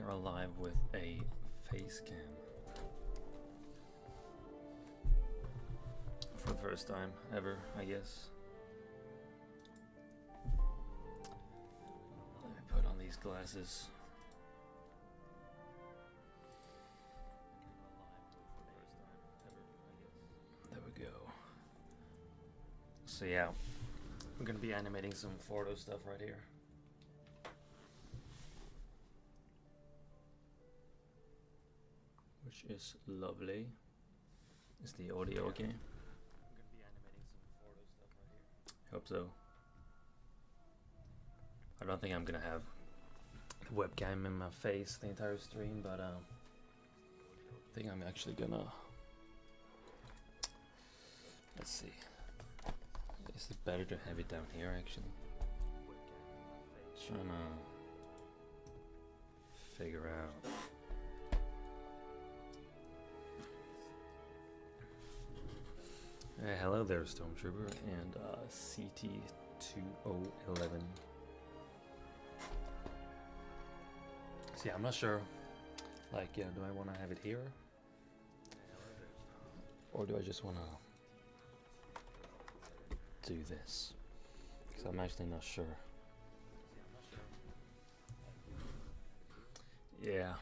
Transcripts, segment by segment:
We're alive with a face cam. For the first time ever, I guess. Let me put on these glasses. There we go. So yeah, I'm gonna be animating some Fordo stuff right here. Which is lovely. Is the audio okay? I'm gonna be animating some Fordo stuff right here. Hope so. I don't think I'm gonna have the webcam in my face the entire stream, but I think I'm actually gonna. Let's see. Is it better to have it down here actually? Trying to figure out. Hello there, Stormtrooper and CT2011. See, I'm not sure. Like, do I want to have it here, or do I just want to do this? Because I'm actually not sure. Yeah,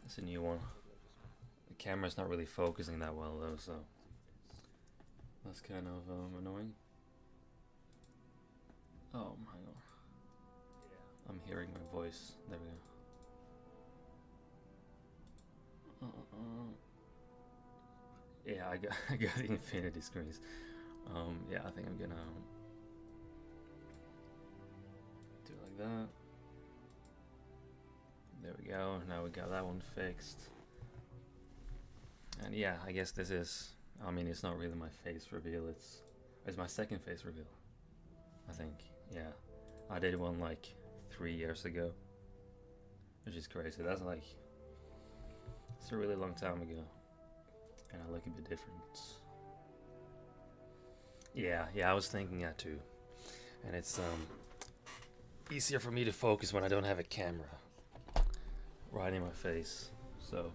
it's a new one. The camera's not really focusing that well though, so that's kind of annoying. Oh my god. I'm hearing my voice. There we go. Yeah, I got the infinity screens. Yeah, I think I'm gonna do it like that. There we go. Now we got that one fixed. And yeah, I guess this is. I mean, it's not really my face reveal. It's my second face reveal. I think. Yeah, I did one like 3 years ago, which is crazy. That's like. It's a really long time ago, and I look a bit different. Yeah, I was thinking that too, and it's easier for me to focus when I don't have a camera right in my face. So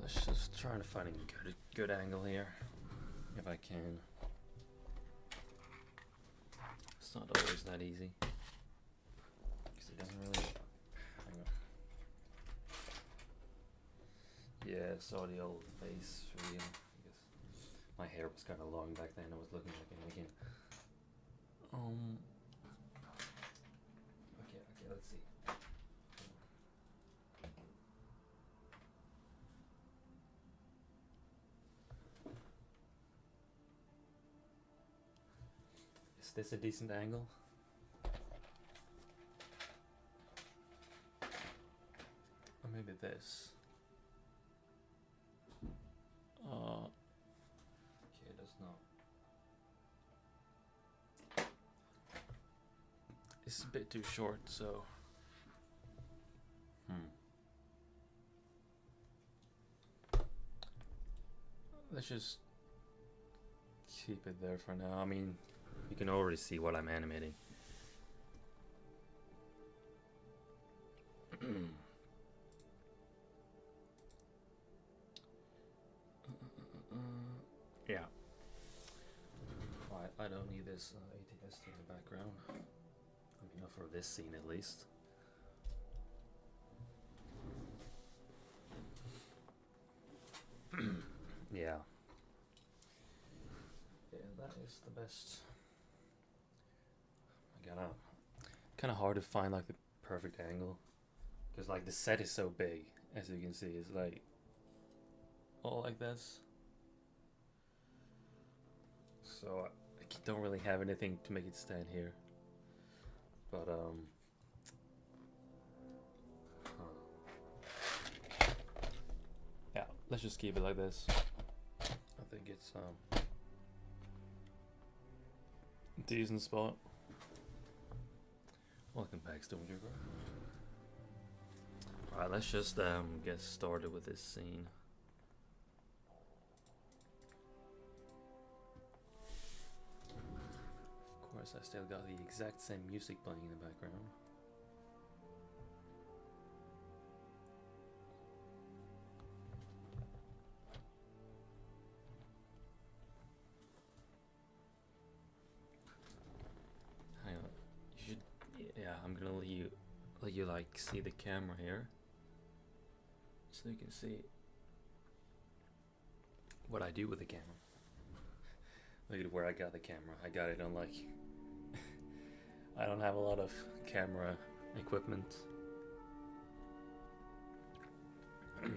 let's just try to find a good angle here, if I can. It's not always that easy. It doesn't really. Hang on. Yeah, saw the old face reveal. I guess my hair was kind of long back then. I was looking like an again. Okay, let's see. Is this a decent angle? Or maybe this. Okay, that's not. It's a bit too short, so. Let's just keep it there for now. I mean, you can already see what I'm animating. Yeah. I don't need this ATS in the background. I mean, not for this scene at least. Yeah. Yeah, that is the best. I gotta. Kind of hard to find like the perfect angle, because like the set is so big, as you can see. It's like all like this. So I don't really have anything to make it stand here. But yeah, let's just keep it like this. I think it's decent spot. Welcome back, Stormtrooper. Alright, let's just get started with this scene. Of cameras, I still got the exact same music playing in the background. Hang on, you should, yeah, I'm gonna let you like see the camera here, so you can see what I do with the camera. Look at where I got the camera. I got it on like I don't have a lot of camera equipment.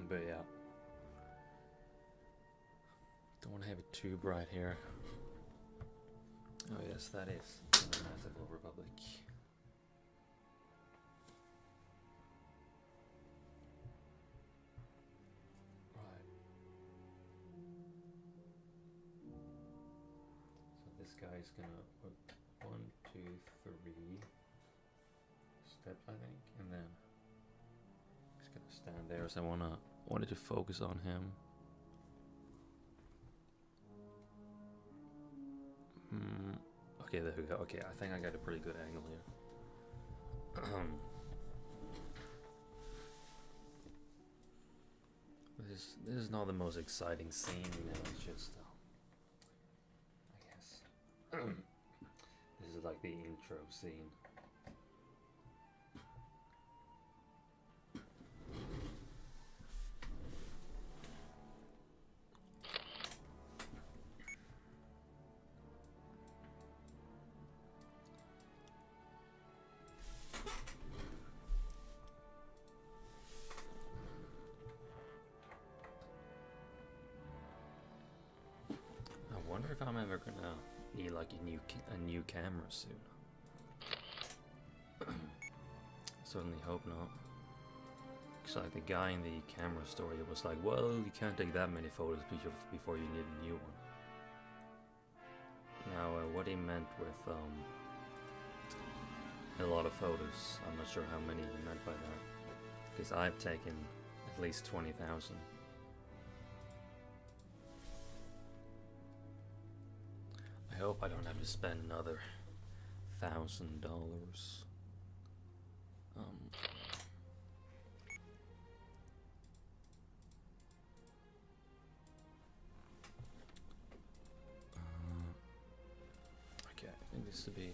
But yeah. Don't want to have it too bright here. Oh yes, that is Animatin Republic. Right. So this guy's gonna put 1, 2, 3 steps, I think, and then he's gonna stand there. So I wanted to focus on him. Okay, there we go. Okay, I think I got a pretty good angle here. This is not the most exciting scene, you know. It's just, I guess, this is like the intro scene. I wonder if I'm ever gonna need like a new camera soon. Certainly hope not. Cause like the guy in the camera story was like, well, you can't take that many photos before you need a new one. Now, what he meant with a lot of photos, I'm not sure how many he meant by that. Because I've taken at least 20,000. I hope I don't have to spend another $1,000. Okay, I think this would be.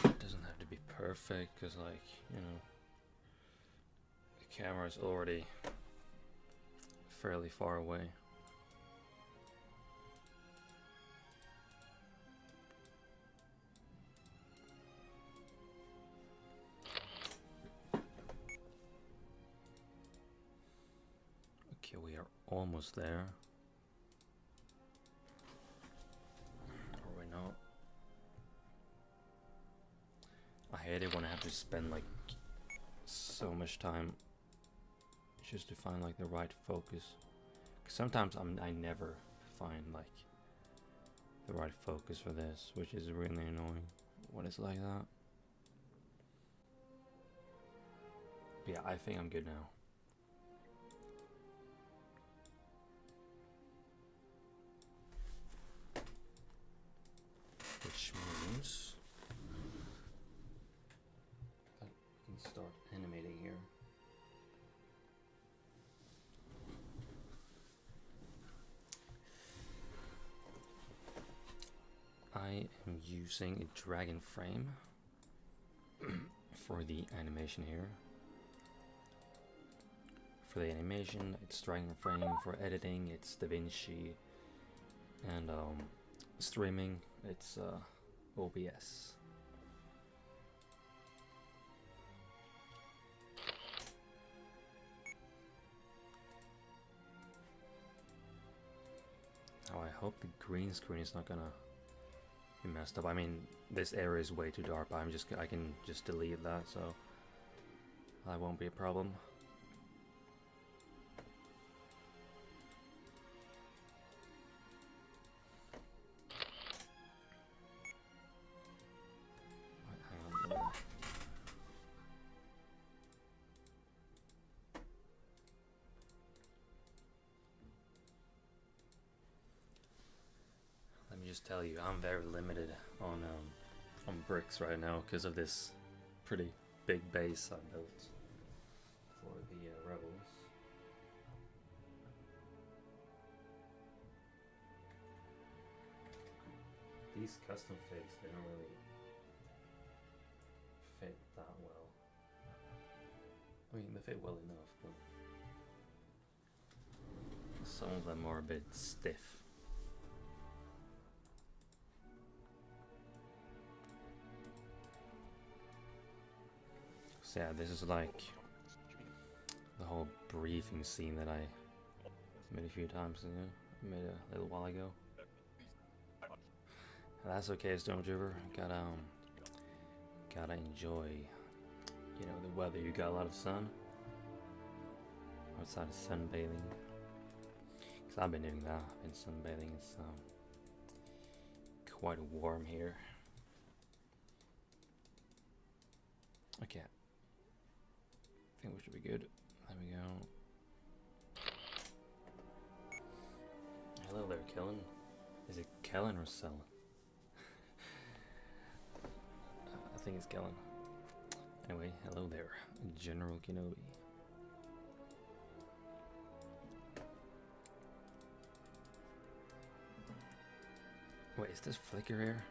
It doesn't have to be perfect, because, like, you know, the camera is already fairly far away. Okay, we are almost there. Are we not? I hate it when I have to spend like so much time just to find like the right focus. 'Cause sometimes I never find like the right focus for this, which is really annoying when it's like that. But yeah, I think I'm good now. Which means that we can start animating here. I am using a dragon frame for the animation here. For the animation, it's dragon frame. For editing, it's DaVinci. And streaming, it's OBS. Oh, I hope the green screen is not gonna be messed up. I mean, this area is way too dark, but I can just delete that, so that won't be a problem. Hang on, just tell you, I'm very limited on bricks right now because of this pretty big base I built for the rebels. These custom figs, they don't really fit that well. I mean, they fit well enough, but some of them are a bit stiff. So yeah, this is like the whole briefing scene that I made a few times ago, made a little while ago. And that's okay, Stormtrooper. Gotta enjoy, you know, the weather. You got a lot of sun. Outside sunbathing. Cause I've been doing that. I've been sunbathing. It's quite warm here. Okay. I think we should be good. There we go. Hello there, Kellen. Is it Kellen or Sellen? I think it's Kellen. Anyway, hello there, General Kenobi. Wait, is this flicker here?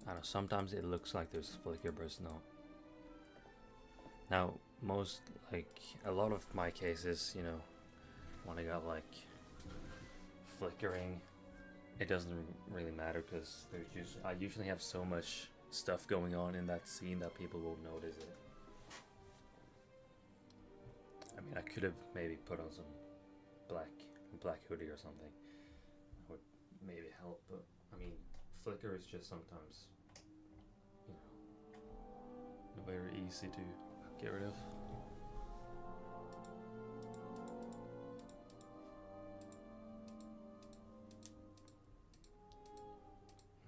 I don't know, sometimes it looks like there's flicker, but it's not. Now, a lot of my cases, you know, when I got like flickering, it doesn't really matter because I usually have so much stuff going on in that scene that people won't notice it. I mean, I could have maybe put on some black hoodie or something. That would maybe help, but I mean, flicker is just sometimes, you know, very easy to get rid of.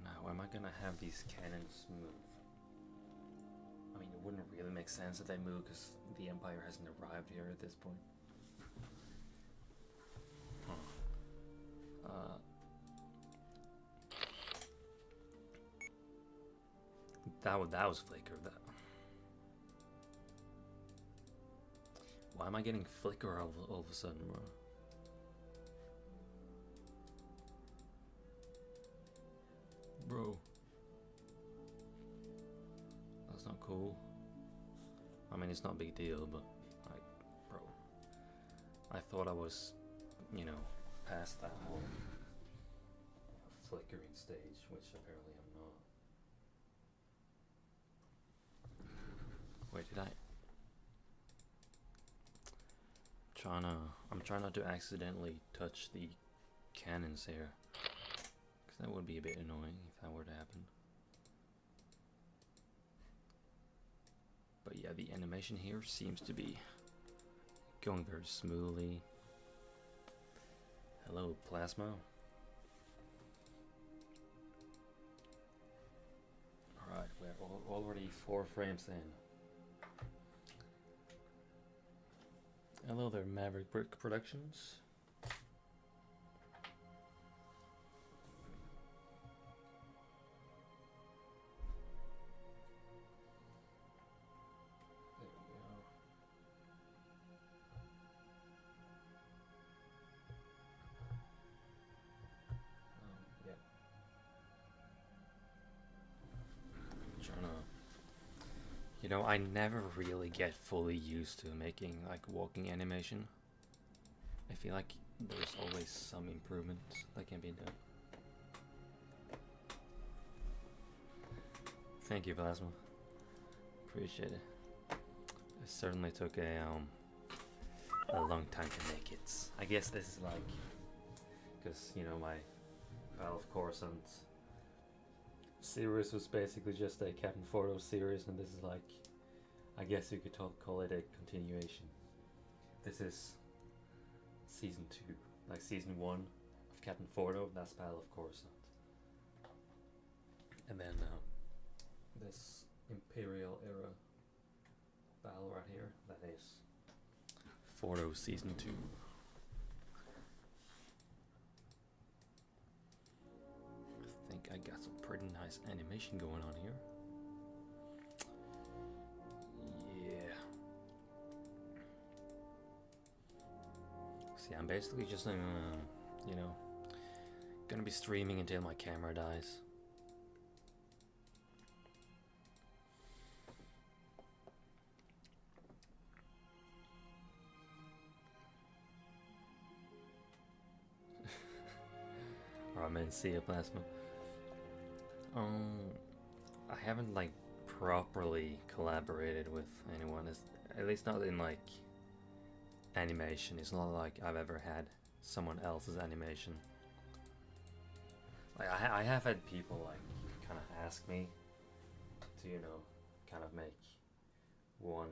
Now, am I gonna have these cannons move? I mean, it wouldn't really make sense that they move because the Empire hasn't arrived here at this point. That was flicker. Why am I getting flicker all of a sudden, bro? Bro, that's not cool. I mean, it's not a big deal, but like, bro, I thought I was, you know, past that whole flickering stage, which apparently I'm not. Wait, did I? I'm trying not to accidentally touch the cannons here, because that would be a bit annoying if that were to happen. But yeah, the animation here seems to be going very smoothly. Hello, Plasma. Alright, we're already 4 frames in. Hello there, Maverick Brick Productions. You know, I never really get fully used to making like walking animation. I feel like there's always some improvement that can be done. Thank you, Plasma. Appreciate it. It certainly took a long time to make it. I guess this is like, because you know my Battle of Coruscant series was basically just a Captain Fordo series, and this is like, I guess you could call it a continuation. This is season 2, like season 1 of Captain Fordo. That's Battle of Coruscant, and then this Imperial era battle right here, that is Fordo season 2. some pretty nice animation going on here. Yeah. See, I'm basically just you know, gonna be streaming until my camera dies. Or I'm in Sea Plasma. I haven't like properly collaborated with anyone. At least not in like animation. It's not like I've ever had someone else's animation. Like I have had people like kind of ask me to, you know, kind of make one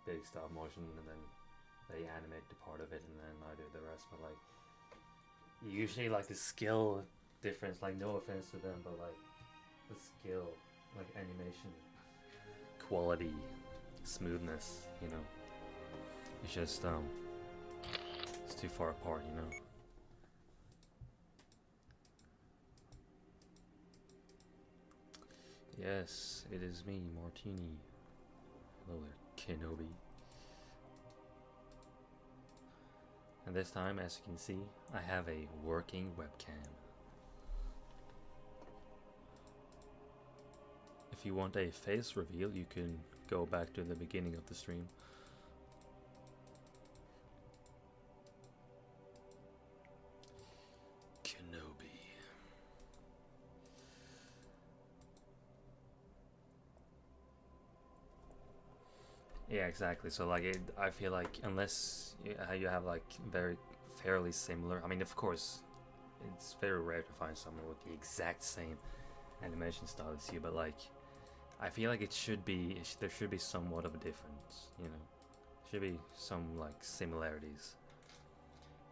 big stop motion and then they animate the part of it and then I do the rest. But like usually like the skill difference, like no offense to them, but like the skill, like animation quality, smoothness, you know, it's just it's too far apart, you know. Yes, it is me, Martini. Hello there, Kenobi. And this time, as you can see, I have a working webcam. If you want a face reveal, you can go back to the beginning of the stream. Kenobi. Yeah, exactly. So like, I feel like unless you have like very fairly similar. I mean, of course, it's very rare to find someone with the exact same animation style as you, but like, I feel like there should be somewhat of a difference, you know. Should be some like similarities.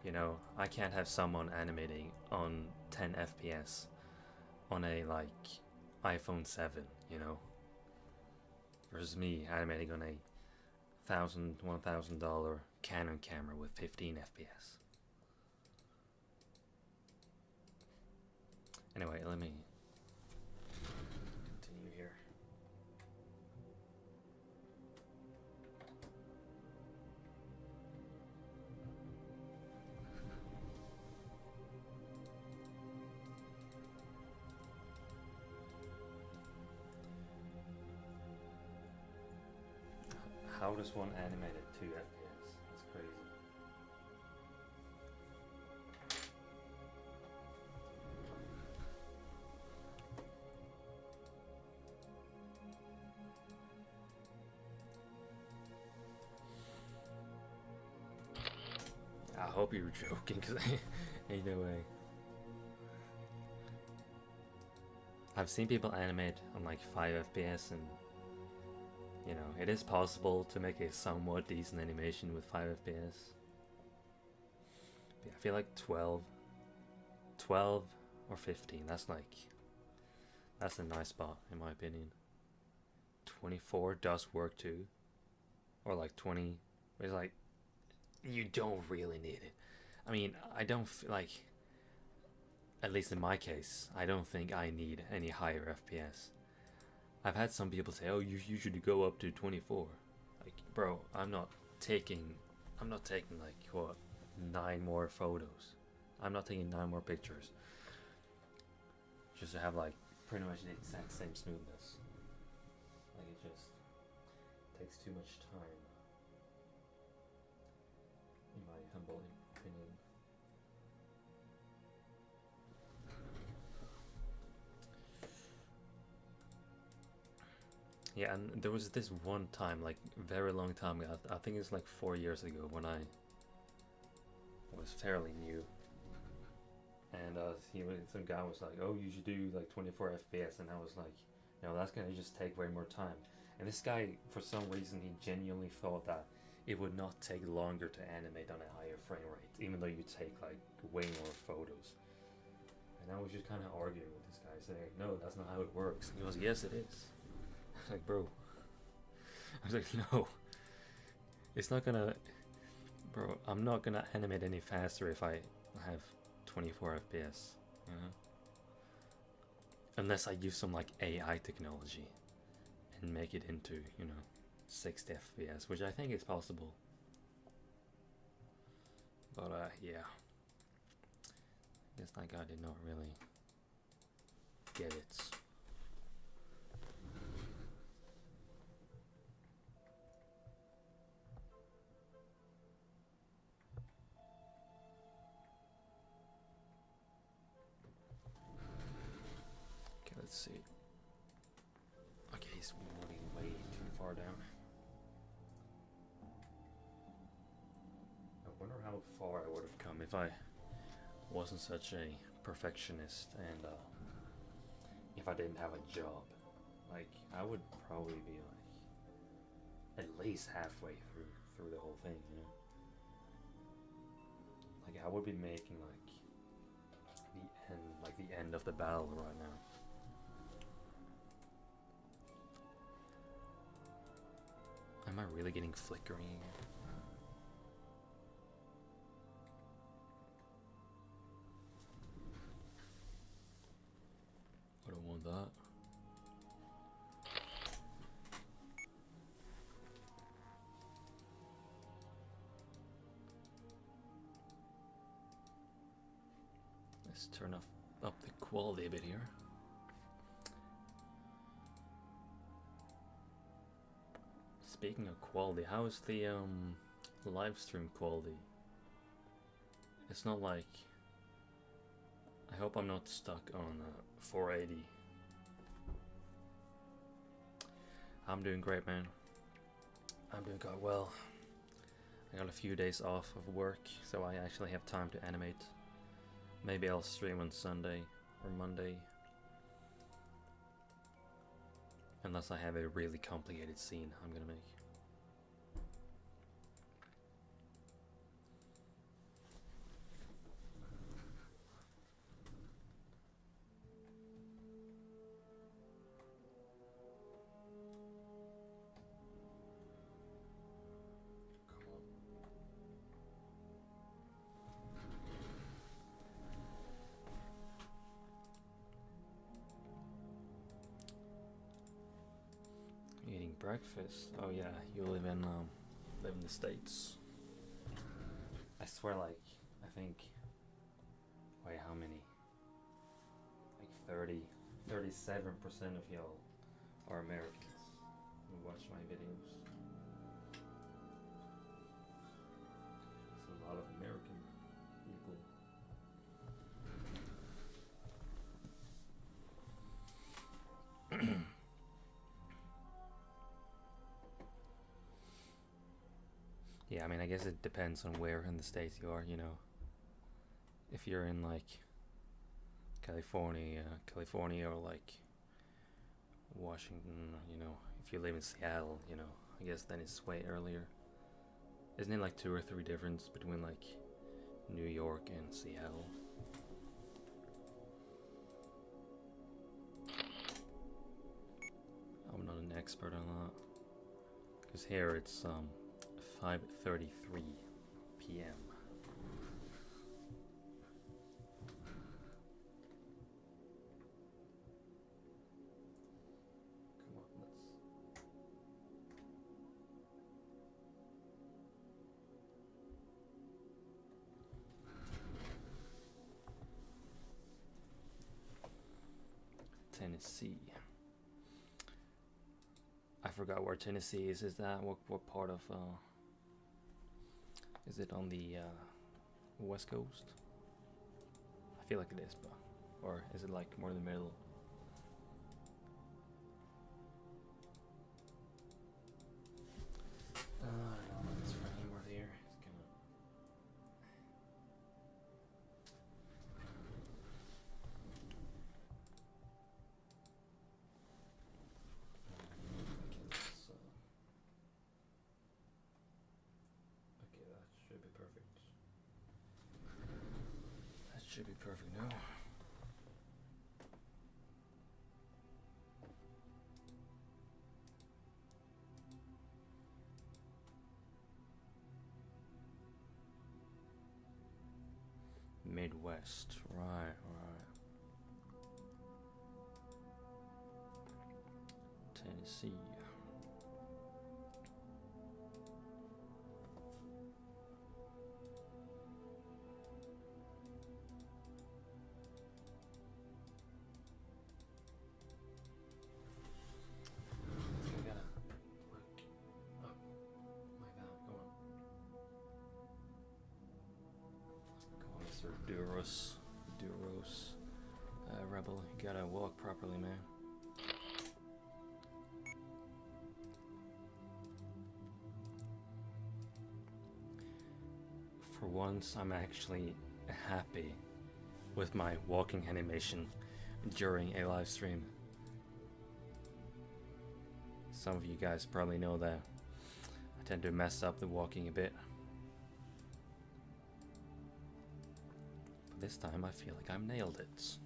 You know, I can't have someone animating on 10 FPS on a like iPhone 7, you know, versus me animating on a $1,000 Canon camera with 15 FPS. Anyway, let me continue here. How does one animate at 2 FPS? That's crazy. I hope you were joking, because ain't no way. I've seen people animate on like 5 FPS, and you know, it is possible to make a somewhat decent animation with 5 FPS. But yeah, I feel like 12 or 15, that's a nice spot in my opinion. 24 does work too. Or like 20, it's like, you don't really need it. I mean, I don't feel like, at least in my case, I don't think I need any higher FPS. I've had some people say, oh, you should go up to 24. Like, bro, I'm not taking like, what, 9 more photos. I'm not taking 9 more pictures. Just to have like, pretty much the exact same smoothness. Like, it just takes too much time. In my humble opinion. Yeah, and there was this one time, like very long time ago, I think it's like 4 years ago, when I was fairly new, and some guy was like, oh, you should do like 24 FPS, and I was like, no, that's gonna just take way more time. And this guy, for some reason, he genuinely thought that it would not take longer to animate on a higher frame rate, even though you take like way more photos. And I was just kind of arguing with this guy, saying, no, that's not how it works. And he was, yes, it is. I was like, bro. I was like, no. It's not gonna... Bro, I'm not gonna animate any faster if I have 24 FPS, you know? Unless I use some like AI technology and make it into, 60 FPS, which I think is possible. But yeah, I guess that guy did not really get it. Okay, let's see. Okay, he's moving way too far down. I wonder how far I would have come if I wasn't such a perfectionist and if I didn't have a job. Like, I would probably be like at least halfway through the whole thing, Like, I would be making the end of the battle right now. Am I really getting flickering? I don't want that. Let's turn up the quality a bit here. Speaking of quality, how is the live stream quality? It's not like, I hope I'm not stuck on 480. I'm doing great, man. I'm doing quite well. I got a few days off of work, so I actually have time to animate. Maybe I'll stream on Sunday or Monday. Unless I have a really complicated scene I'm gonna make. Eating breakfast? Oh yeah, you live in the States. I swear, like, I think, wait, how many? Like 37% of y'all are Americans who watch my videos. It's a lot of American people. Yeah, I mean, I guess it depends on where in the States you are, If you're in, like, California or, like, Washington, if you live in Seattle, I guess then it's way earlier. Isn't it, like, 2 or 3 difference between, like, New York and Seattle? I'm not an expert on that. Because here it's, 5:33 p.m. Come on, Tennessee. I forgot where Tennessee is. Is that what part of is it on the West Coast? I feel like it is, but or is it like more in the middle? I don't know about this framework here. It's gonna. Okay, that should be perfect. That should be perfect now. Midwest, right. Tennessee. Duros, Rebel, you gotta walk properly, man. For once, I'm actually happy with my walking animation during a live stream. Some of you guys probably know that I tend to mess up the walking a bit. This time I feel like I've nailed it.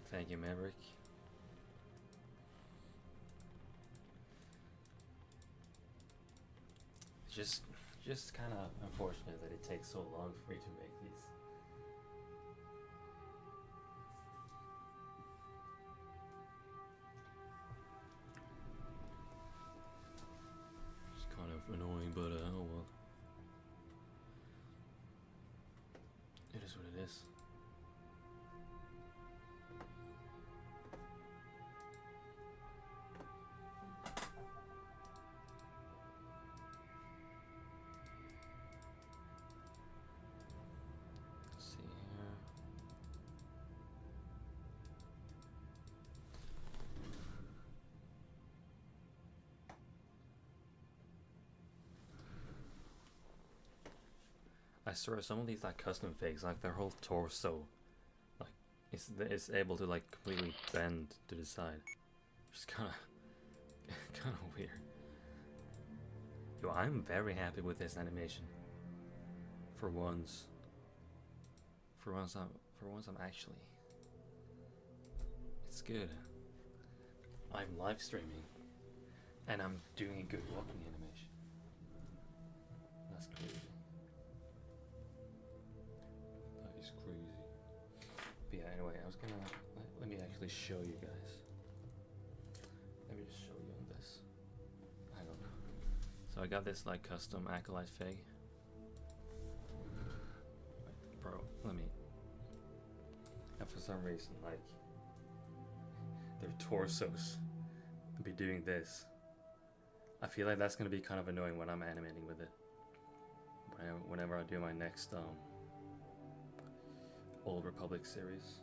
Thank you, Maverick. Just kind of unfortunate that it takes so long for me to make these. It's kind of annoying, but oh well. It is what it is. I swear some of these like custom fakes, like their whole torso, like it's able to like completely bend to the side. Just kind of weird. Yo, I'm very happy with this animation. For once I'm actually. It's good. I'm live streaming, and I'm doing a good walking animation. That's crazy. Crazy. But yeah, anyway, I was gonna let me actually show you guys. Let me just show you on this. Hang on. So I got this like custom acolyte fig. Wait, bro, let me. And for some reason, like their torsos be doing this. I feel like that's gonna be kind of annoying when I'm animating with it. Whenever I do my next Old Republic series.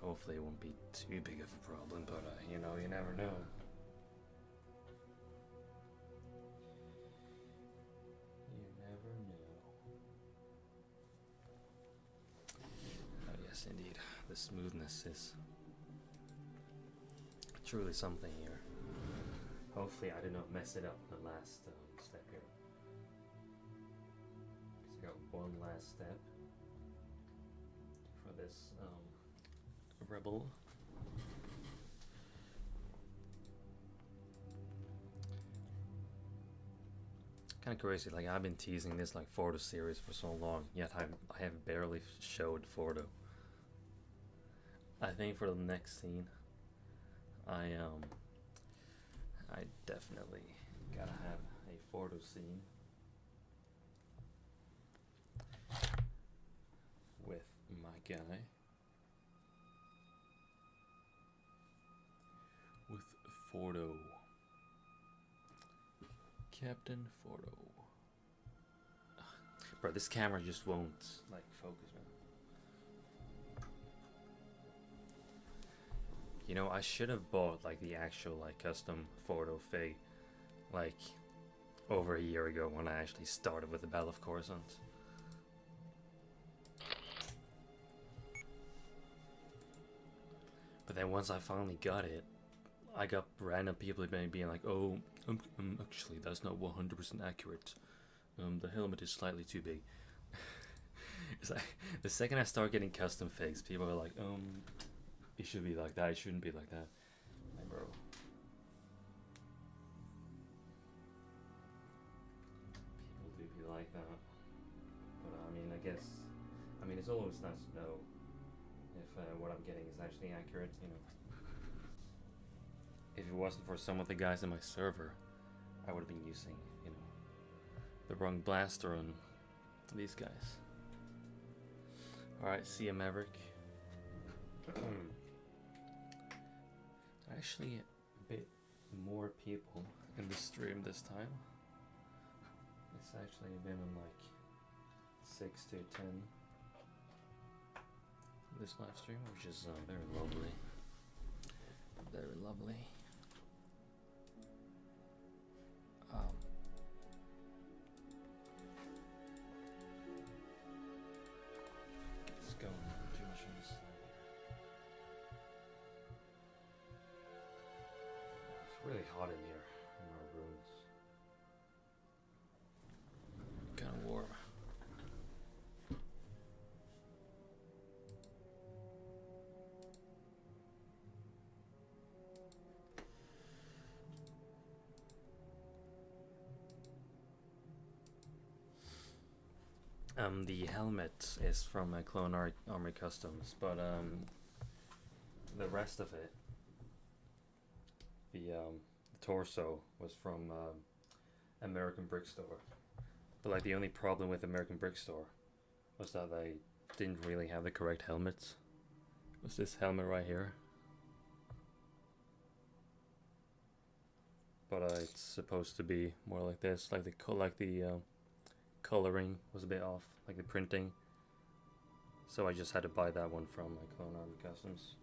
Hopefully it won't be too big of a problem, but you know, you never know. You never know. Oh yes, indeed. The smoothness is truly something here. Hopefully I did not mess it up the last step here. So I got one last step for this Rebel. Kind of crazy, like I've been teasing this like Fordo series for so long, yet I have barely showed Fordo. I think for the next scene, I definitely gotta have a Fordo scene with my guy. With Fordo. Captain Fordo. Bro, this camera just won't like focus, man. You know, I should have bought like the actual like custom Fordo fig like over a year ago when I actually started with the Battle of Coruscant. But then once I finally got it, I got random people being like, "Oh, actually, that's not 100% accurate. The helmet is slightly too big." It's like the second I start getting custom fakes, people are like, it should be like that. It shouldn't be like that. Like, bro. People do be like that. But I mean, it's always nice to know if what I'm getting is actually accurate. You know, if it wasn't for some of the guys in my server, I would have been using, you know, the wrong blaster on these guys. Alright, see ya, Maverick. Actually, a bit more people in the stream this time. It's actually been on like 6 to 10 this live stream, which is very lovely. Very lovely. Let's go. Too much on this side here. It's really hot in here in our rooms. Kind of warm. The helmet is from Clone Army Customs, but the rest of it, the torso, was from American Brick Store. But like the only problem with American Brick Store was that they didn't really have the correct helmets. It was this helmet right here, but it's supposed to be more like this, like the coloring was a bit off, like the printing. So I just had to buy that one from Clone Army Customs.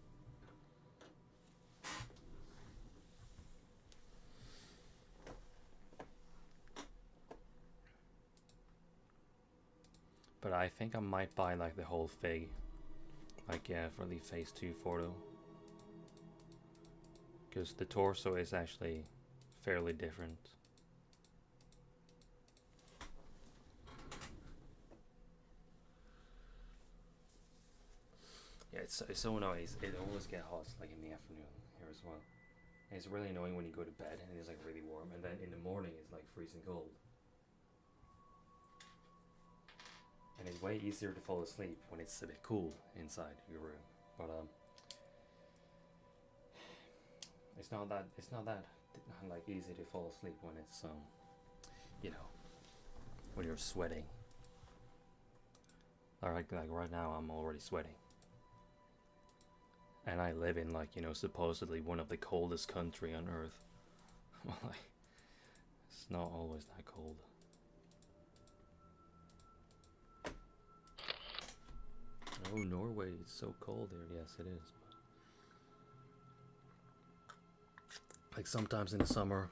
But I think I might buy like the whole fig, like for the Phase 2 Fordo, because the torso is actually fairly different. Yeah, it's so annoying. It always gets hot like in the afternoon here as well. And it's really annoying when you go to bed and it's like really warm, and then in the morning it's like freezing cold. And it's way easier to fall asleep when it's a bit cool inside your room. But it's not that like easy to fall asleep when it's you know, when you're sweating. Like right now I'm already sweating. And I live in like, you know, supposedly one of the coldest country on earth. Well, like, it's not always that cold. Oh, Norway, it's so cold here. Yes, it is. Like sometimes in the summer,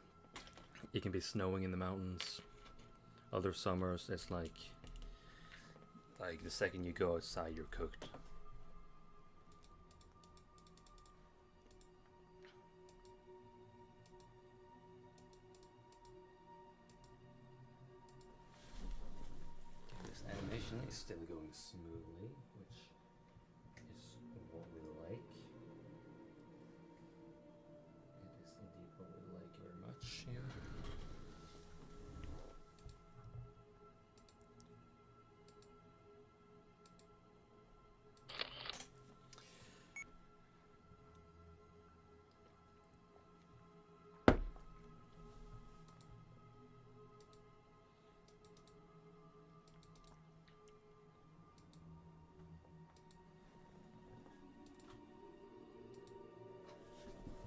it can be snowing in the mountains. Other summers, it's like the second you go outside, you're cooked. This animation is still going smoothly, which is what we like. It is indeed what we like very much here.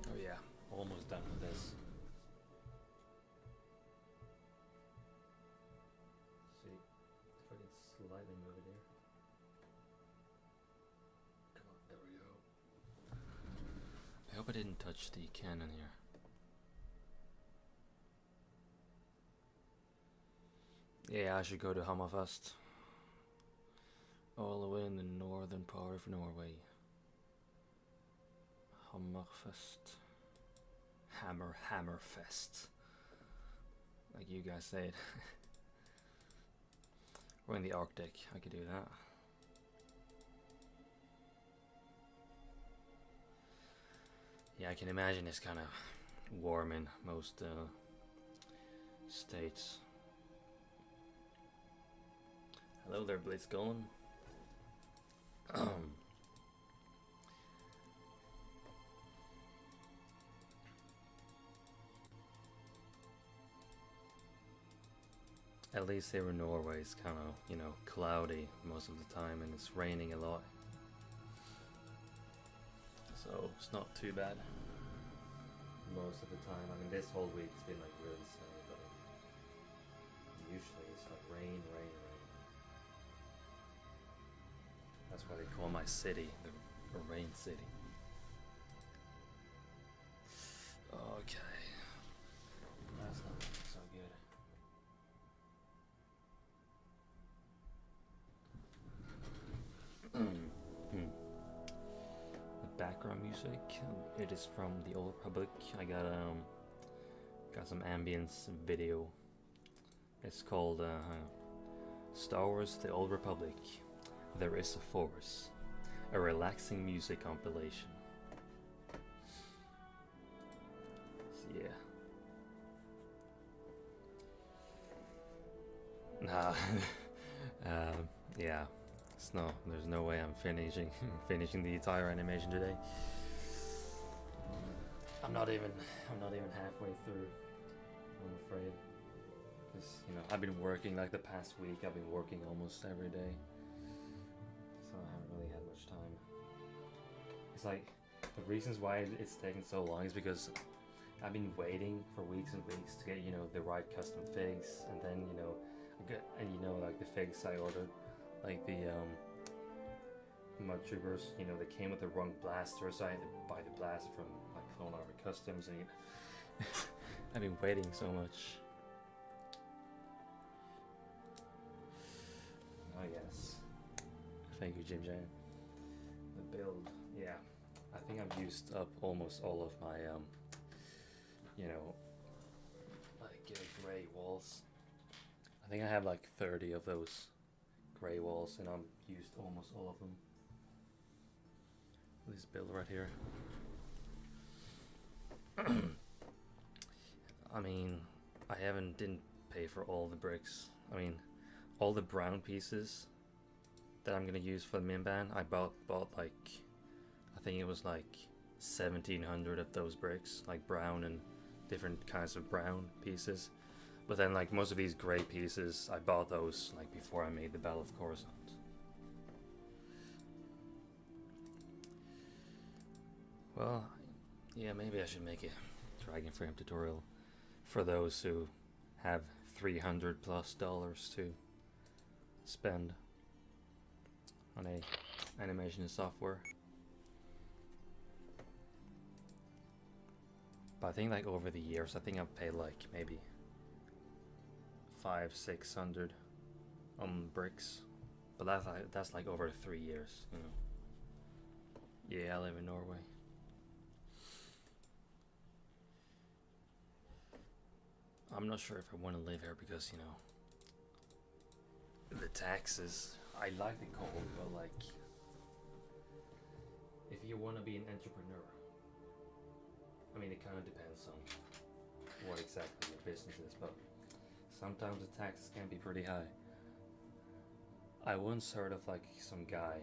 Oh yeah, almost done with this. See, if I can slightly move it here. Come on, there we go. I hope I didn't touch the cannon here. Yeah, I should go to Hammerfest. All the way in the northern part of Norway. Hammerfest. Hammerfest. Like you guys say it. Or in the Arctic, I could do that. Yeah, I can imagine it's kind of warm in most states. Hello there, Blitzgolem. At least here in Norway it's kind of, you know, cloudy most of the time and it's raining a lot. So it's not too bad most of the time. I mean, this whole week it's been like really sunny, but usually it's like rain. That's why they call my city the rain city. Okay. That's not looking so good. The background music, it is from the Old Republic. I got some ambience video. It's called Star Wars: The Old Republic. There is a Force, a relaxing music compilation. So yeah. Nah. Yeah. There's no way I'm finishing the entire animation today. I'm not even halfway through, I'm afraid. Because, you know, I've been working like the past week. I've been working almost every day, so I haven't really had much time. It's like the reasons why it's taking so long is because I've been waiting for weeks and weeks to get, you know, the right custom figs, and then, you know, like the figs I ordered, like the mud troopers, you know, they came with the wrong blaster, so I had to buy the blaster from like Clone Armor Customs, and I've been waiting so much. Oh yes, thank you, Jim Jan. The build, yeah, I think I've used up almost all of my you know, like gray walls. I think I have like 30 of those gray walls, and I've used almost all of them. This build right here. I mean, I didn't pay for all the bricks. I mean, all the brown pieces that I'm gonna use for the Minban, I bought like, I think it was like 1,700 of those bricks, like brown and different kinds of brown pieces. But then, like, most of these gray pieces, I bought those like before I made the Battle of Coruscant. Well, yeah, maybe I should make a Dragon Frame tutorial for those who have $300+ to spend on a animation software. But I think like over the years, I think I've paid like maybe 500-600 on bricks, but that's like over 3 years, you know. Yeah, I live in Norway. I'm not sure if I want to live here because, you know, the taxes. I like the cold, but like, if you want to be an entrepreneur, I mean, it kind of depends on what exactly your business is, but sometimes the taxes can be pretty high. I once heard of like some guy,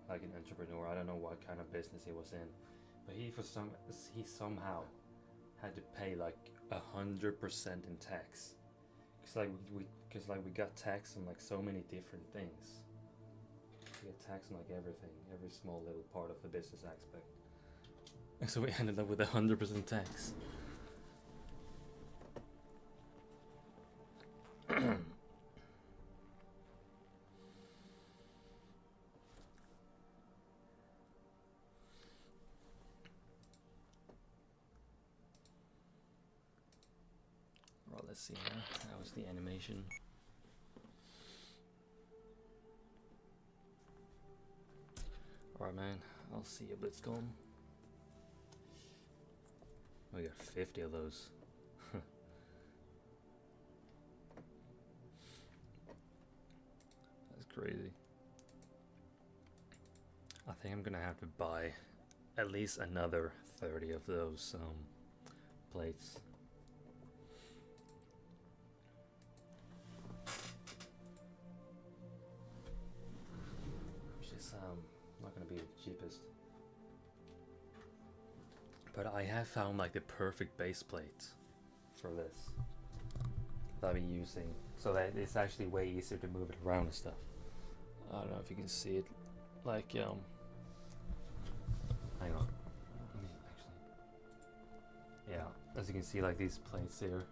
like an entrepreneur. I don't know what kind of business he was in, but he somehow had to pay like 100% in tax. Cause we got taxed on like so many different things. We got taxed on like everything, every small little part of the business aspect. So we ended up with 100% tax. Well, let's see here. That was the animation. Alright, man. I'll see you, Blitzcomb. We got 50 of those. That's crazy. I think I'm gonna have to buy at least another 30 of those plates. Which is not gonna be the cheapest. But I have found like the perfect base plate for this that I've been using, so that it's actually way easier to move it around and stuff. I don't know if you can see it, like hang on. Yeah, as you can see, like these plates here,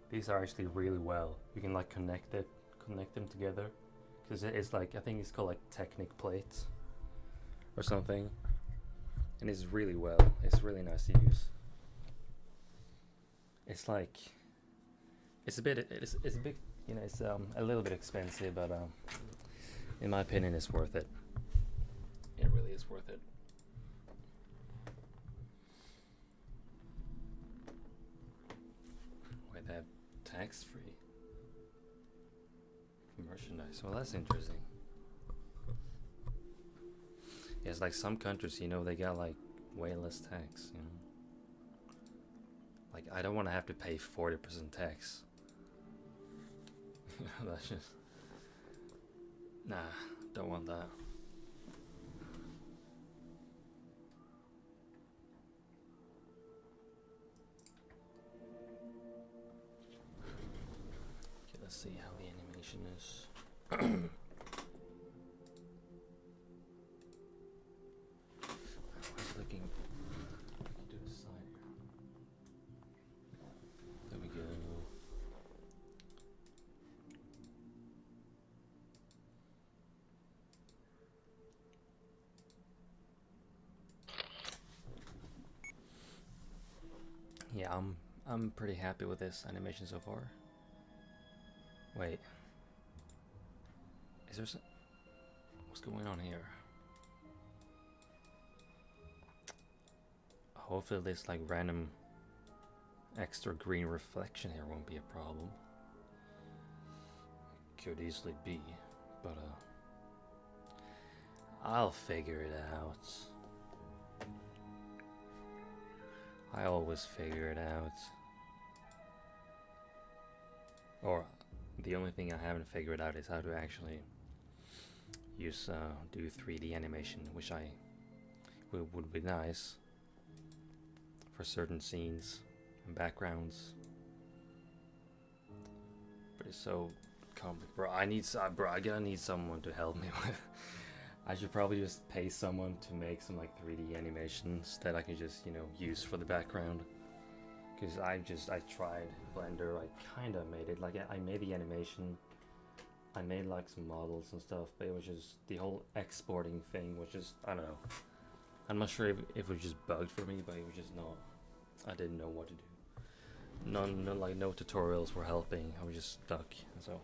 these are actually really well. You can like connect them together, because it's like, I think it's called like Technic plates or something, and it's really well. It's really nice to use. It's like, it's a bit, you know, it's a little bit expensive, but in my opinion, it's worth it. It really is worth it. Wait, they have tax-free merchandise. Well, that's interesting. Yeah, it's like some countries, you know, they got like way less tax, you know. Like, I don't want to have to pay 40% tax. That's just, nah, don't want that. Okay, let's see how the animation is. I was looking to the side here. There we go. Yeah, I'm pretty happy with this animation so far. Wait, is there some, what's going on here? Hopefully this like random extra green reflection here won't be a problem. Could easily be, but I'll figure it out. I always figure it out. Or the only thing I haven't figured out is how to actually use do 3D animation, which would be nice for certain scenes and backgrounds. But it's so complicated, bro. I gotta need someone to help me with. I should probably just pay someone to make some like 3D animations that I can just, you know, use for the background. Because I tried Blender, I kind of made it, like I made the animation, I made like some models and stuff, but it was just, the whole exporting thing was just, I don't know. I'm not sure if it was just bugged for me, but it was just not, I didn't know what to do. No tutorials were helping, I was just stuck, and so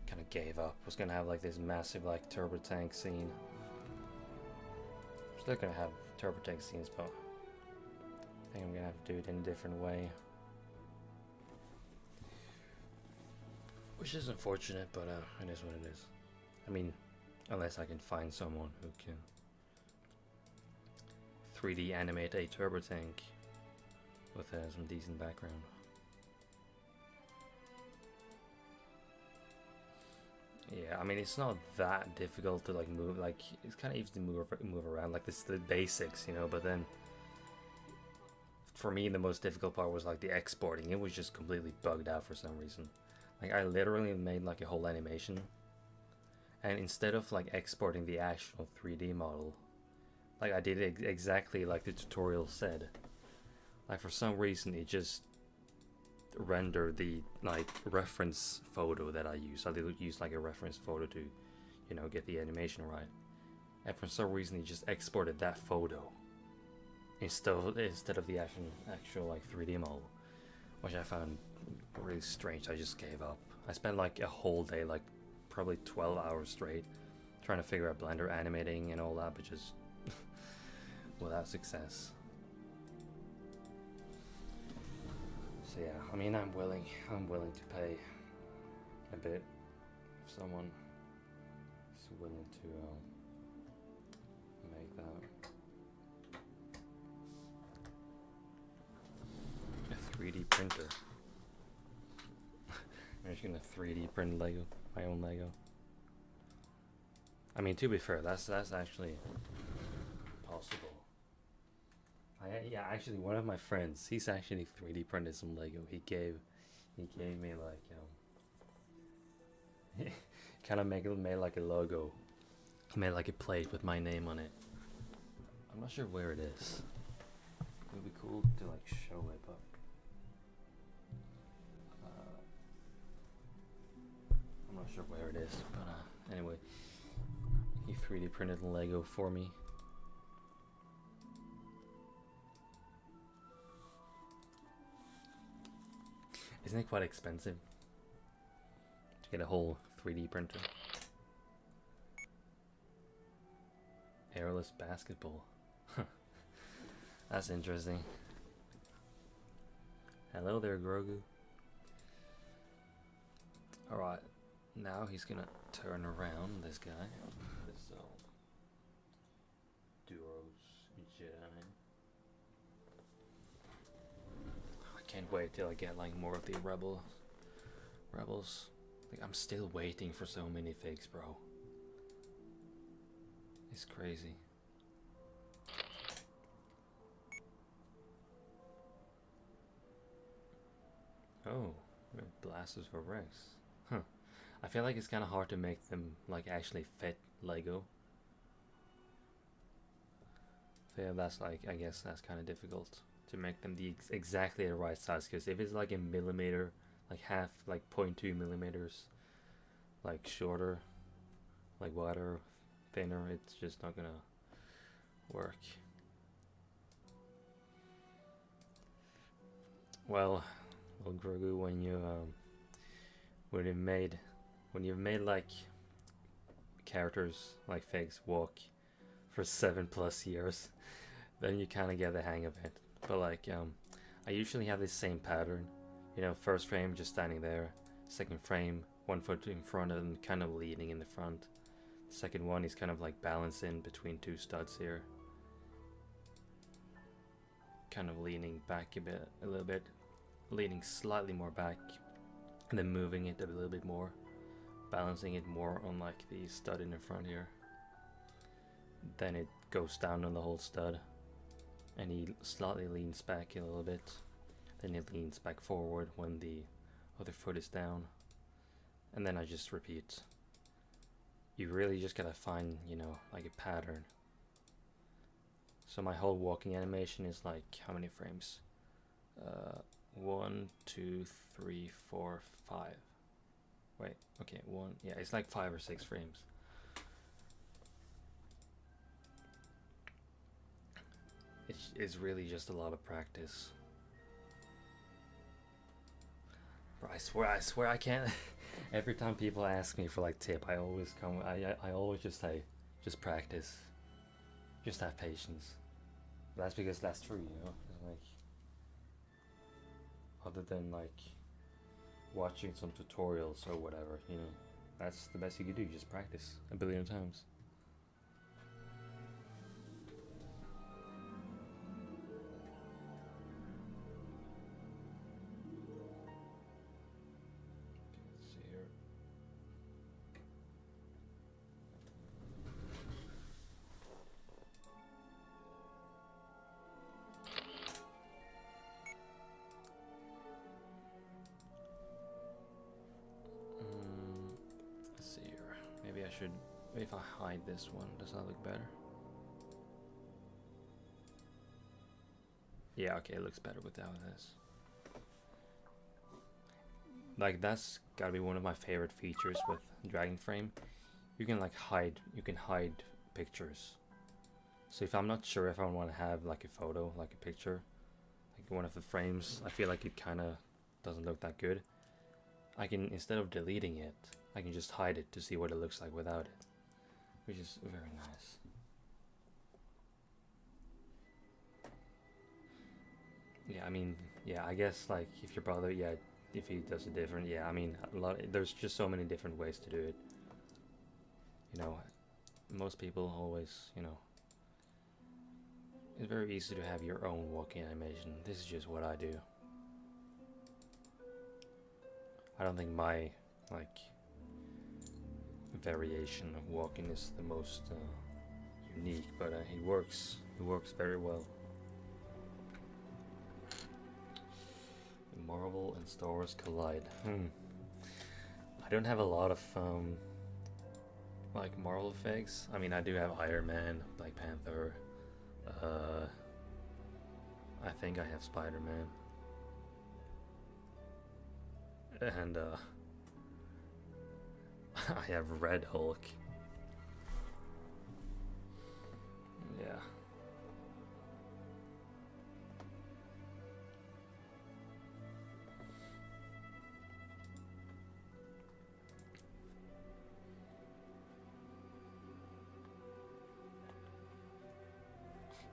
kind of gave up. I was gonna have like this massive like turbo tank scene. Still gonna have turbo tank scenes, but I think I'm gonna have to do it in a different way, which is unfortunate, but it is what it is. I mean, unless I can find someone who can 3D animate a turbo tank with some decent background. Yeah, I mean, it's not that difficult to like move, like it's kind of easy to move around, like this, the basics, you know, but then for me the most difficult part was like the exporting. It was just completely bugged out for some reason. Like I literally made like a whole animation, and instead of like exporting the actual 3D model, like I did it exactly like the tutorial said. Like for some reason it just render the like reference photo that I use. I did use like a reference photo to, you know, get the animation right, and for some reason he just exported that photo instead of the actual like 3D model, which I found really strange. I just gave up. I spent like a whole day, like probably 12 hours straight, trying to figure out Blender animating and all that, but just without success. So yeah, I mean, I'm willing to pay a bit if someone is willing to make that. 3D printer. I'm just gonna 3D print Lego, my own Lego. I mean, to be fair, that's actually possible. Yeah, actually, one of my friends, he's actually 3D printed some Lego. He gave me like kind of made like a logo. He made like a plate with my name on it. I'm not sure where it is. It would be cool to like show it, but I'm not sure where it is. But anyway, he 3D printed Lego for me. Isn't it quite expensive to get a whole 3D printer? Airless basketball. That's interesting. Hello there, Grogu. Alright, now he's gonna turn around, this guy. This Duros Jedi. I can't wait till I get like more of the rebels. Like, I'm still waiting for so many figs, bro. It's crazy. Oh, blasters for Rex. Huh. I feel like it's kind of hard to make them like actually fit Lego. So yeah, that's like, I guess that's kind of difficult to make them the exactly the right size, because if it's like a millimeter, like half, like 0.2 millimeters, like shorter, like wider, thinner, it's just not gonna work. Well, Grogu, when you've made like characters like figs walk for 7+ years, then you kind of get the hang of it. But like I usually have the same pattern, you know, first frame just standing there, second frame 1 foot in front and kind of leaning in the front, second one is kind of like balancing between 2 studs here, kind of leaning back a little bit, leaning slightly more back, and then moving it a little bit more, balancing it more on like the stud in the front here. Then it goes down on the whole stud, and he slightly leans back a little bit, then it leans back forward when the other foot is down, and then I just repeat. You really just gotta find, you know, like a pattern. So my whole walking animation is like, how many frames? 1, 2, 3, 4, 5. Wait, okay, yeah, it's like 5 or 6 frames. It's really just a lot of practice. Bro, I swear I can't. Every time people ask me for like tip, I always just say, just practice, just have patience. But that's because that's true, you know. Like, other than like watching some tutorials or whatever, you know, that's the best you can do. Just practice a billion times. If I hide this one, does that look better? Yeah, okay, it looks better without this. Like, that's gotta be one of my favorite features with Dragon Frame. You can like hide pictures. So if I'm not sure if I want to have like a photo, like a picture, like one of the frames, I feel like it kind of doesn't look that good, I can, instead of deleting it, I can just hide it to see what it looks like without it, which is very nice. Yeah, I mean, yeah, I guess like if your brother, yeah, if he does it different, yeah, I mean, there's just so many different ways to do it. You know, most people always, you know, it's very easy to have your own walking animation. This is just what I do. I don't think my like variation of walking is the most unique, but it works. It works very well. Marvel and Star Wars collide. I don't have a lot of like Marvel figs. I mean, I do have Iron Man, Black Panther. I think I have Spider-Man, and I have Red Hulk. Yeah.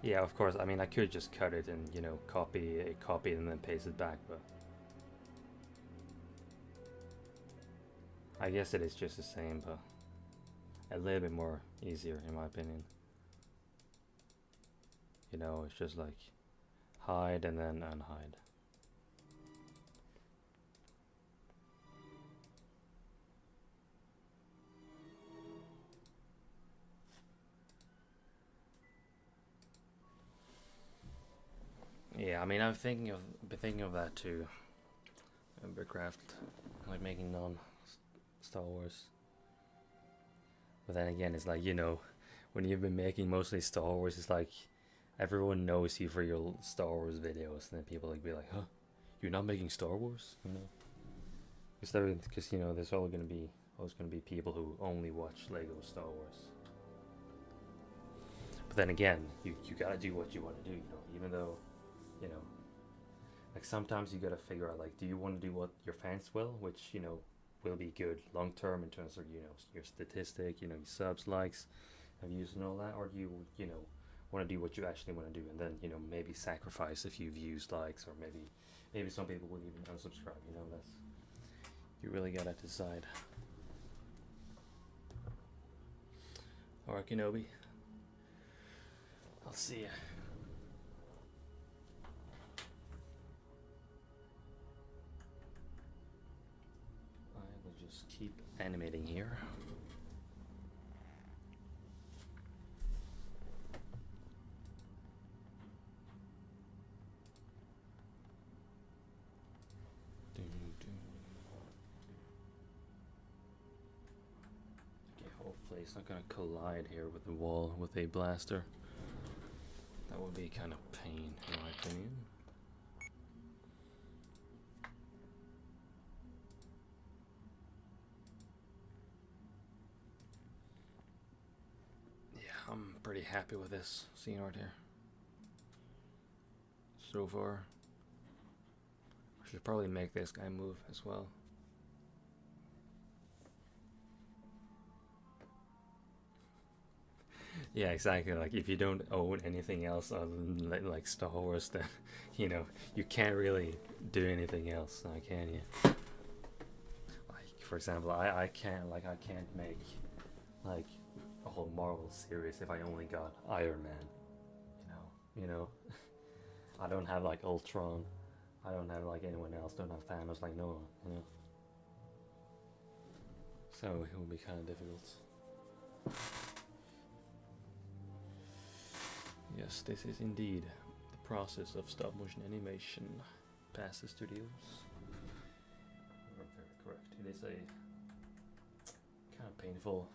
Yeah, of course. I mean, I could just cut it and, you know, copy it and then paste it back, but I guess it is just the same, but a little bit more easier in my opinion. You know, it's just like hide and then unhide. Yeah, I mean, been thinking of that too. Bearcraft, like making non-Star Wars. But then again, it's like, you know, when you've been making mostly Star Wars, it's like everyone knows you for your Star Wars videos, and then people like be like, "Huh, you're not making Star Wars?" You know, because you know, there's always gonna be people who only watch Lego Star Wars. But then again, you gotta do what you want to do, you know, even though, you know, like sometimes you gotta figure out, like, do you want to do what your fans will, which, you know, will be good long term in terms of, you know, your statistic, you know, your subs, likes, and views and all that, or do you know, want to do what you actually want to do, and then, you know, maybe sacrifice a few views, likes, or maybe some people will even unsubscribe, you know, that's, you really gotta decide. Alright, Kenobi, I'll see ya. I will just keep animating here. Hopefully it's not gonna collide here with the wall with a blaster. That would be kind of pain, in my opinion. Yeah, I'm pretty happy with this scene art here so far. I should probably make this guy move as well. Yeah, exactly. Like, if you don't own anything else other than like Star Wars, then, you know, you can't really do anything else, can you? Like, for example, I can't make like a whole Marvel series if I only got Iron Man. You know, I don't have like Ultron. I don't have like anyone else. Don't have Thanos. Like no one. You know. So it will be kind of difficult. Yes, this is indeed the process of stop motion animation past the studios. You're very correct. It is a kind of painful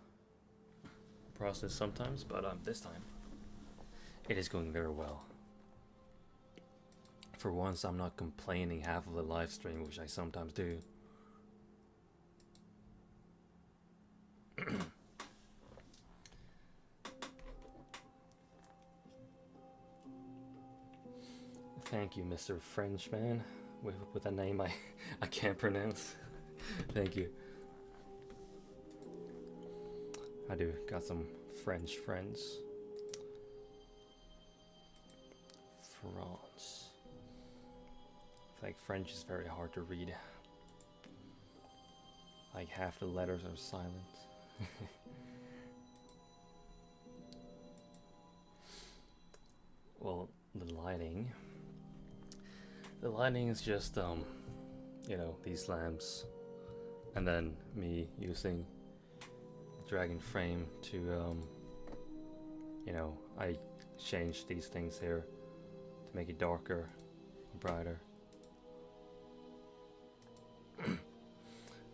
process sometimes, but this time it is going very well. For once, I'm not complaining half of the live stream, which I sometimes do. Thank you, Mr. Frenchman, with a name I can't pronounce. Thank you. I do got some French friends. France. I feel like French is very hard to read. Like half the letters are silent. Well, the lighting. The lighting is just, you know, these lamps and then me using dragon frame to you know, I changed these things here to make it darker, brighter.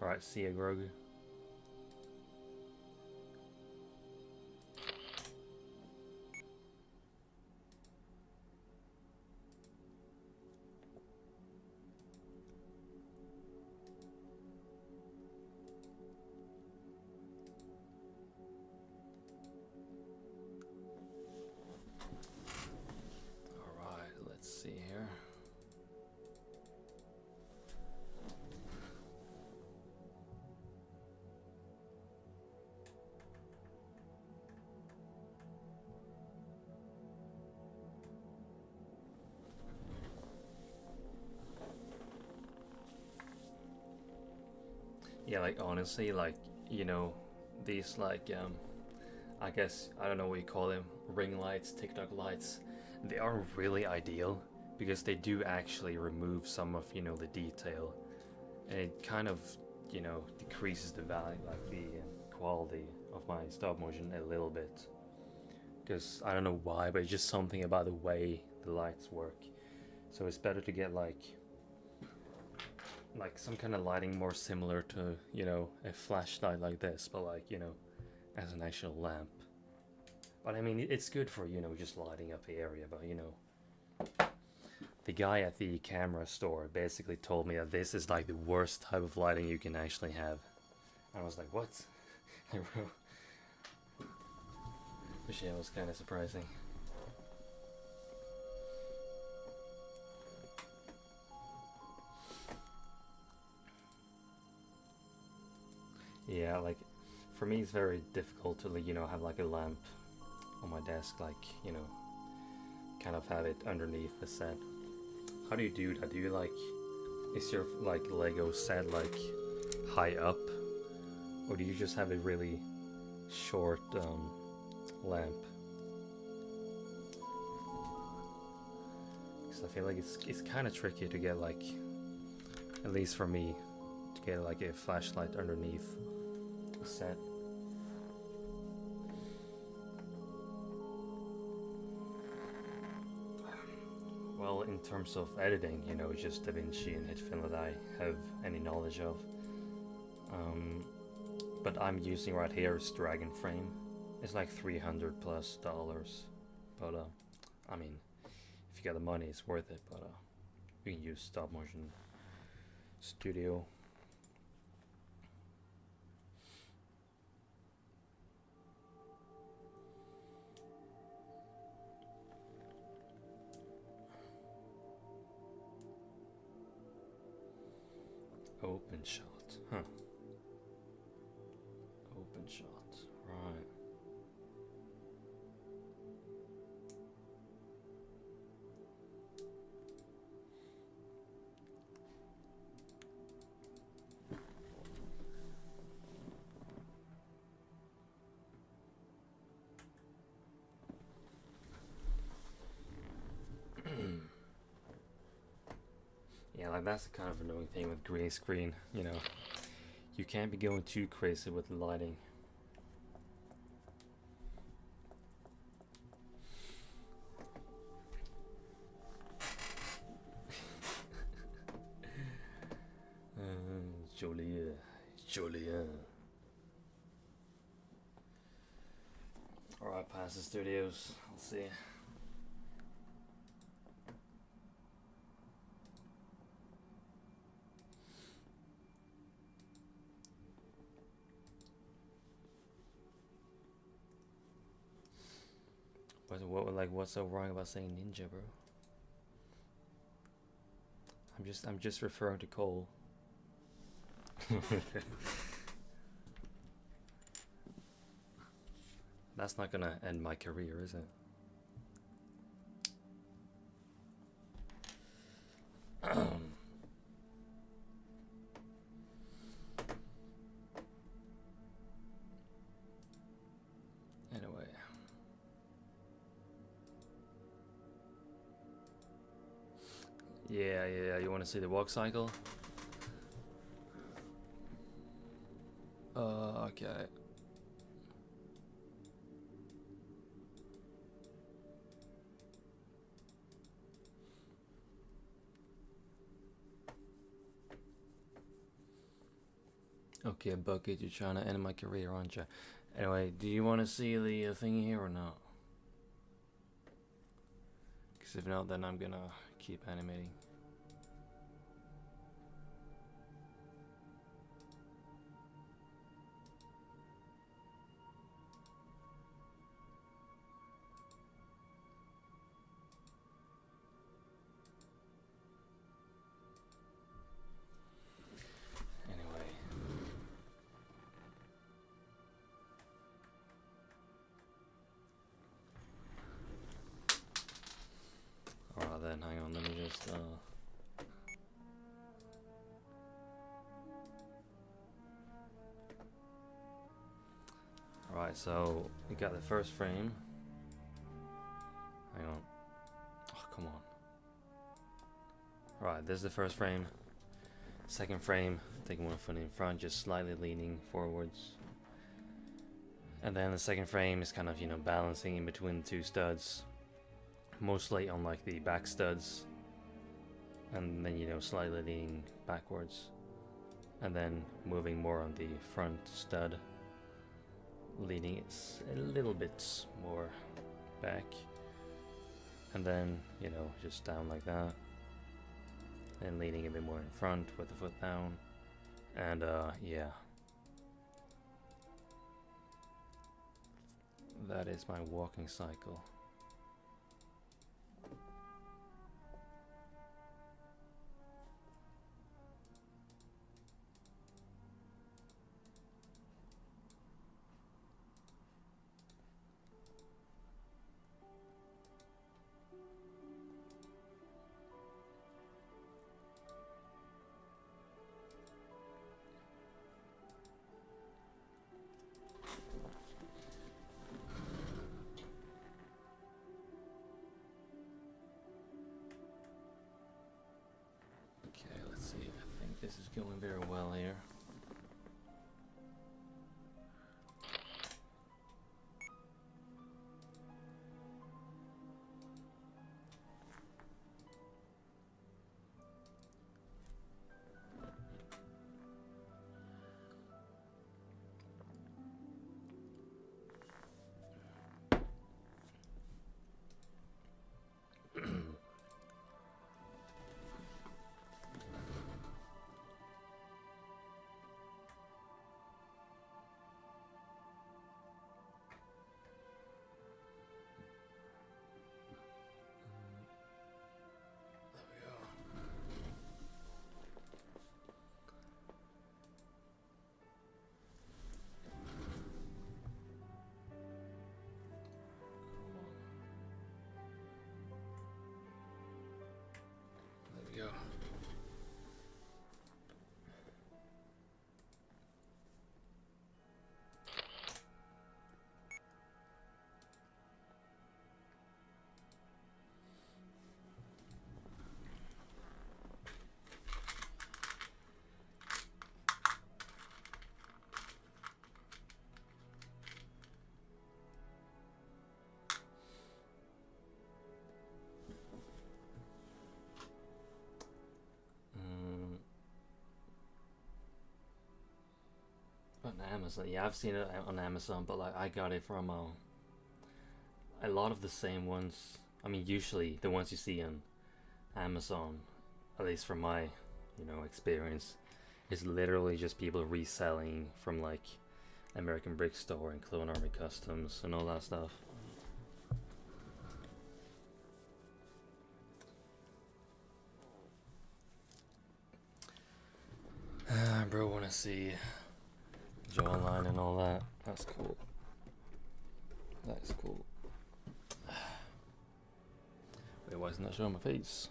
Alright, see ya, Grogu. Alright, let's see here. Yeah, like honestly, like, you know, these like I guess I don't know what you call them, ring lights, TikTok lights, they aren't really ideal because they do actually remove some of, you know, the detail, and it kind of, you know, decreases the value, like the quality of my stop motion a little bit. Because I don't know why, but it's just something about the way the lights work. So it's better to get like some kind of lighting more similar to, you know, a flashlight like this, but like, you know, as an actual lamp. But I mean, it's good for, you know, just lighting up the area, but you know, the guy at the camera store basically told me that this is like the worst type of lighting you can actually have. I was like, what? Which, yeah, was kind of surprising. Yeah, like, for me it's very difficult to, you know, have like a lamp on my desk, like, you know, kind of have it underneath the set. How do you do that? Do you like, is your like Lego set like high up, or do you just have a really short lamp? Because I feel like it's kind of tricky to get, like, at least for me, to get like a flashlight underneath the set. Well, in terms of editing, you know, just DaVinci and HitFilm that I have any knowledge of. But I'm using right here is Dragon Frame. It's like $300+. But I mean, if you got the money, it's worth it. But you can use Stop Motion Studio. Open shot, huh? Open shot, right. Yeah, like that's the kind of annoying thing with green screen, you know. You can't be going too crazy with the lighting. Jolien. Alright, past the studios. Let's see. What's so wrong about saying ninja, bro? I'm just referring to Cole. That's not gonna end my career, is it? Anyway. Yeah, you wanna see the walk cycle? Okay. Okay, Bucket, you're trying to end my career, aren't you? Anyway, do you want to see the thing here or not? Because if not, then I'm gonna keep animating. Anyway. Alright then, hang on, let me just Alright, so we got the first frame. Hang on. Oh, come on. Right, this is the first frame. Second frame, taking one foot in front, just slightly leaning forwards. And then the second frame is kind of, balancing in between the two studs. Mostly on like the back studs. And then, slightly leaning backwards. And then moving more on the front stud. Leaning it a little bit more back. And then, just down like that. And leaning a bit more in front with the foot down. And yeah. That is my walking cycle. This is going very well here. There we go. On Amazon, yeah, I've seen it on Amazon, but like I got it from a lot of the same ones. I mean, usually the ones you see on Amazon, at least from my, experience, is literally just people reselling from like American Brick Store and Clone Army Customs and all that stuff. Bro, wanna see jawline and all that? That's cool. That's cool. Wait, why isn't that showing my face?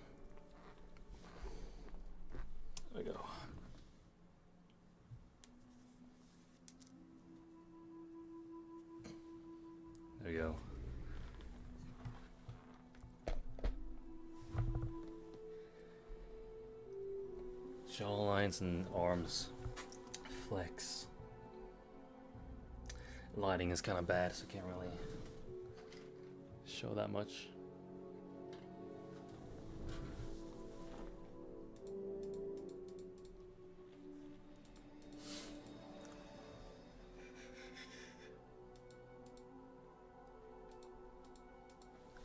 There we go. There we go. Jaw lines and arms flex. lighting is kind of bad, so I can't really show that much.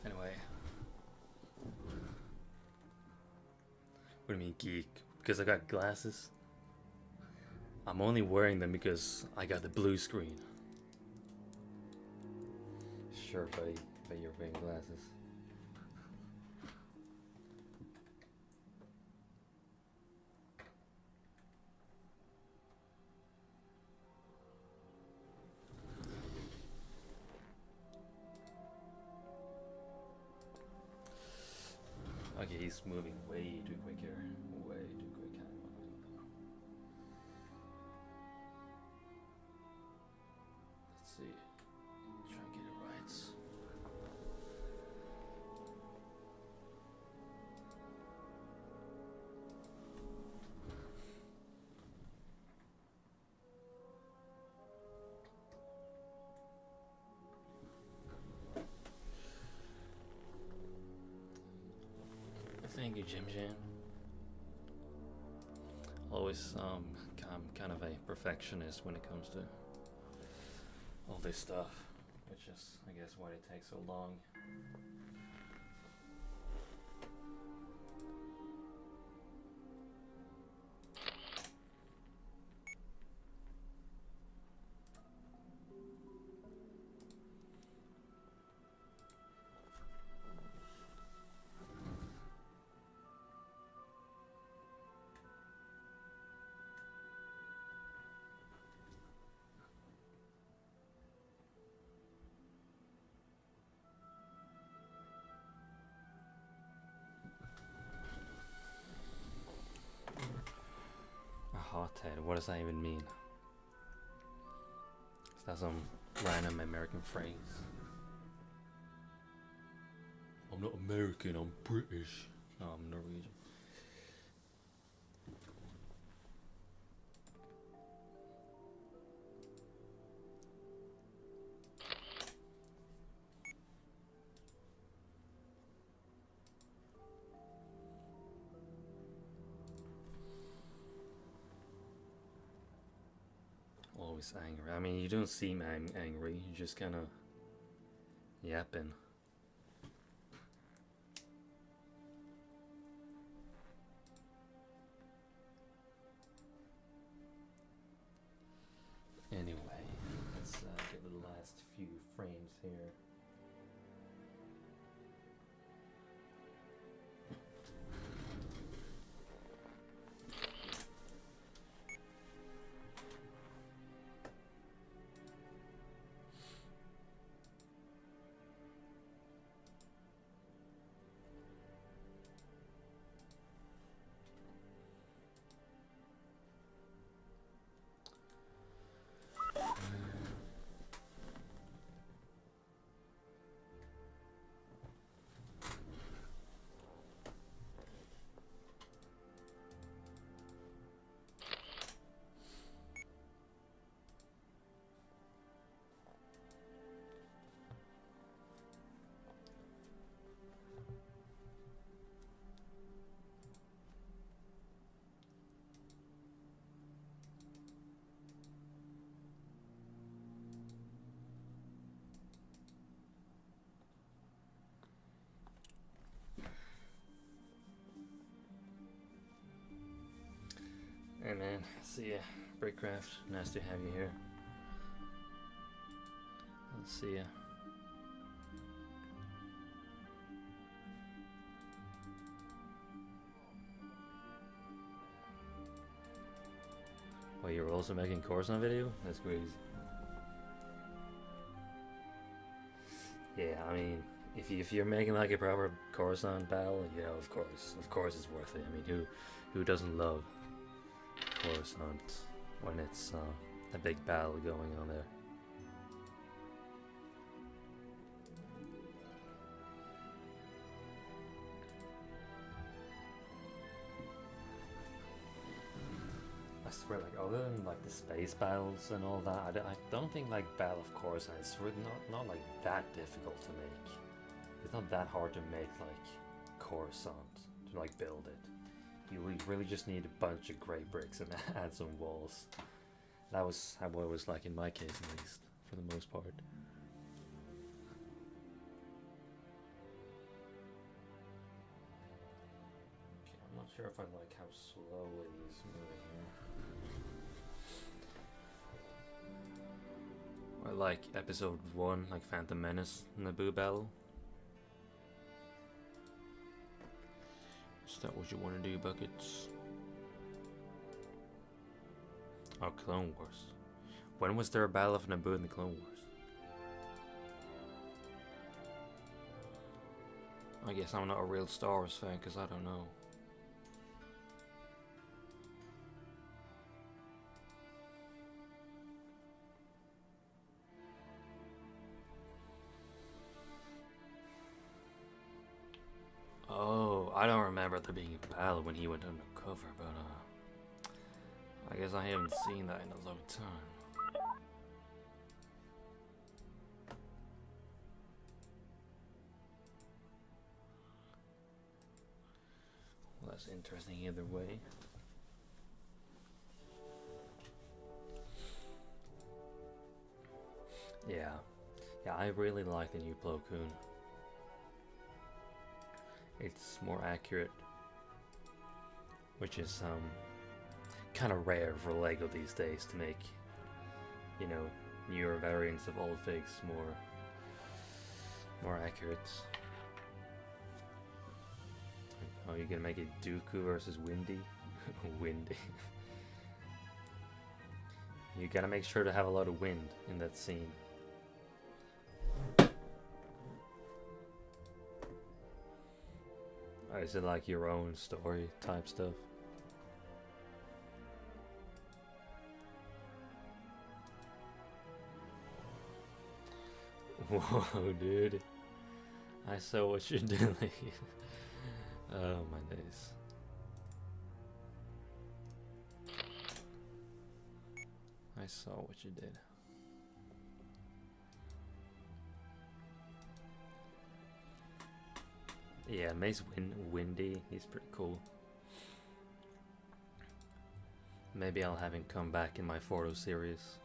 Anyway, what do you mean geek? Because I got glasses? I'm only wearing them because I got the blue screen. Sure, buddy, but you're wearing glasses. Okay, he's moving way too quick here. Way too quick. Let's see. Try and get it right. Thank you, Jim Jam. Always, I'm kind of a perfectionist when it comes to all this stuff, which is, I guess, why it takes so long. Hothead, what does that even mean? Is that some random American phrase? I'm not American, I'm British. No, I'm Norwegian. Always angry. I mean, you don't seem angry. You just kind of yapping. Anyway, let's get the last few frames here. Hey man, see ya. Breakcraft, nice to have you here. Let's see ya. Well, you're also making Coruscant video? That's crazy. Yeah, I mean, if you're making like a proper Coruscant battle, you know, of course it's worth it. I mean, who doesn't love Coruscant when it's a big battle going on there? swear, like, other than like the space battles and all that, I don't think like Battle of Coruscant is really not like that difficult to make. It's not that hard to make like Coruscant, to like build it. You really just need a bunch of grey bricks and add some walls. That was how it was like in my case, at least, for the most part. Okay, I'm not sure if I like how slowly he's moving here. I like episode 1, like Phantom Menace, Naboo battle. Is that what you want to do, Buckets? Oh, Clone Wars. When was there a battle of Naboo in the Clone Wars? I guess I'm not a real Star Wars fan because I don't know. Oh, I don't remember there being a battle when he went undercover, but I guess I haven't seen that in a long time. Well, that's interesting either way. Yeah, I really like the new Plo Koon. It's more accurate, which is kind of rare for LEGO these days to make, you know, newer variants of old figs more accurate. Oh, you're gonna make it Dooku versus Windy? Windy. You gotta make sure to have a lot of wind in that scene. Oh, is it like your own story type stuff? Whoa, dude. I saw what you're doing. Oh my days. I saw what you did. Yeah, Mace Windy, he's pretty cool. Maybe I'll have him come back in my Fordo series.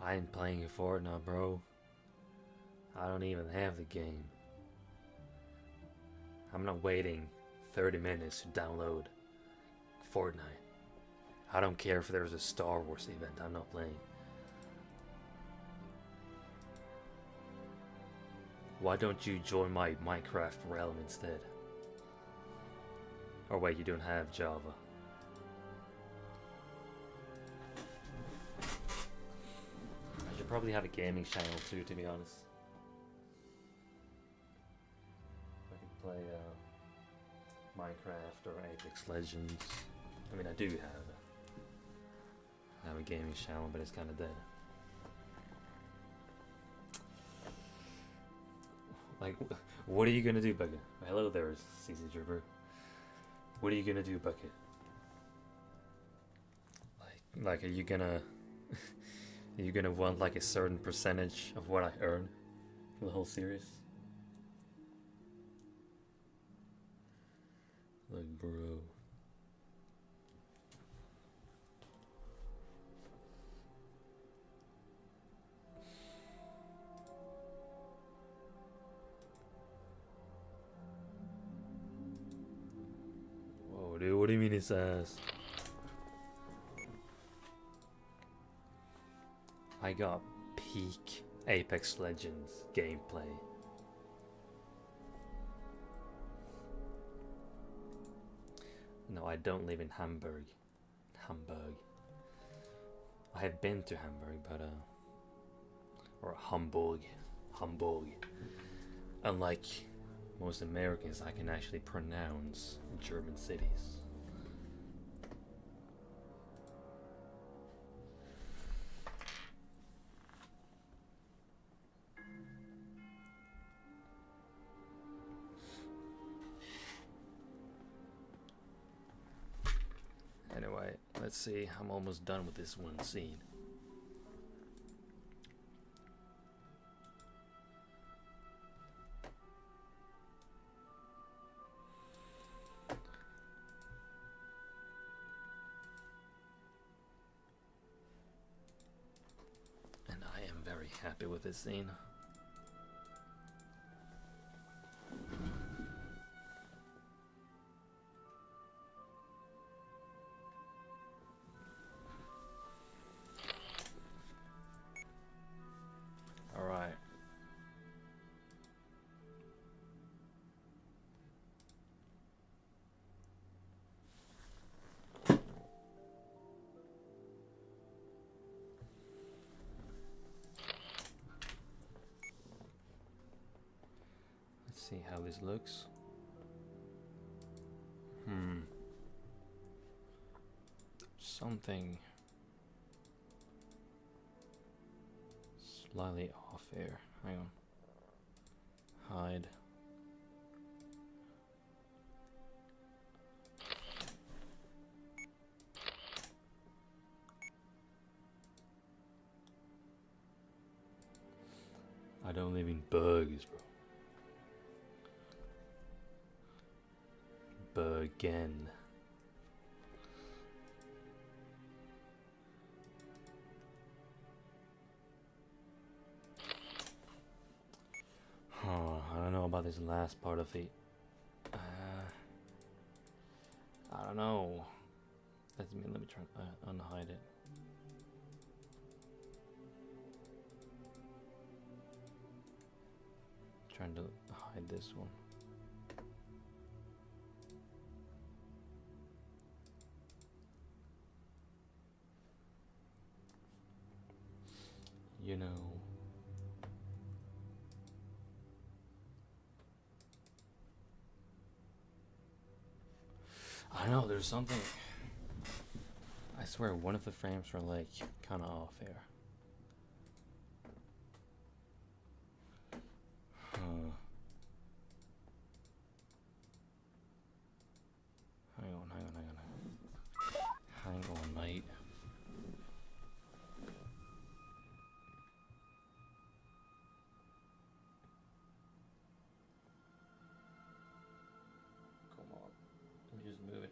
I ain't playing Fortnite, bro. I don't even have the game. I'm not waiting 30 minutes to download Fortnite. I don't care if there's a Star Wars event, I'm not playing. Why don't you join my Minecraft realm instead? Or wait, you don't have Java. I should probably have a gaming channel too, to be honest. I could play Minecraft or Apex Legends. I mean, I do have a gaming channel, but it's kind of dead. Like, what are you gonna do, Bucket? Hello there, CC Dripper. What are you gonna do, Bucket? Like, are you gonna want like a certain percentage of what I earn for the whole series? Like, bro. Whoa, dude, what do you mean it's ass? I got peak Apex Legends gameplay. No, I don't live in Hamburg. I have been to Hamburg, but or Hamburg. Unlike most Americans, I can actually pronounce German cities. let's see. I'm almost done with this one scene. And I am very happy with this scene. See how this looks. Something slightly off here. Hang on. Hide. I don't live in bugs, bro. Bergen. I don't know about this last part of it. I don't know. Let me try to unhide it. Trying to hide this one. You know, I don't know, there's something, I swear one of the frames were like kind of off here. Hang on, mate. Just move it.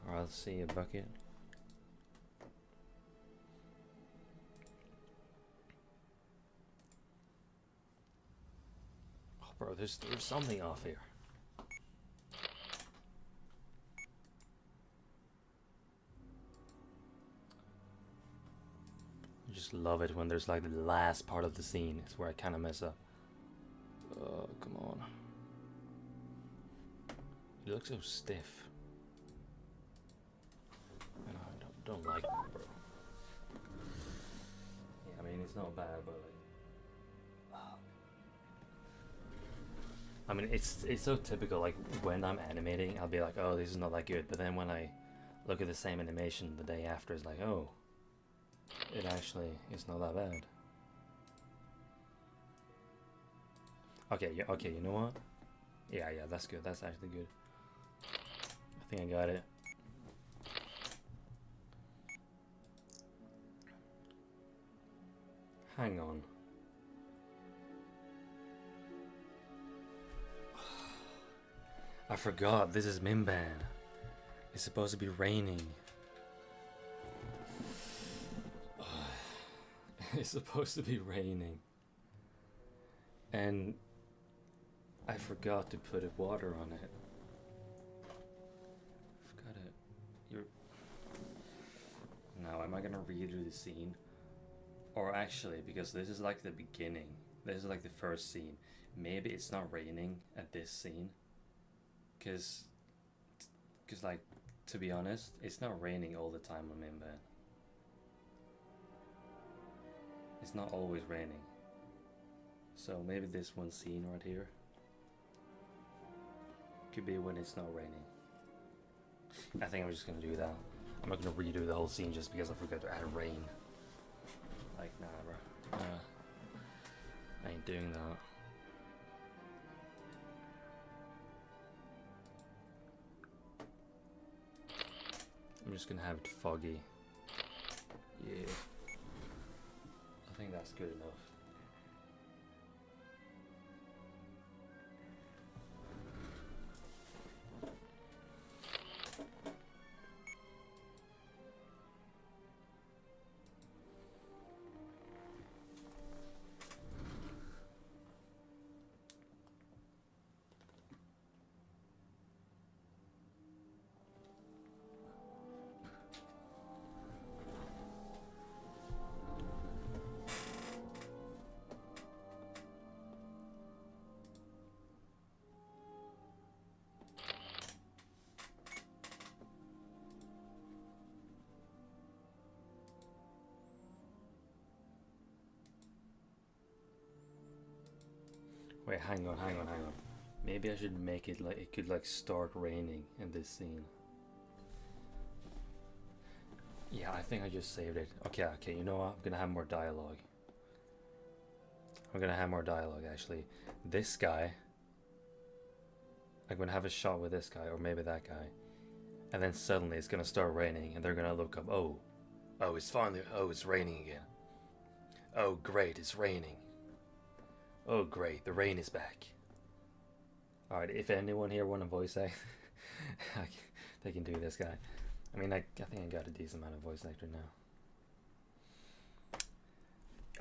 Alright, let's see a bucket. Oh, bro, there's something off here. I just love it when there's like the last part of the scene is where I kind of mess up. Oh, come on. It looks so stiff. And I don't like that, bro. Yeah, I mean, it's not bad, but like, I mean, it's so typical. Like when I'm animating, I'll be like, oh, this is not that good. But then when I look at the same animation the day after, it's like, oh, it actually is not that bad. Okay, yeah, okay, you know what? Yeah, that's good. That's actually good. I think I got it. Hang on. I forgot, this is Mimban. It's supposed to be raining. It's supposed to be raining. And I forgot to put water on it. Forgot it. Now, am I gonna redo the scene? Or actually, because this is like the beginning. This is like the first scene. Maybe it's not raining at this scene. Cause like, to be honest, it's not raining all the time on Mimban. It's not always raining. So maybe this one scene right here could be when it's not raining. I think I'm just gonna do that. I'm not gonna redo the whole scene just because I forgot to add rain. Like, nah, bro. I ain't doing that. I'm just gonna have it foggy. Yeah. I think that's good enough. Wait, hang on. Maybe I should make it like it could like start raining in this scene. Yeah, I think I just saved it. Okay, you know what? I'm gonna have more dialogue. Actually. This guy, I'm gonna have a shot with this guy, or maybe that guy. And then suddenly it's gonna start raining, and they're gonna look up. Oh, it's finally. Oh, it's raining again. Oh, great, it's raining. Oh, great, the rain is back. Alright, if anyone here want a voice act, they can do this guy. I mean, I think I got a decent amount of voice actor now.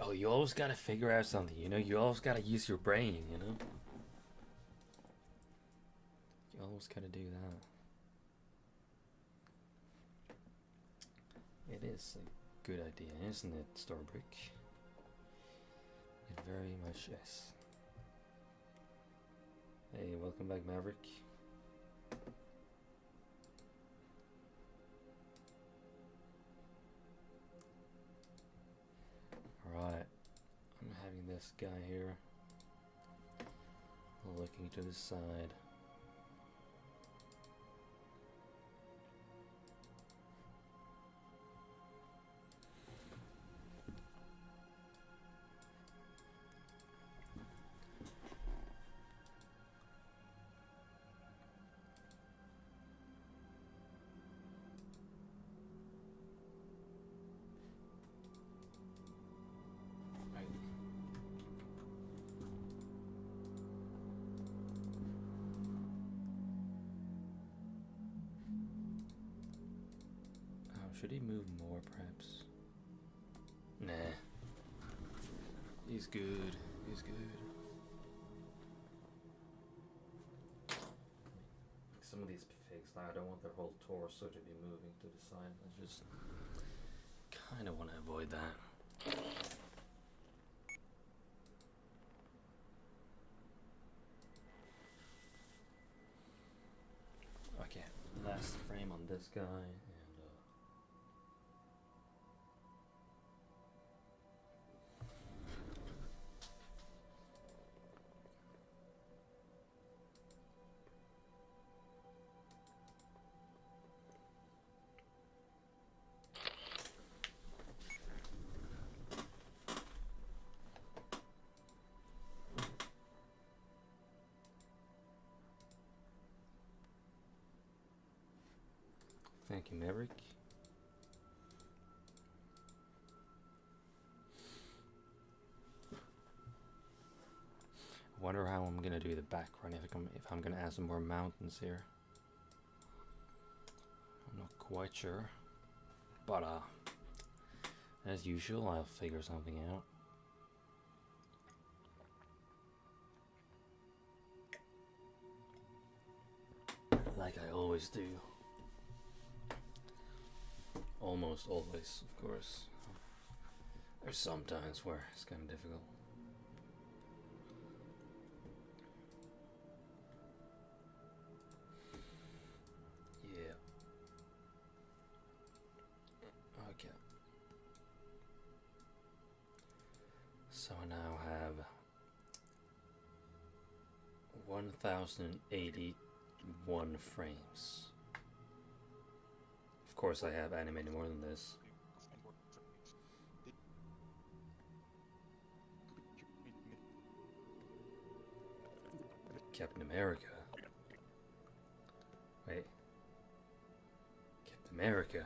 Oh, you always gotta figure out something, you know? You always gotta use your brain, you know? You always gotta do that. It is a good idea, isn't it, Starbrick? It very much is. Hey, welcome back, Maverick. Alright, I'm having this guy here looking to the side. Should he move more, perhaps? Nah. He's good. Some of these pigs, I don't want their whole torso to be moving to the side. I just kind of want to avoid that. Okay, last frame on this guy. Thank you, Maverick. I wonder how I'm gonna do the background if I'm gonna add some more mountains here. I'm not quite sure, but as usual, I'll figure something out. Like I always do. Almost always, of course. There's some times where it's kind of difficult. Yeah. Okay. So I now have 1081 frames. Of course I have animated more than this. Captain America. Wait. Captain America?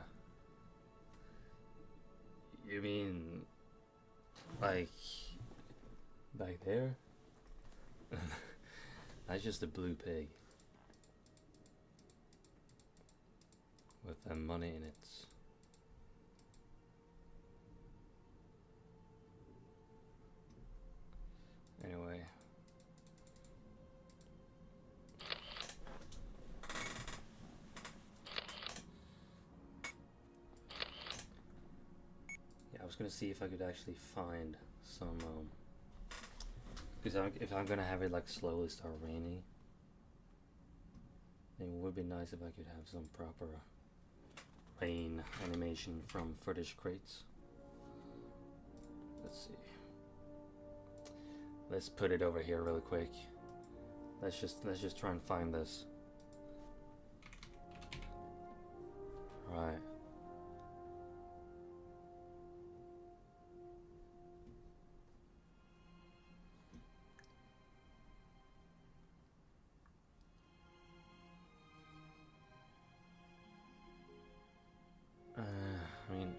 You mean... like... back there? That's just a blue pig. With money in it. Anyway. Yeah, I was gonna see if I could actually find some, because if I'm gonna have it like slowly start raining, it would be nice if I could have some proper rain animation from footage crates. Let's see. Let's put it over here really quick. Let's just try and find this. Right. I mean,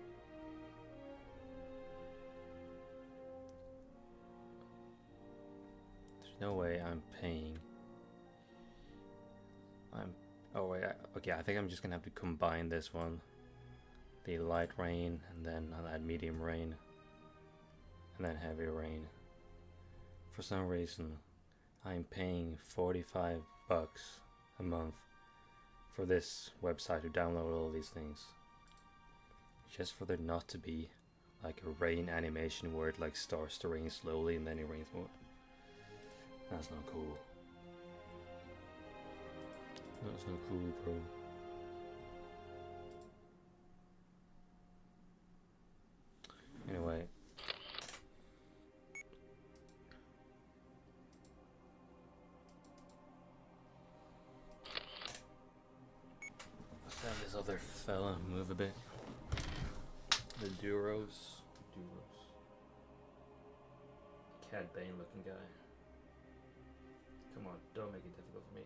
there's no way I'm paying. Oh wait, okay, I think I'm just gonna have to combine this one. The light rain, and then I'll add medium rain, and then heavy rain. For some reason, I'm paying $45 a month for this website to download all these things. Just for there not to be like a rain animation where it like starts to rain slowly and then it rains more. That's not cool. That's not cool, bro. Anyway. Let's have this other fella move a bit. The Duros. Cad Bane looking guy. Come on, don't make it difficult for me.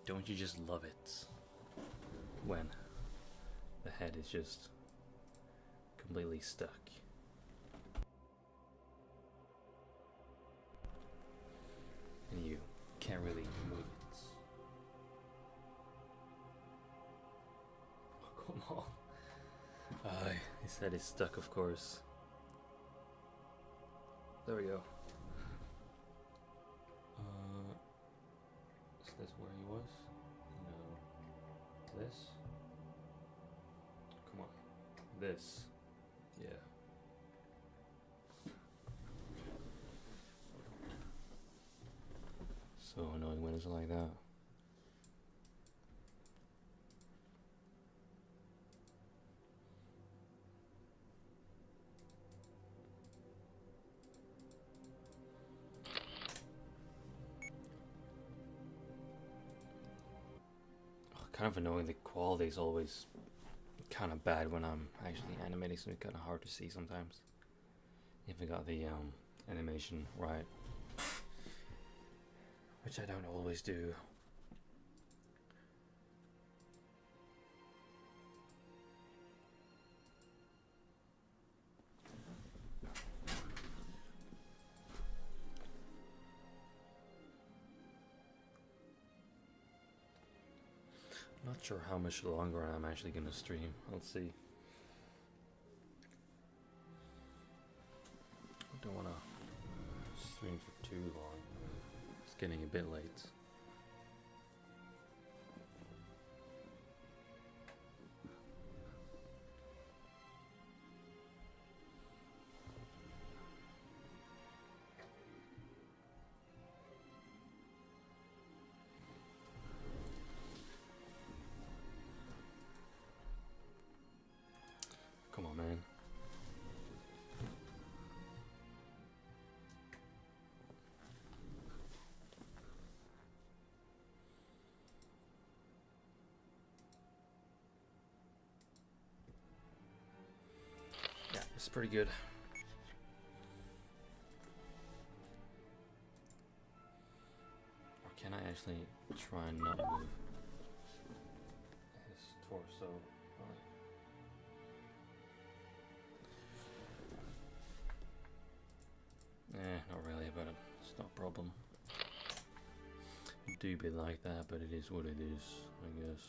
Don't you just love it when the head is just completely stuck? And you can't really move it. Oh, come on. His head is stuck, of course. There we go. Is this where he was? No. This? Come on. This. Yeah. So annoying when it's like that. Kind of annoying, the quality is always kind of bad when I'm actually animating, so it's kind of hard to see sometimes if I got the animation right, which I don't always do. Not sure how much longer I'm actually gonna stream. Let's see. I don't wanna stream for too long. It's getting a bit late. Come on, man. It's pretty good. Or can I actually try and not move his torso? Not really, but it's no problem. It do be like that, but it is what it is, I guess.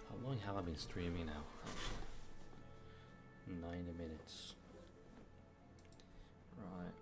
How long have I been streaming now? 90 minutes. Right.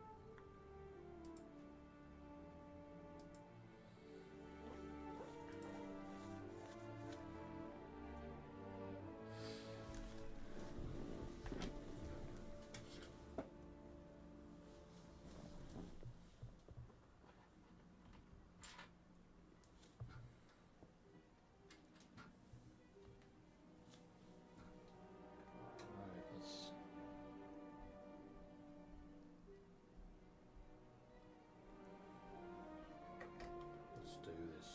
Let's do this.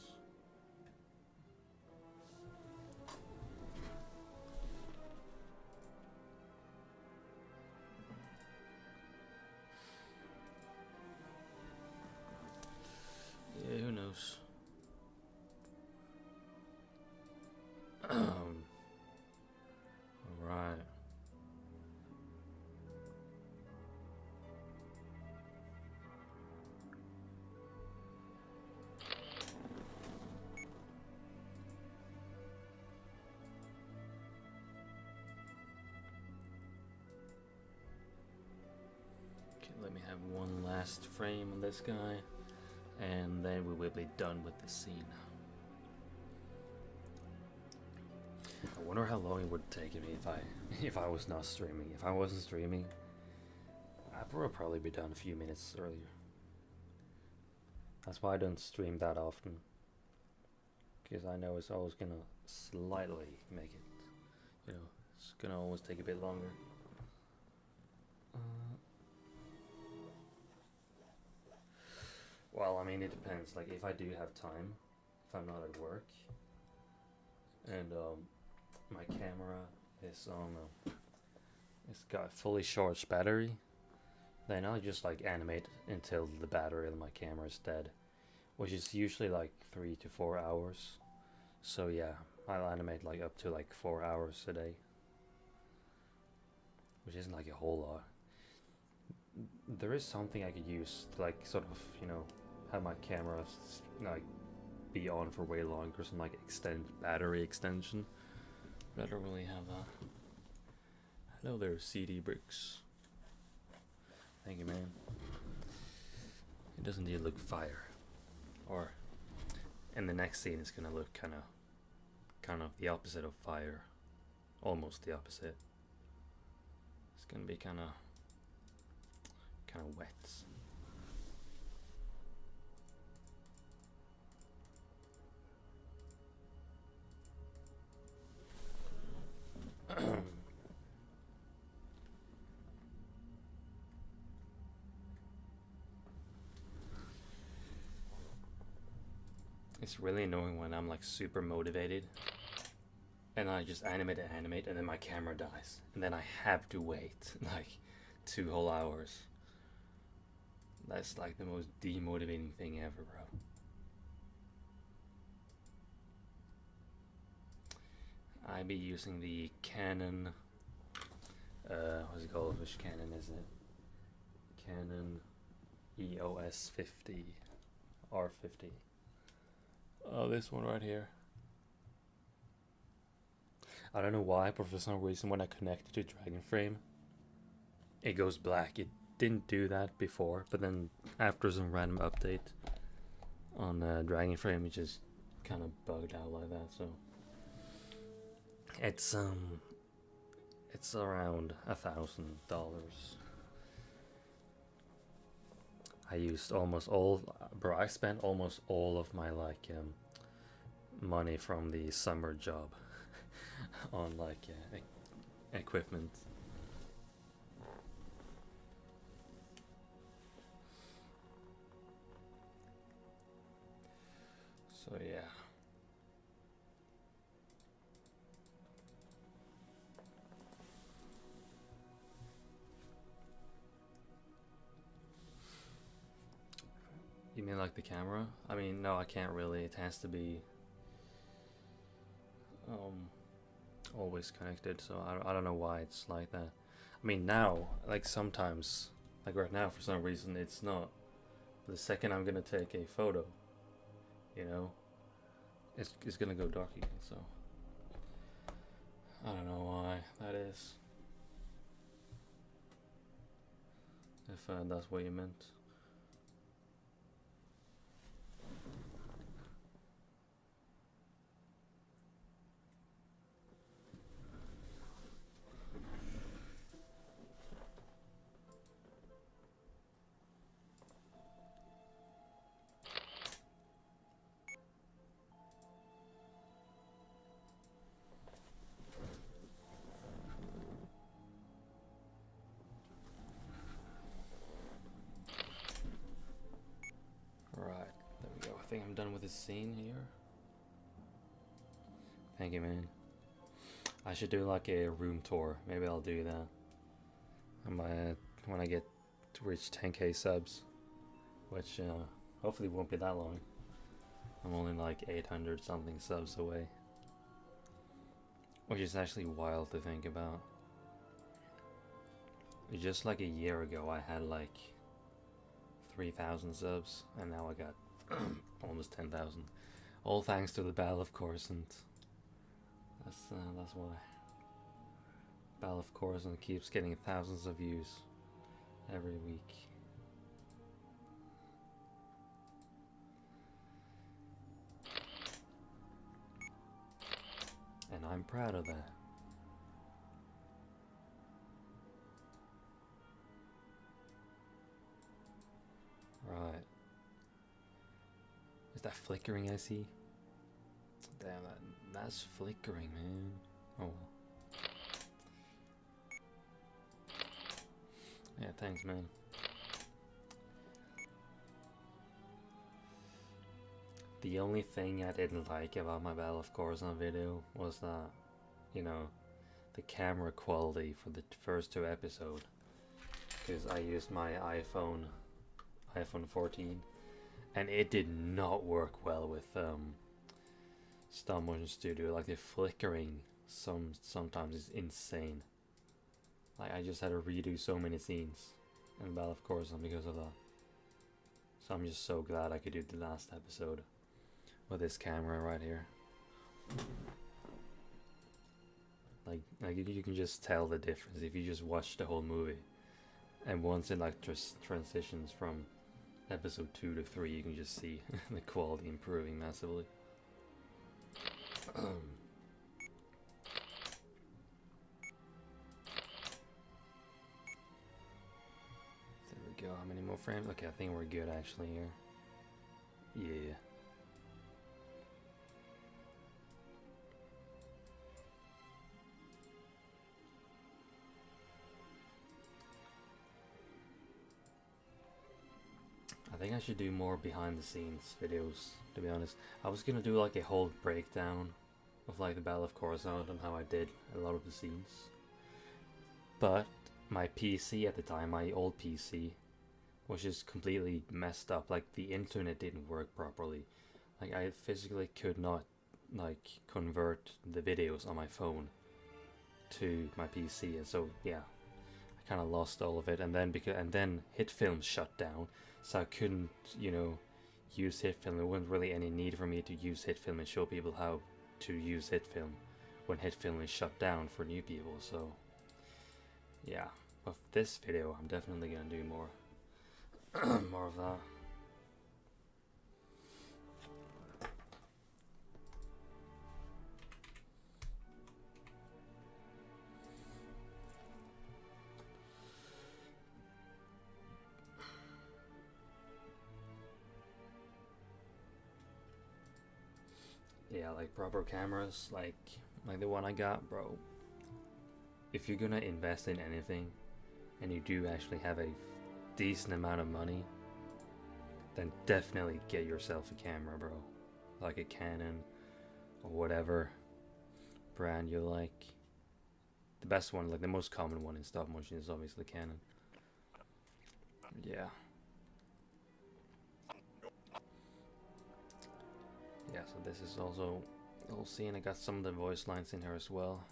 Yeah, who knows? Alright. Okay, let me have one last frame on this guy, and then we will be done with the scene. I wonder how long it would take me if I was not streaming. If I wasn't streaming, I would probably be done a few minutes earlier. That's why I don't stream that often, because I know it's always gonna slightly make it. You know, it's gonna always take a bit longer. Well, I mean, it depends. Like, if I do have time, if I'm not at work, and my camera is on, it's got fully charged battery, then I'll just like animate until the battery of my camera is dead, which is usually like 3 to 4 hours. So yeah, I'll animate like up to like 4 hours a day, which isn't like a whole lot. There is something I could use to like sort of, you know, have my camera like be on for way longer, some like battery extension. But I don't really have that. Hello there, CD Bricks. Thank you, man. It doesn't indeed look fire. Or, in the next scene, it's gonna look kind of the opposite of fire, almost the opposite. It's gonna be kind of wet. It's really annoying when I'm like super motivated and I just animate, and then my camera dies, and then I have to wait like 2 whole hours. That's like the most demotivating thing ever, bro. I be using the Canon, what's it called? Which Canon is it? Canon EOS 50 R50. Oh, this one right here. I don't know why, but for some reason when I connect it to Dragon Frame, it goes black. It didn't do that before, but then after some random update on Dragon Frame, it just kind of bugged out like that. So it's around $1,000. I used almost all, bro. I spent almost all of my like money from the summer job on like equipment. So yeah. You mean like the camera? I mean, no, I can't really. It has to be always connected, so I don't know why it's like that. I mean, now, like sometimes, like right now, for some reason, it's not. But the second I'm gonna take a photo, you know, it's gonna go dark again, so I don't know why that is. If that's what you meant. Right, there we go. I think I'm done with this scene here. Thank you, man. I should do like a room tour. Maybe I'll do that. I might when I get to reach 10k subs, which hopefully won't be that long. I'm only like 800 something subs away, which is actually wild to think about. Just like a year ago, I had like 3,000 subs, and now I got almost 10,000. All thanks to the Battle of Coruscant. That's why. Battle of Coruscant keeps getting thousands of views every week. And I'm proud of that. Right. Is that flickering I see? Damn, that's flickering, man. Oh well. Yeah, thanks, man. The only thing I didn't like about my Battle of Coruscant video was that, you know, the camera quality for the first 2 episodes. Because I used my iPhone 14, and it did not work well with Stop Motion Studio. Like the flickering sometimes is insane. Like I just had to redo so many scenes in Battle of Coruscant because of that. So I'm just so glad I could do the last episode with this camera right here. Like you can just tell the difference if you just watch the whole movie. And once it like transitions from episode 2 to 3, you can just see the quality improving massively. There we go. How many more frames? Okay, I think we're good actually here. Yeah. I think I should do more behind the scenes videos, to be honest. I was gonna do like a whole breakdown of like the Battle of Coruscant and how I did a lot of the scenes. But my PC at the time, my old PC, was just completely messed up. Like the internet didn't work properly. Like I physically could not like convert the videos on my phone to my PC, and so yeah, I kind of lost all of it. And then HitFilm shut down, so I couldn't, you know, use HitFilm. There wasn't really any need for me to use HitFilm and show people how to use HitFilm when HitFilm is shut down for new people. So yeah, but this video I'm definitely gonna do more more of that. Yeah, like proper cameras, like the one I got, bro. If you're gonna invest in anything, and you do actually have a decent amount of money, then definitely get yourself a camera, bro. like a Canon or whatever brand you like. The best one, like the most common one in stop motion, is obviously Canon. Yeah. Yeah, so this is also the whole scene. I got some of the voice lines in here as well.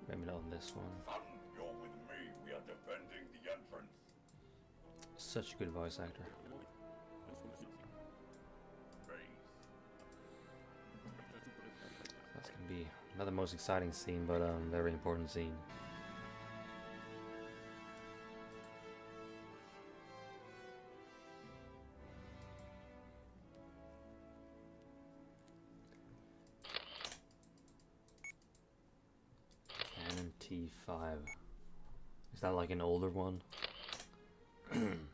Maybe not on this one. Son, you're with me. We are defending the entrance. Such a good voice actor. That's gonna be not the most exciting scene, but very important scene. Canon T5. Is that like an older one? I'm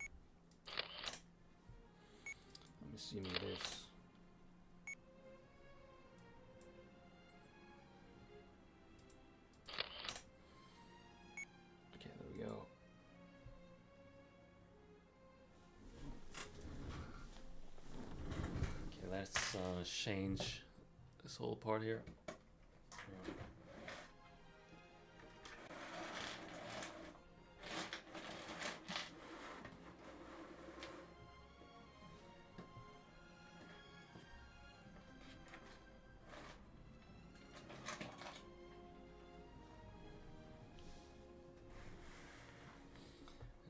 assuming it is. Okay, there we go. Okay, let's change this whole part here.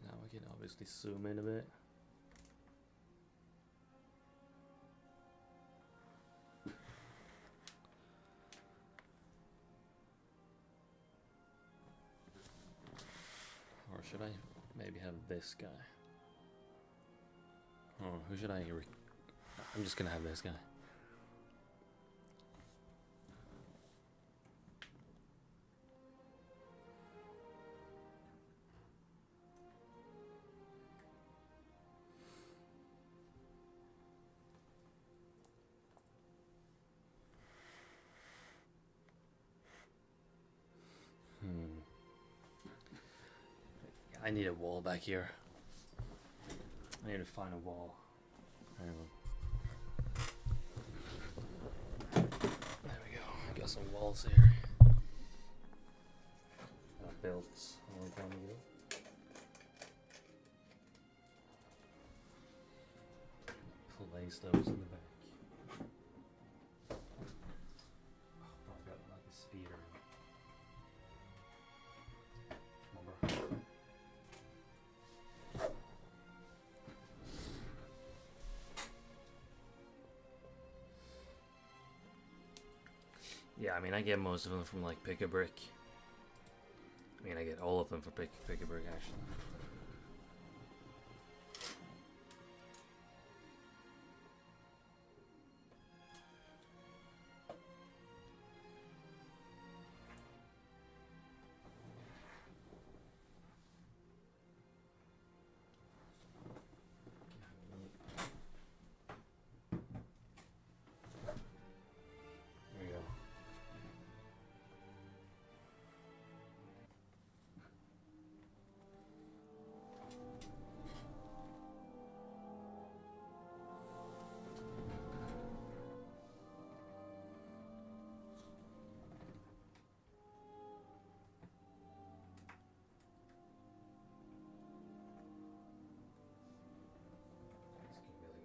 Now we can obviously zoom in a bit. Or should I maybe have this guy? Oh, who should I? I'm just gonna have this guy. I need a wall back here. I need to find a wall. There we go. Got some walls here. I built a long time ago. Place those in the back. Oh, I've got like a speeder. Yeah, I mean, I get most of them from like Pick a Brick. I mean, I get all of them for Pick a Brick actually.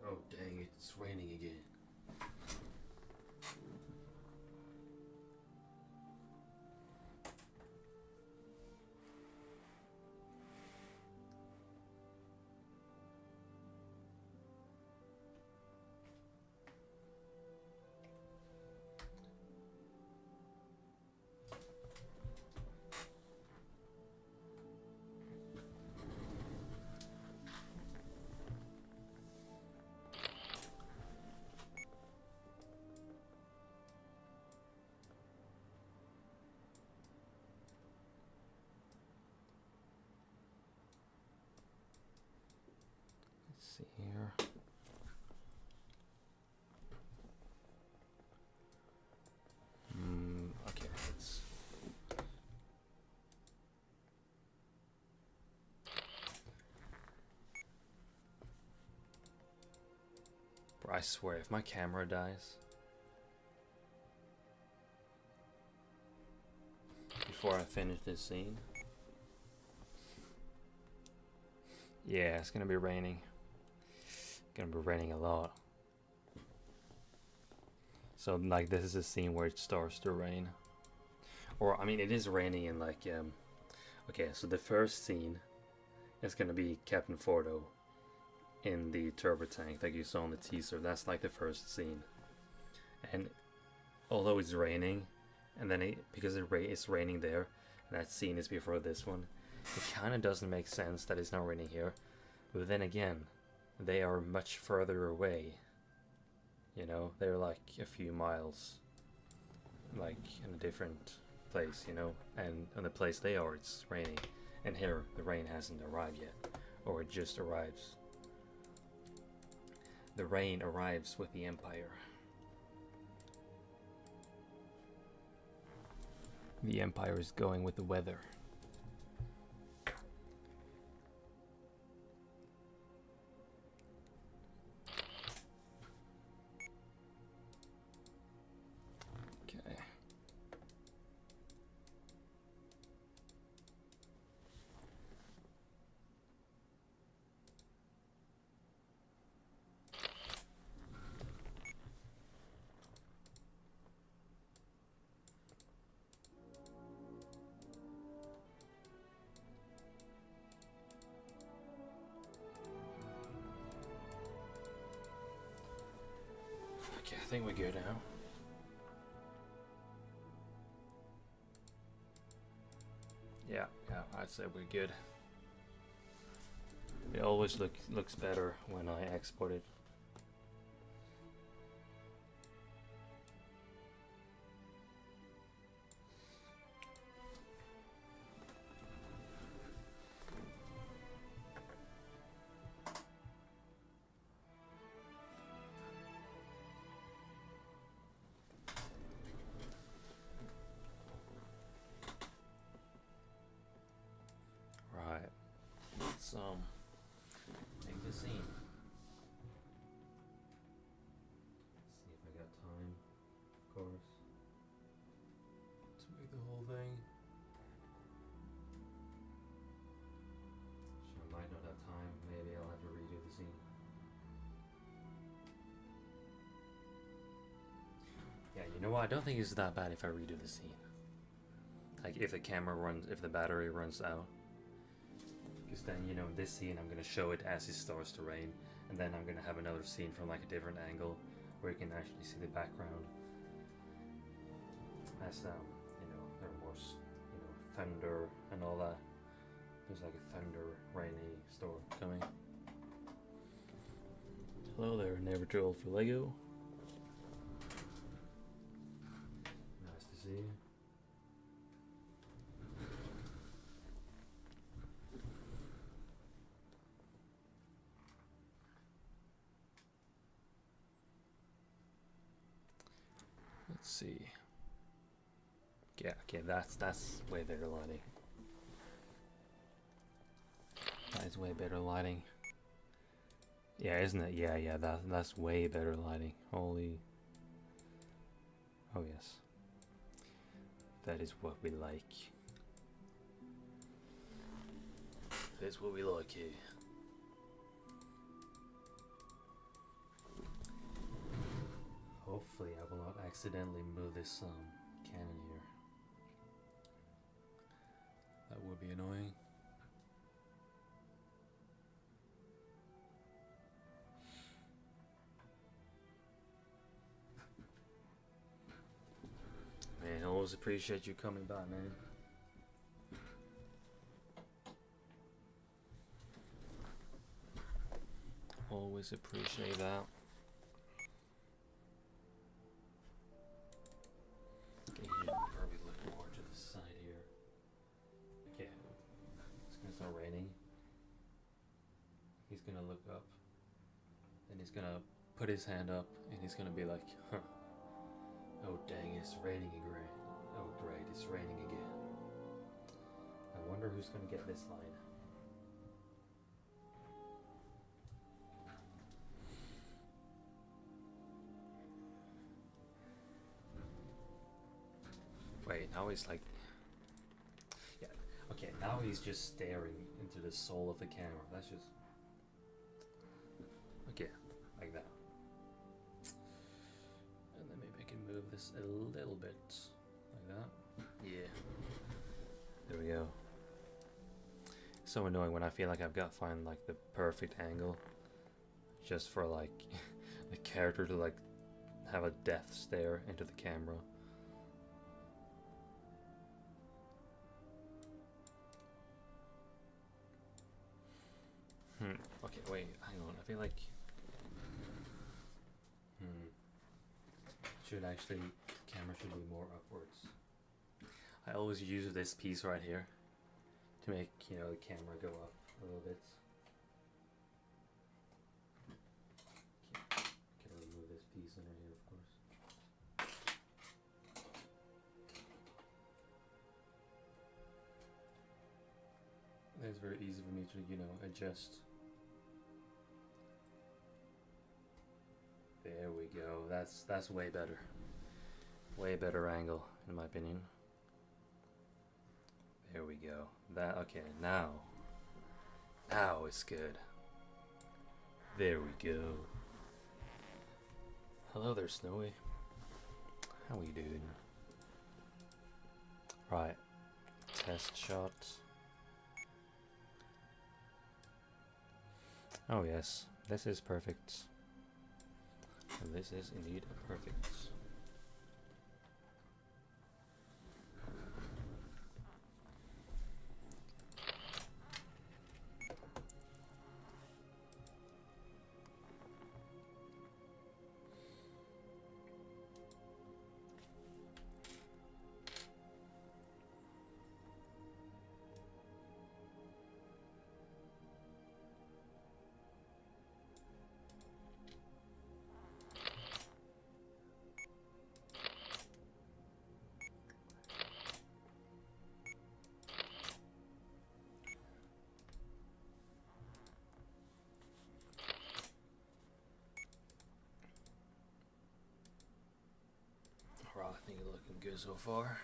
Oh dang it, it's raining again. See here. Okay, let's. Bro, I swear, if my camera dies before I finish this scene, yeah, it's gonna be raining. Gonna be raining a lot. So like this is a scene where it starts to rain. Or I mean it is raining in like okay, so the first scene is gonna be Captain Fordo in the turbo tank that you saw in the teaser. That's like the first scene. And although it's raining, and then because it's raining there, and that scene is before this one, it kind of doesn't make sense that it's not raining here. But then again, they are much further away. You know, they're like a few miles, like in a different place, you know, and in the place they are, it's raining. And here, the rain hasn't arrived yet, or it just arrives. The rain arrives with the Empire. The Empire is going with the weather. Okay. Okay, I think we're good now. Yeah, I'd say we're good. It always looks better when I export it. Right. Let's make the scene. See if I got time, of course, to make the whole thing. Sure, I might not have time. Maybe I'll have to redo the scene. Yeah, you know what? I don't think it's that bad if I redo the scene. Like if the battery runs out. Because then, you know, in this scene I'm going to show it as it starts to rain, and then I'm going to have another scene from like a different angle where you can actually see the background as you know, there are more, you know, thunder and all that. There's like a thunder rainy storm coming. Hello there, never too old for Lego. Nice to see you. Let's see. Yeah, okay, that's way better lighting. That is way better lighting. Yeah, isn't it? Yeah, that's way better lighting. Holy. Oh yes. That is what we like. That's what we like here. Hopefully I will not accidentally move this cannon here. That would be annoying. Man, I always appreciate you coming by, man. Always appreciate that. Okay, you should probably look more to the side here. Okay, it's gonna start raining. He's gonna look up, and he's gonna put his hand up, and he's gonna be like, huh. Oh dang, it's raining again. Oh great, it's raining again. I wonder who's gonna get this line. now he's like, yeah, okay, now he's just staring into the soul of the camera. That's just, okay, like that. And then maybe I can move this a little bit, like that. Yeah, there we go. So annoying when I feel like I've got to find like the perfect angle just for like the character to like have a death stare into the camera. Okay, wait, hang on. I feel like should actually camera should be more upwards. I always use this piece right here to make, you know, the camera go up a little bit. Can remove this piece under here, of course. It's very easy for me to, you know, adjust. There we go. That's way better. Way better angle, in my opinion. There we go. That, okay, now it's good. There we go. Hello there, Snowy. How we doing? Right. Test shot. Oh yes, this is perfect. This is indeed perfect. I think it's looking good so far.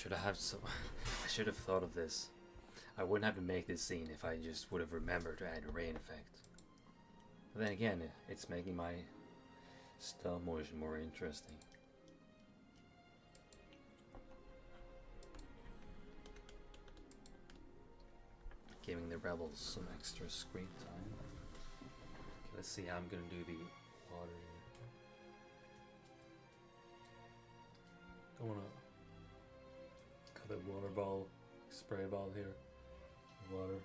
I should have thought of this. I wouldn't have to make this scene if I just would have remembered to add a rain effect. But then again, it's making my stop motion more interesting. Giving the rebels some extra screen time. Okay, let's see how I'm gonna do the water here. I wanna cut a water ball, spray ball here. Water.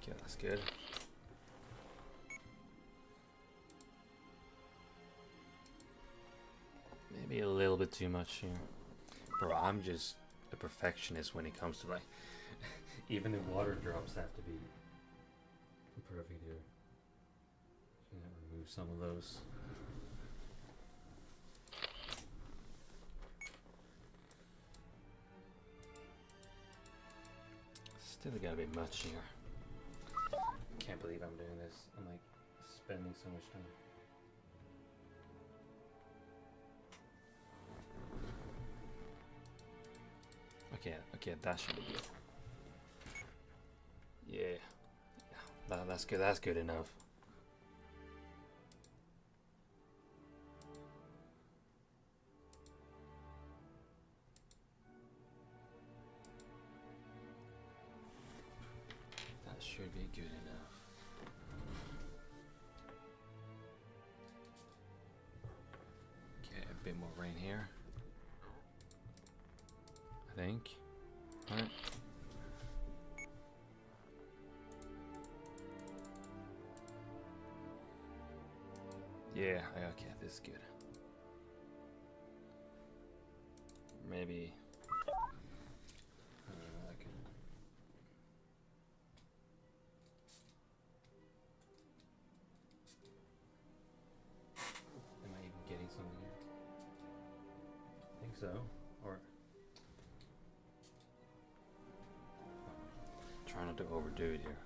Okay, that's good. Maybe a little bit too much here. Bro, I'm just a perfectionist when it comes to like even the water drops have to be perfect here. Remove some of those. Still gotta be much here. Can't believe I'm doing this. I'm like spending so much time. Okay, that should be good. Yeah, that's good. That's good enough. That should be good enough. Okay, a bit more rain here. I think. All right. Yeah, okay, this is good. Maybe I can. Am I even getting something here? I think so. Or try not to overdo it here.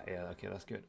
Yeah, okay, that's good.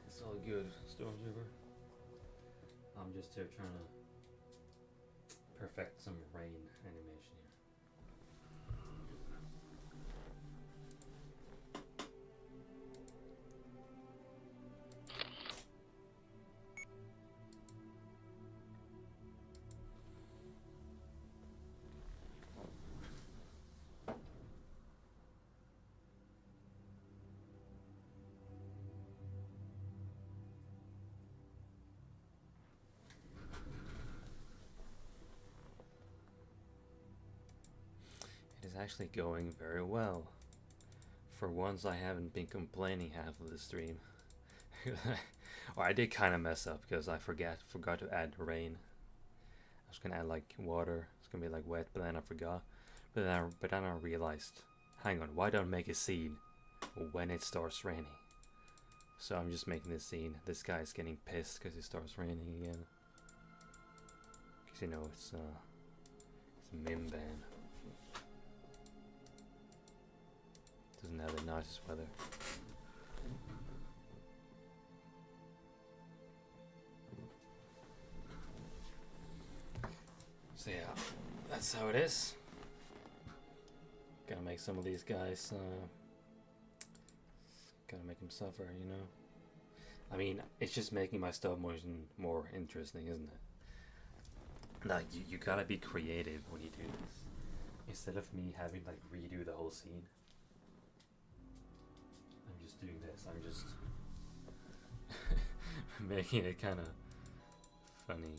It's all good, Stormtrooper. I'm just here trying to perfect some rain animation here. It is actually going very well. For once, I haven't been complaining half of the stream. Or I did kind of mess up because I forgot to add rain. I was gonna add like water. It's gonna be like wet, but then I forgot. But then I realized, hang on, why don't I make a scene when it starts raining? So I'm just making this scene. This guy's getting pissed because it starts raining again. Because you know it's a mim ban. Doesn't have the nicest weather. So yeah, that's how it is. Gotta make some of these guys, gotta make them suffer, you know? I mean, it's just making my stop motion more interesting, isn't it? Like, you gotta be creative when you do this. Instead of me having, like, redo the whole scene. I'm just doing this, I'm just making it kind of funny.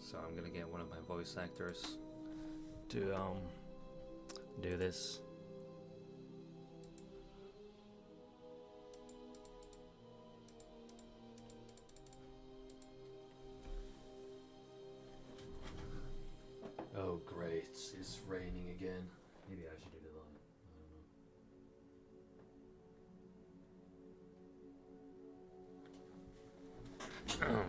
So I'm gonna get one of my voice actors to do this. Oh great, it's raining again. Maybe I should do the line. I don't know.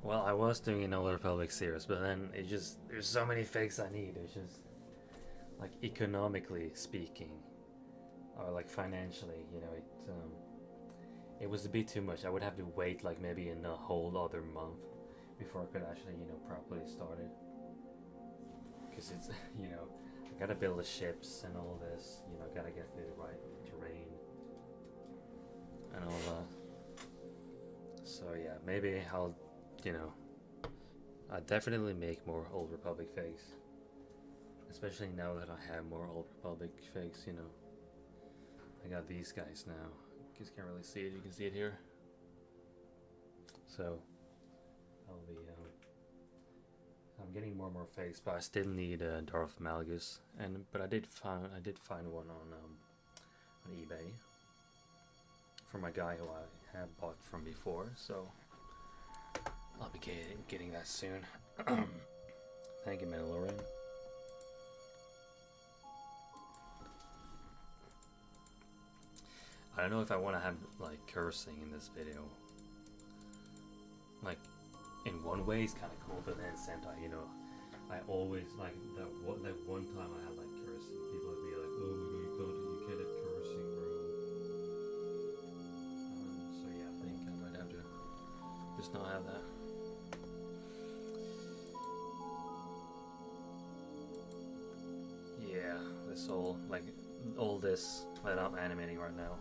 Well, I was doing an Old Republic series, but then there's so many fakes I need. It's just, like, economically speaking, or like financially, you know, it was a bit too much. I would have to wait like maybe in a whole other month before I could actually, you know, properly start it. Because it's, you know, I gotta build the ships and all this, you know, gotta get the right terrain and all that. So yeah, maybe I'll you know, I definitely make more Old Republic fakes. Especially now that I have more Old Republic fakes, you know. I got these guys now. You guys can't really see it, you can see it here. So, I'll be, I'm getting more and more fakes, but I still need Darth Malgus. But I did find one on eBay from a guy who I had bought from before, so I'll be getting that soon. Thank you, Mandalorian. I don't know if I want to have like cursing in this video. Like, in one way it's kind of cool, but then Sentai, you know, I always like that one time I had like cursing. People would be like, "Oh my god, you can't have cursing, bro." So yeah, I think I might have to just not have that. Yeah, this all this that I'm animating right now.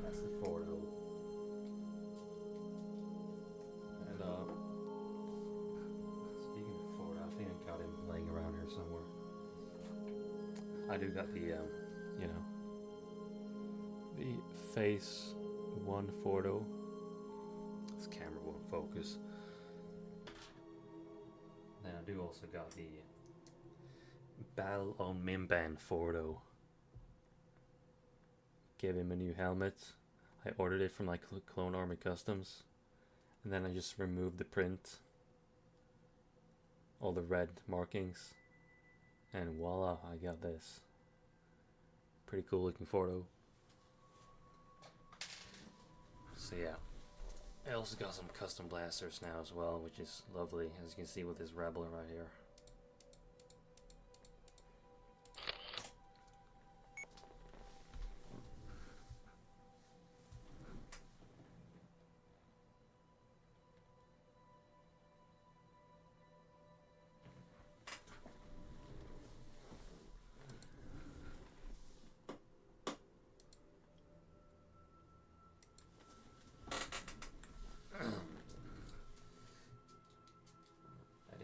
That's the Fordo. And speaking of Fordo, I think I got him laying around here somewhere. I do got the you know, the Phase 1 Fordo. This camera won't focus. Then I do also got the Battle on Mimban Fordo. Gave him a new helmet. I ordered it from like Clone Army Customs, and then I just removed the print, all the red markings, and voila, I got this. Pretty cool looking Fordo. So yeah, I also got some custom blasters now as well, which is lovely, as you can see with this Rebel right here.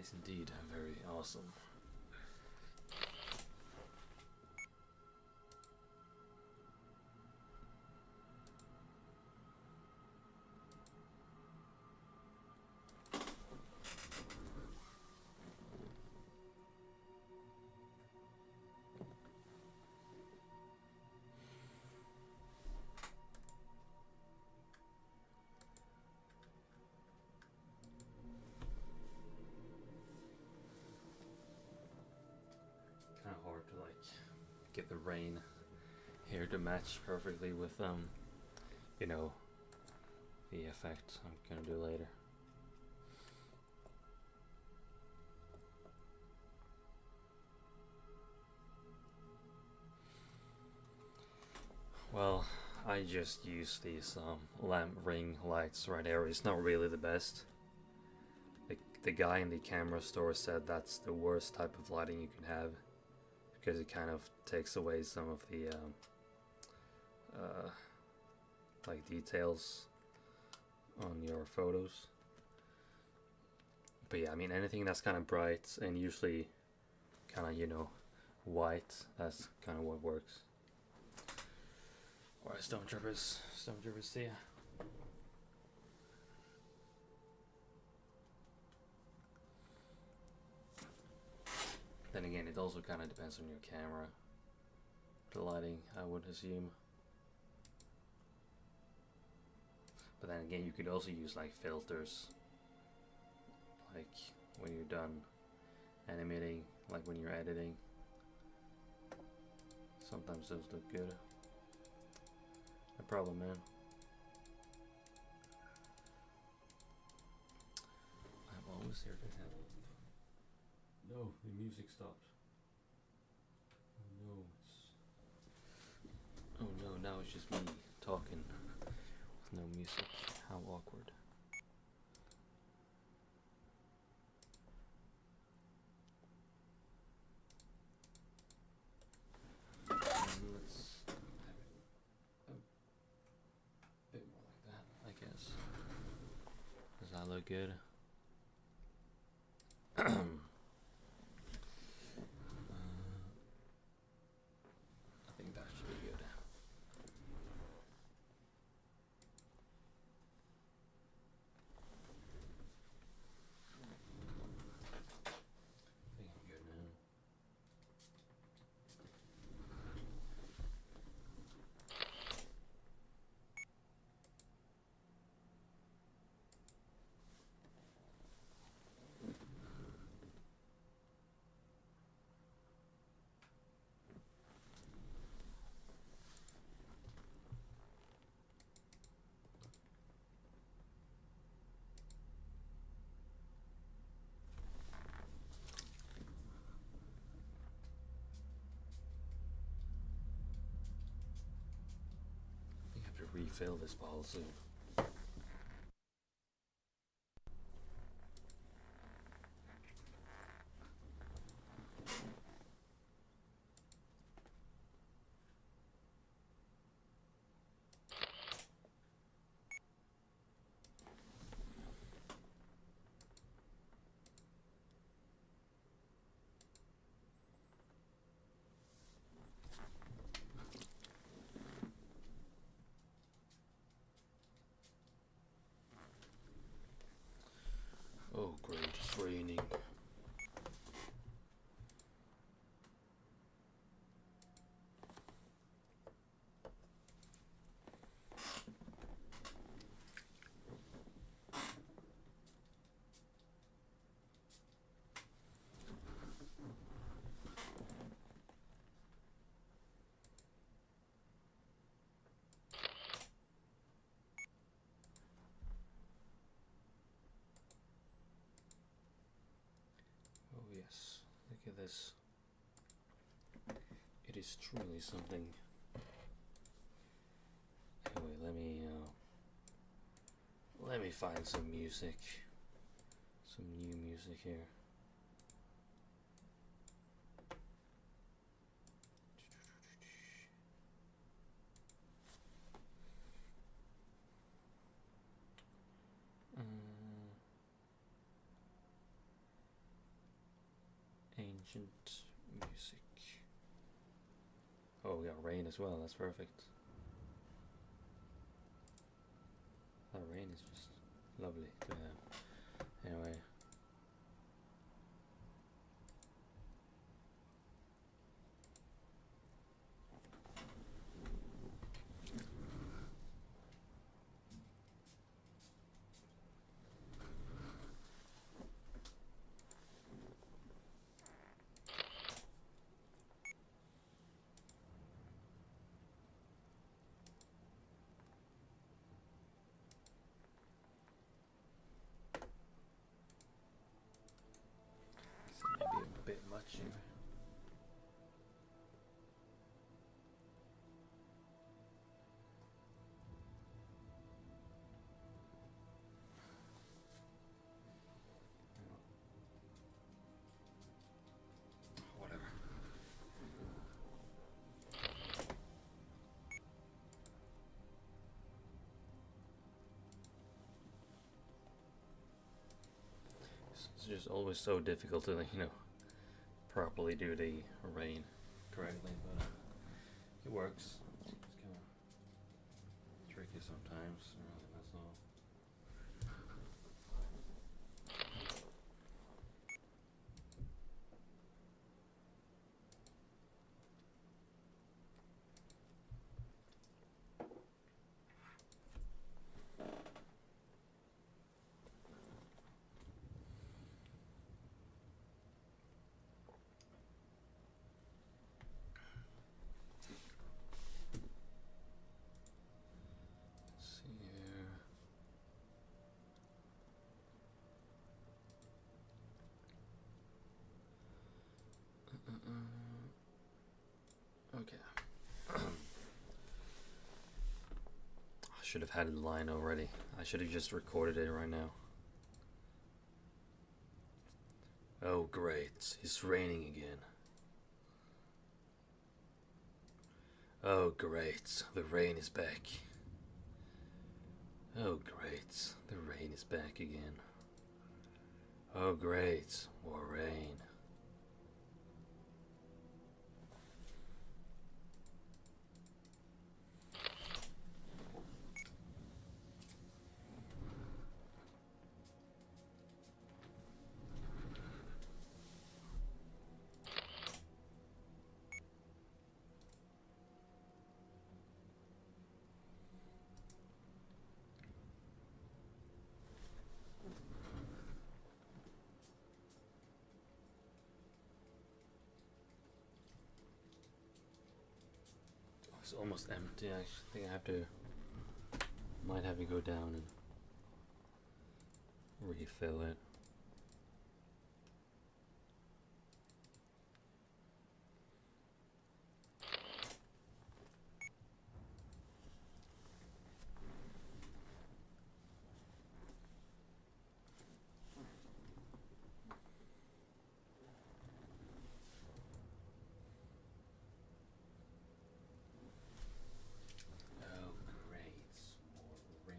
Is indeed very awesome. Hard to like get the rain here to match perfectly with you know, the effect I'm gonna do later. Well, I just use these lamp ring lights right here. It's not really the best. The guy in the camera store said that's the worst type of lighting you can have, because it kind of takes away some of the like details on your photos. But yeah, I mean, anything that's kind of bright and usually kind of, you know, white, that's kind of what works. Alright, Stormtroopers, see ya. Then again, it also kind of depends on your camera, the lighting, I would assume. But then again, you could also use like filters, like when you're done animating, like when you're editing. Sometimes those look good. No problem, man. I'm always here to help. No, the music stopped. Oh no, now it's just me talking with no music. How awkward. Let's have it a bit more like that, I guess. Does that look look good. I think that should be good. I think I'm good now. I think I have to refill this bottle soon. Oh great, it's raining. Oh yes, look at this. It is truly something. Anyway, let me find some music, some new music here. Ancient music. Oh, we got rain as well. That's perfect. That rain is just lovely to have. Anyway. Maybe a bit much here. Whatever. It's just always so difficult to, properly do the rain correctly, but it works. It's kind of tricky sometimes. That's all. Let's see here. Okay. I should have had a line already. I should have just recorded it right now. Oh great, it's raining again. Oh great, the rain is back. Oh great, the rain is back again. Oh, great. More rain. It's almost empty. I think I have to. Might have to go down and refill it. Oh, great. More rain.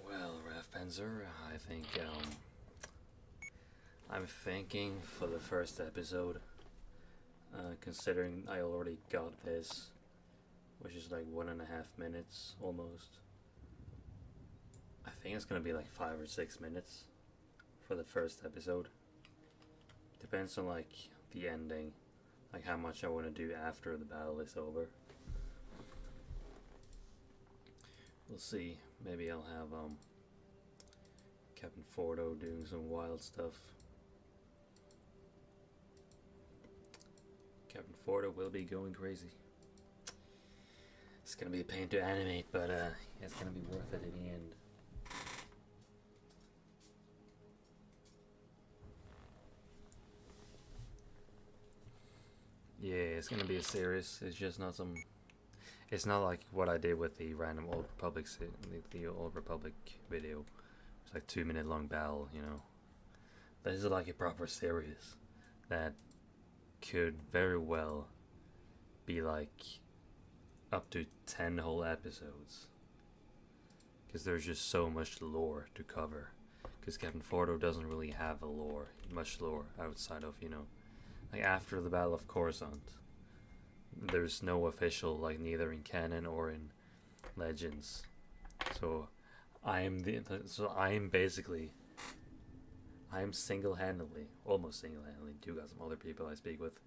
Well, Raf Panzer, I'm thinking for the first episode, considering I already got this, which is like 1.5 minutes almost. I think it's gonna be like 5 or 6 minutes for the first episode. Depends on like the ending, like how much I want to do after the battle is over. We'll see. Maybe I'll have Captain Fordo doing some wild stuff. Captain Fordo will be going crazy. It's gonna be a pain to animate, but it's gonna be worth it in the end. Yeah, it's gonna be a series. It's just not some. It's not like what I did with the random Old Republic, the Old Republic video. It's like 2 minute long battle, you know. This is like a proper series that could very well be like up to 10 whole episodes. Because there's just so much lore to cover. Because Captain Fordo doesn't really have much lore outside of, you know, like after the Battle of Coruscant. There's no official, like neither in canon or in Legends. So I'm single-handedly, almost single-handedly, do got some other people I speak with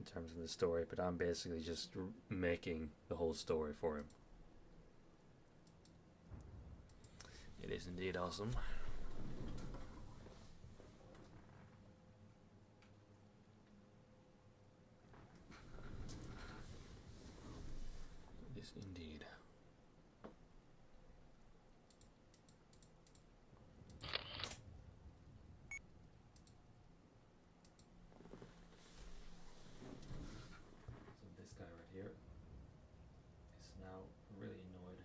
in terms of the story, but I'm basically just making the whole story for him. It is indeed awesome. It is indeed. So this guy right here is now really annoyed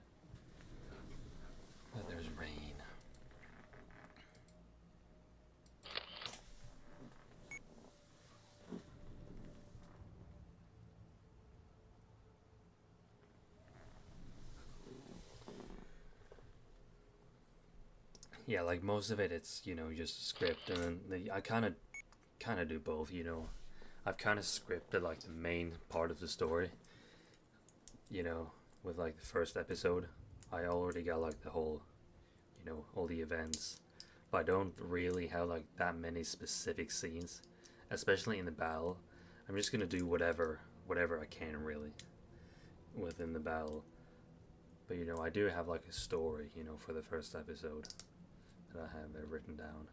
that there's rain. Yeah, like most of it, it's, you know, just a script, and then I kind of do both, you know. I've kind of scripted like the main part of the story, you know, with like the first episode. I already got like the whole, you know, all the events, but I don't really have like that many specific scenes, especially in the battle. I'm just gonna do whatever I can really within the battle. But you know, I do have like a story, you know, for the first episode that I have written down.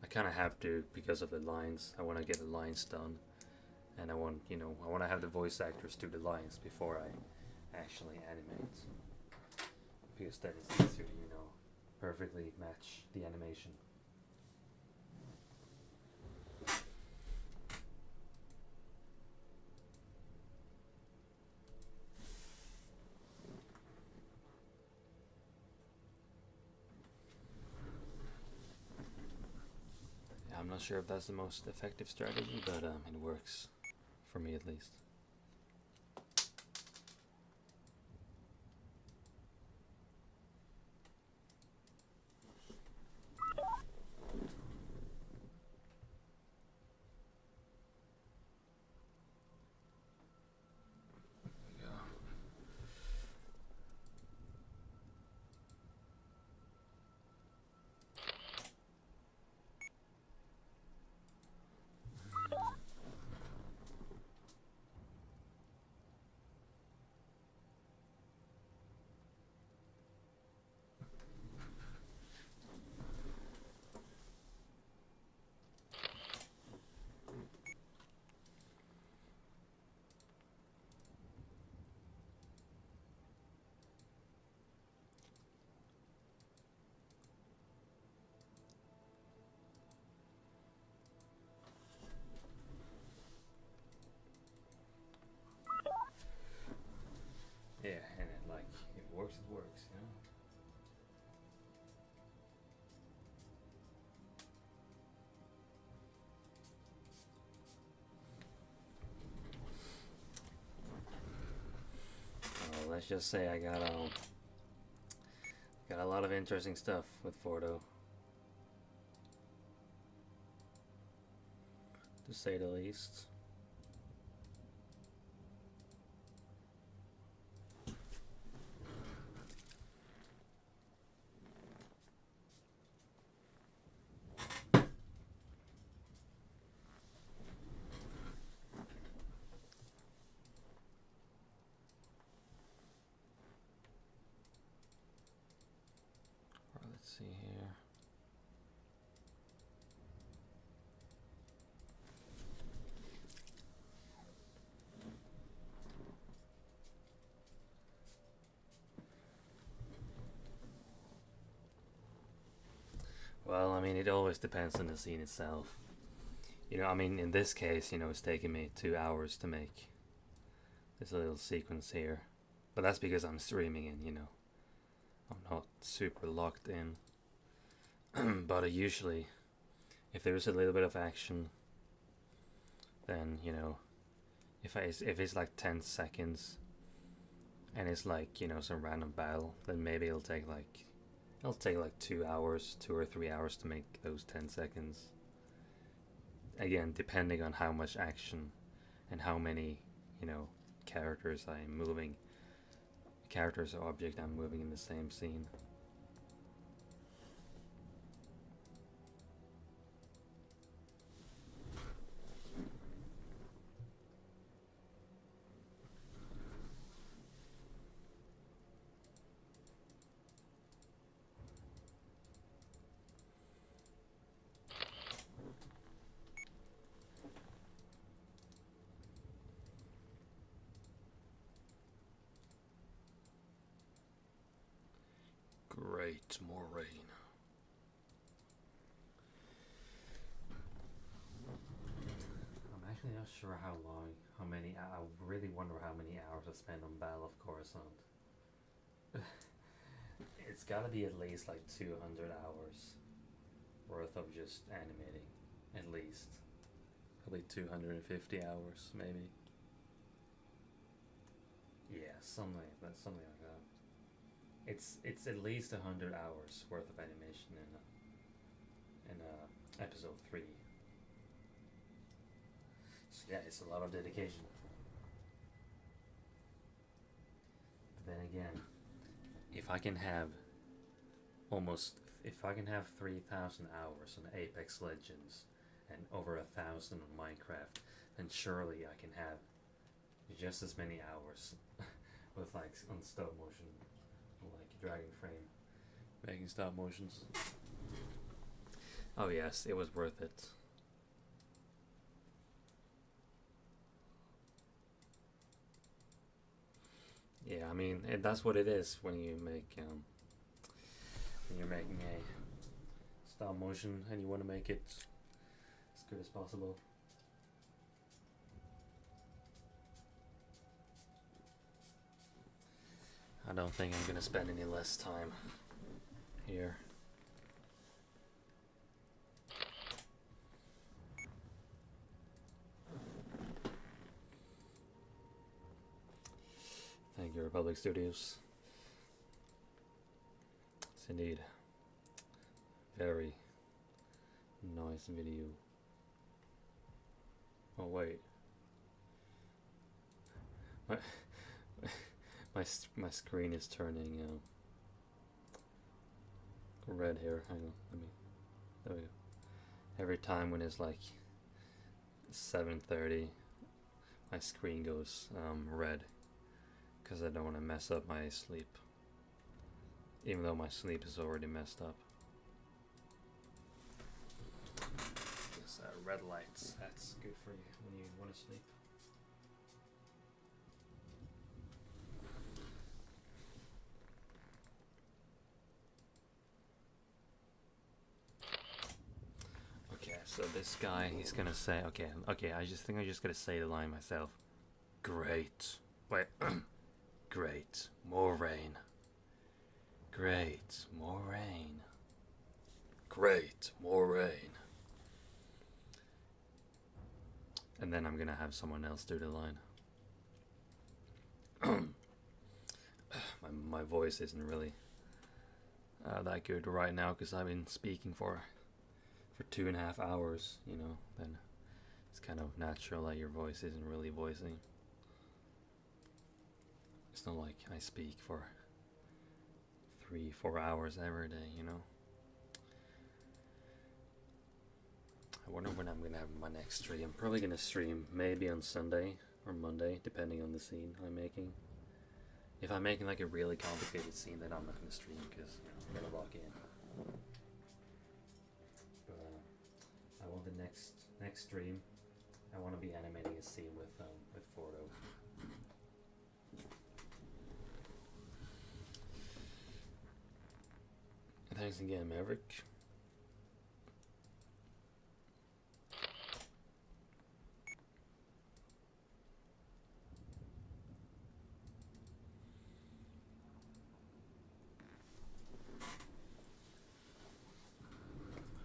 I kind of have to because of the lines. I want to get the lines done, and I want to have the voice actors do the lines before I actually animate, because then it's easier to, you know, perfectly match the animation. I'm not sure if that's the most effective strategy, but it works for me at least. just say I got a lot of interesting stuff with Fordo, to say the least. Let's see here. Well, I mean, it always depends on the scene itself. You know, I mean, in this case, you know, it's taken me 2 hours to make this little sequence here. But that's because I'm streaming and, you know, I'm not super locked in. But usually, if there's a little bit of action, then, you know, if it's like 10 seconds and it's like, you know, some random battle, then maybe it'll take like 2 hours, 2 or 3 hours to make those 10 seconds. Again, depending on how much action and how many, you know, characters or object I'm moving in the same scene. Great, more rain. I'm actually not sure how many. I really wonder how many hours I spent on Battle of Coruscant. It's gotta be at least like 200 hours worth of just animating. At least. Probably 250 hours, maybe. Yeah, something like that. It's at least 100 hours worth of animation in episode 3. So yeah, it's a lot of dedication. But then again, if I can have 3,000 hours on Apex Legends and over 1,000 on Minecraft, then surely I can have just as many hours with like on stop motion, like Dragon Frame, making stop motions. Oh yes, it was worth it. Yeah, I mean, that's what it is when you make when you're making a stop motion and you want to make it as good as possible. I don't think I'm gonna spend any less time here. Thank you, Republic Studios. It's indeed very nice video. Oh wait, my screen is turning red here. Hang on, there we go. Every time when it's like 7:30, my screen goes red because I don't want to mess up my sleep, even though my sleep is already messed up. Yes, red lights, that's good for you when you want to sleep. Okay, so this guy, he's gonna say, okay, I just think I just gotta say the line myself. Great. Wait. Great. More rain. Great. More rain. Great. More rain. And then I'm gonna have someone else do the line. my voice isn't really that good right now because I've been speaking for 2.5 hours, then it's kind of natural that your voice isn't really voicing. It's not like I speak for 3-4 hours every day. I wonder when I'm gonna have my next stream. I'm probably gonna stream maybe on Sunday or Monday, depending on the scene I'm making. If I'm making like a really complicated scene, then I'm not gonna stream because I'm gonna log in. But I want the next stream. I want to be animating a scene with Fordo. Thanks again, Maverick.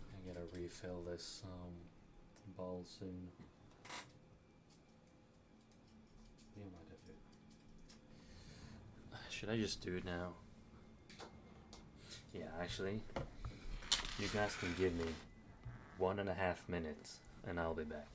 I gotta refill this ball soon. Yeah, might have it. Should I just do it now? Yeah, actually, you guys can give me 1.5 minutes and I'll be back.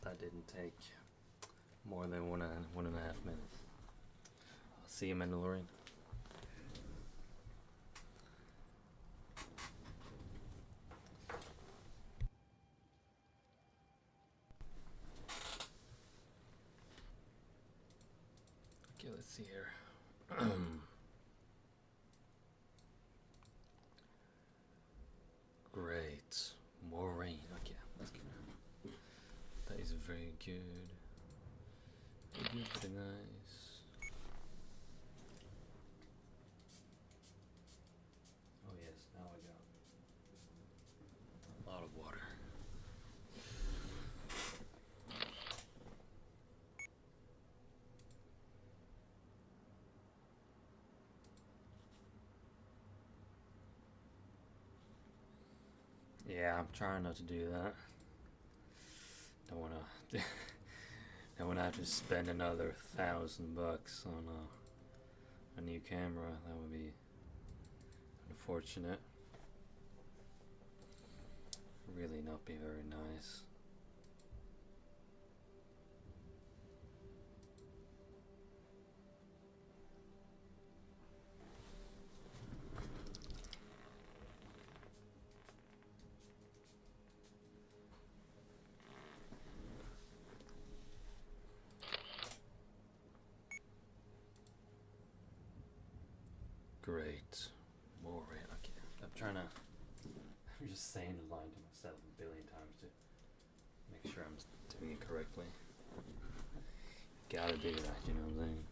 That didn't take more than 1.5 minutes. I'll see you, Mandalorian. Okay, let's see here. Great. More rain. Okay, let's go. That is very good. Very good, very nice. Oh yes, now I got a lot of water. Yeah, I'm trying not to do that. Don't wanna have to spend another $1,000 on a new camera. That would be unfortunate. Really not be very nice. Great. More rain. Okay. I'm just saying the line to myself a billion times to make sure I'm doing it correctly. Gotta do that, you know what I'm saying?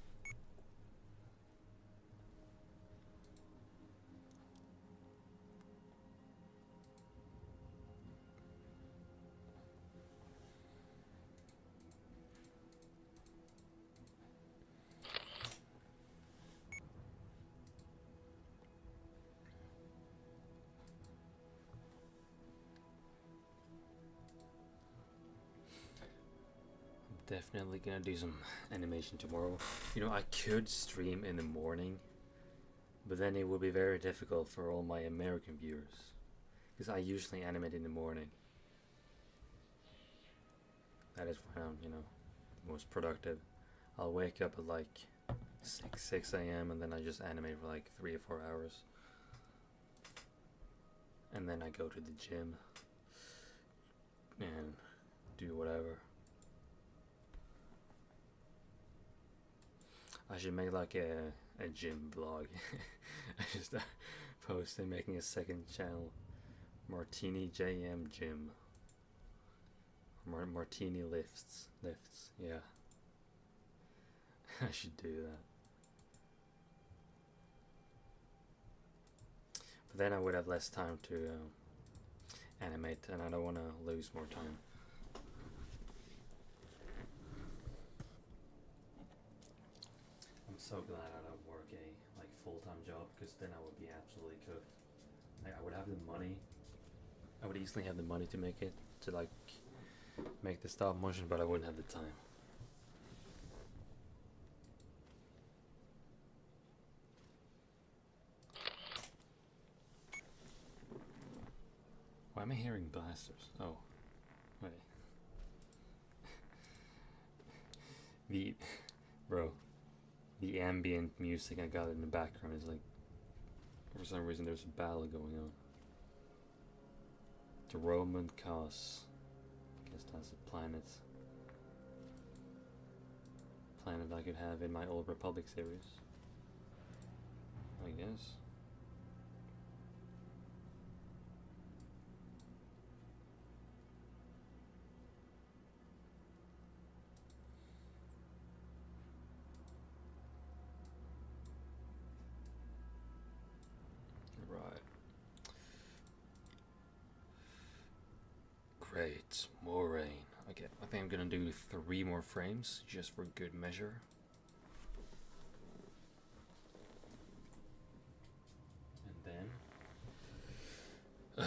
Definitely gonna do some animation tomorrow. You know, I could stream in the morning, but then it would be very difficult for all my American viewers, because I usually animate in the morning. That is when I'm, most productive. I'll wake up at like 6 a.m. and then I just animate for like 3 or 4 hours. And then I go to the gym and do whatever. I should make like a gym vlog. I just posted making a second channel. Martini JM Gym. Martini lifts, yeah. I should do that. But then I would have less time to animate, and I don't want to lose more time. I'm so glad I don't work a full-time job, because then I would be absolutely cooked. I would have the money. I would easily have the money to make make the stop motion, but I wouldn't have the time. Why am I hearing blasters? Oh, wait. The ambient music I got in the background is like, for some reason there's a ballad going on. The Roman Cos. I guess that's a planet I could have in my Old Republic series, I guess. Right. Great, more rain. Okay, I think I'm gonna do 3 more frames just for good measure. And then,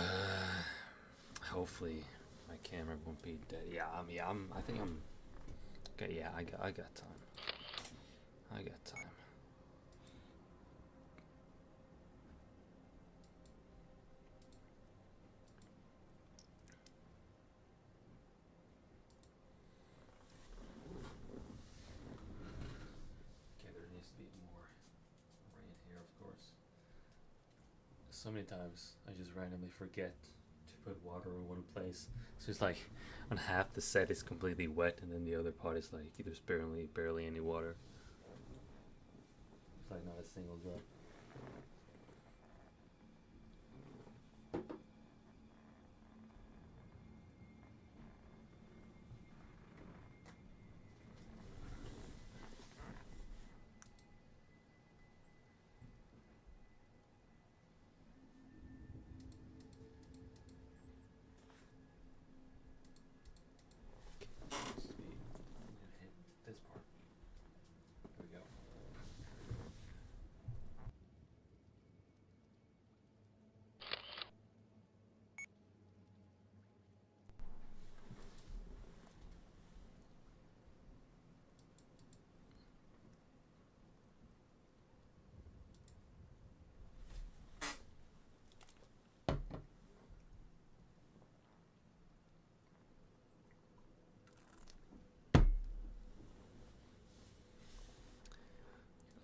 hopefully my camera won't be dead. Yeah, I think I'm. Okay, yeah, I got time. I got time. So many times I just randomly forget to put water in one place. So it's like on half the set is completely wet, and then the other part is like there's barely any water. It's like not a single drop.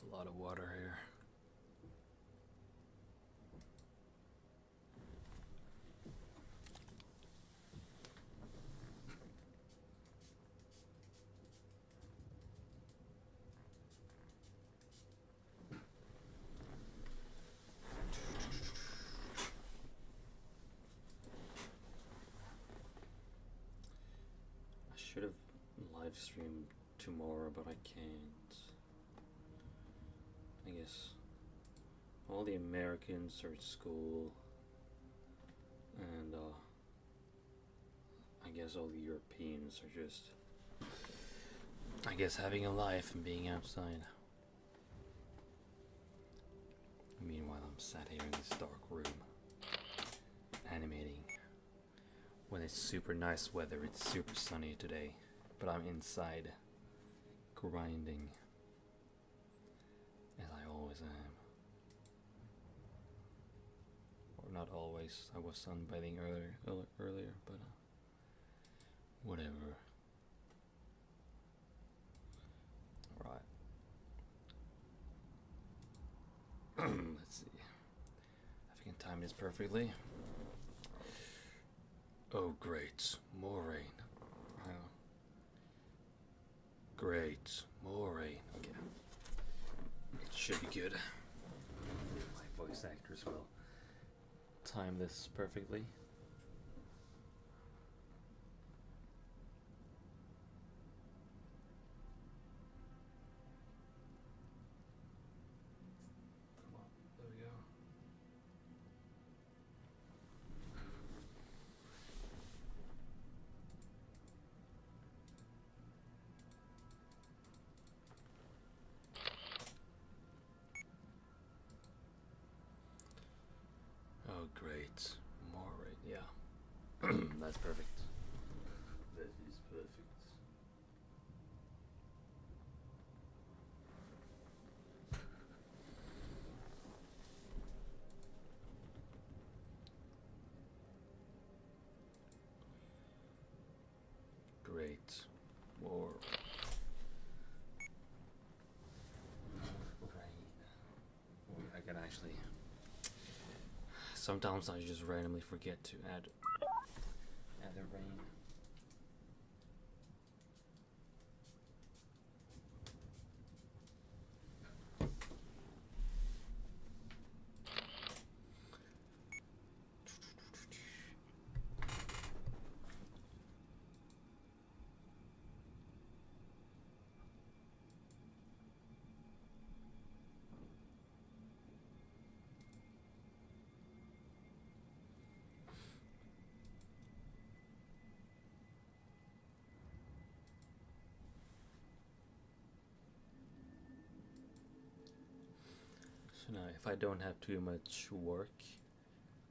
A lot of water here. I should have live streamed tomorrow, but I can't. I guess all the Americans are at school, and I guess all the Europeans are just, I guess, having a life and being outside. Meanwhile, I'm sat here in this dark room, animating when it's super nice weather. It's super sunny today, but I'm inside grinding, as I always am. Or not always. I was sunbathing earlier, but whatever. Right. Let's see if I can time this perfectly. Oh, great. More rain. Hang on. Great. More rain. Okay. It should be good. My voice actors will time this perfectly. Come on. There we go. Oh, great. More rain. Yeah. That's perfect. That is perfect. Great. More rain. I can actually. Sometimes I just randomly forget to add the rain. So now, if I don't have too much work,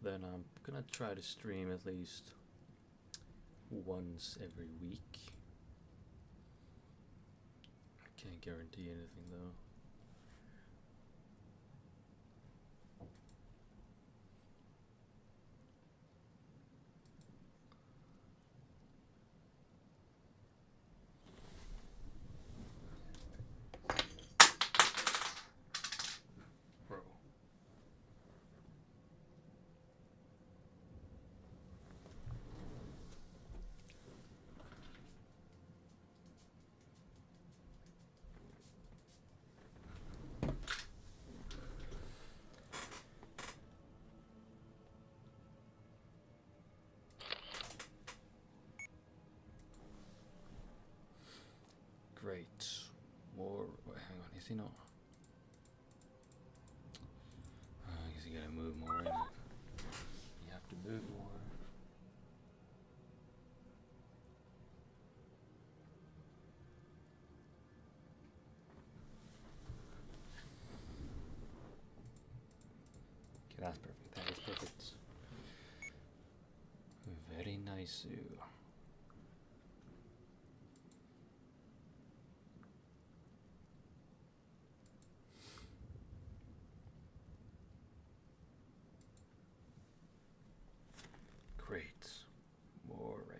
then I'm gonna try to stream at least once every week. I can't guarantee anything though. Bro. Great. More. Wait, hang on. Is he not? I guess you gotta move more in it. You have to move more. Okay, that's perfect. That is perfect. Very nice. Great. More rain.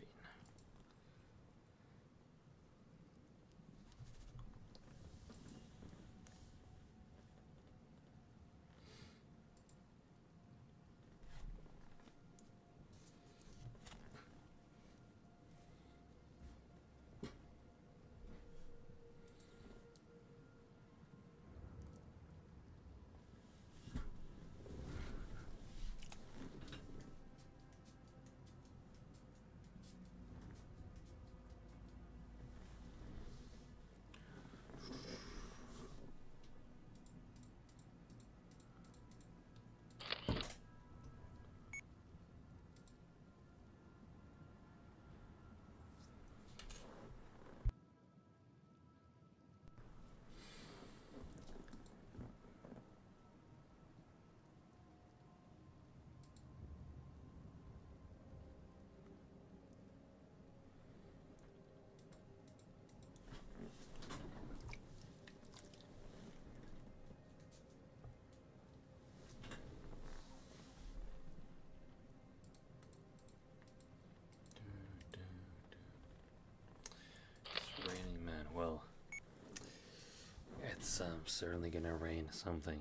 certainly gonna rain something.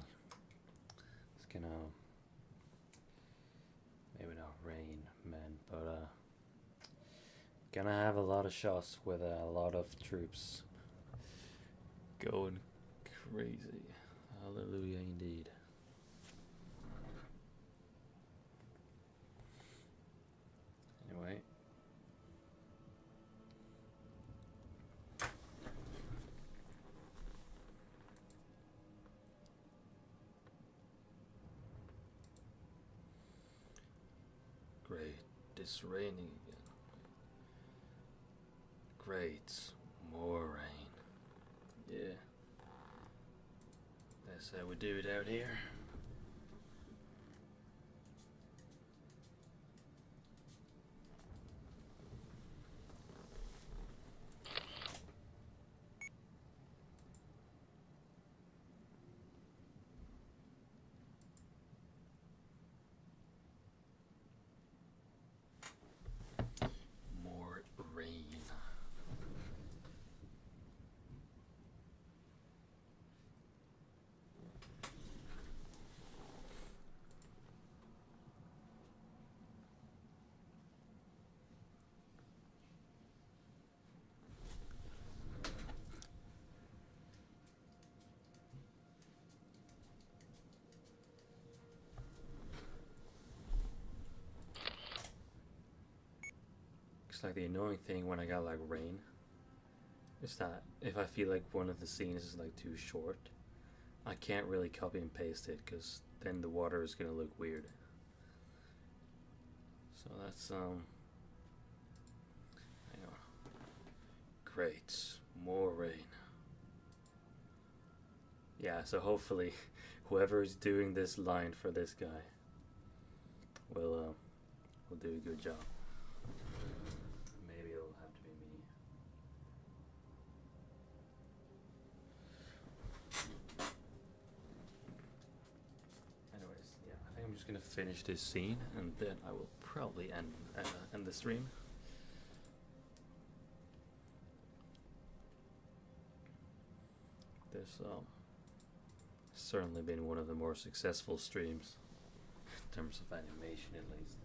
It's gonna maybe not rain, man, but gonna have a lot of shots with a lot of troops going crazy. Hallelujah, indeed. Anyway. Great, it's raining again. Great, more rain. Yeah. That's how we do it out here. More rain. It's like the annoying thing when I got like rain is that if I feel like one of the scenes is like too short, I can't really copy and paste it because then the water is gonna look weird. So that's hang on. Great, more rain. Yeah, so hopefully whoever's doing this line for this guy will do a good job. Maybe it'll have to be me. Anyways, yeah, I think I'm just gonna finish this scene and then I will probably end the stream. This certainly been one of the more successful streams in terms of animation, at least.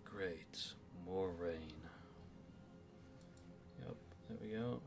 Great, more rain. Yep, there we go.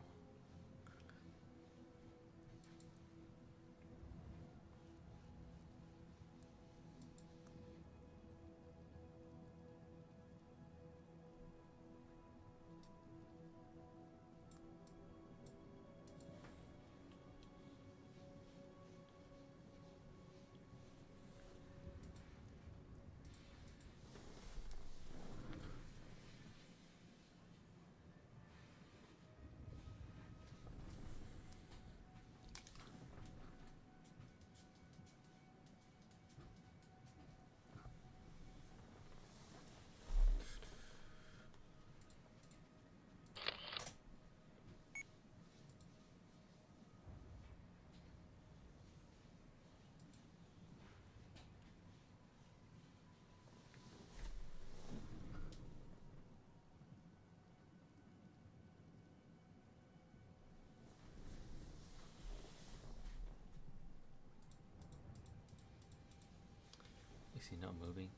Is he not moving?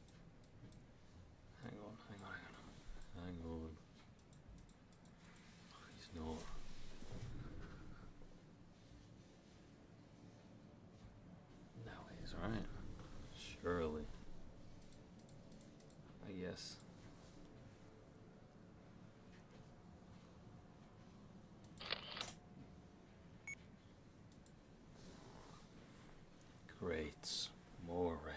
Hang on. Hang on. Oh, he's not. Now he's right. Surely. I guess. Great. More rain.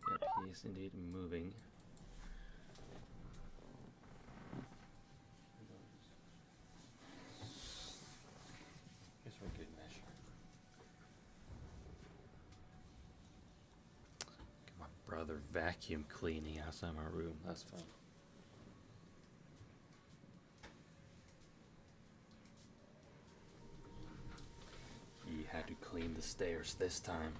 Yep, he is indeed moving. Guess for good measure. Get my brother brother vacuum cleaning outside my room. That's fun. He had to clean the stairs this time.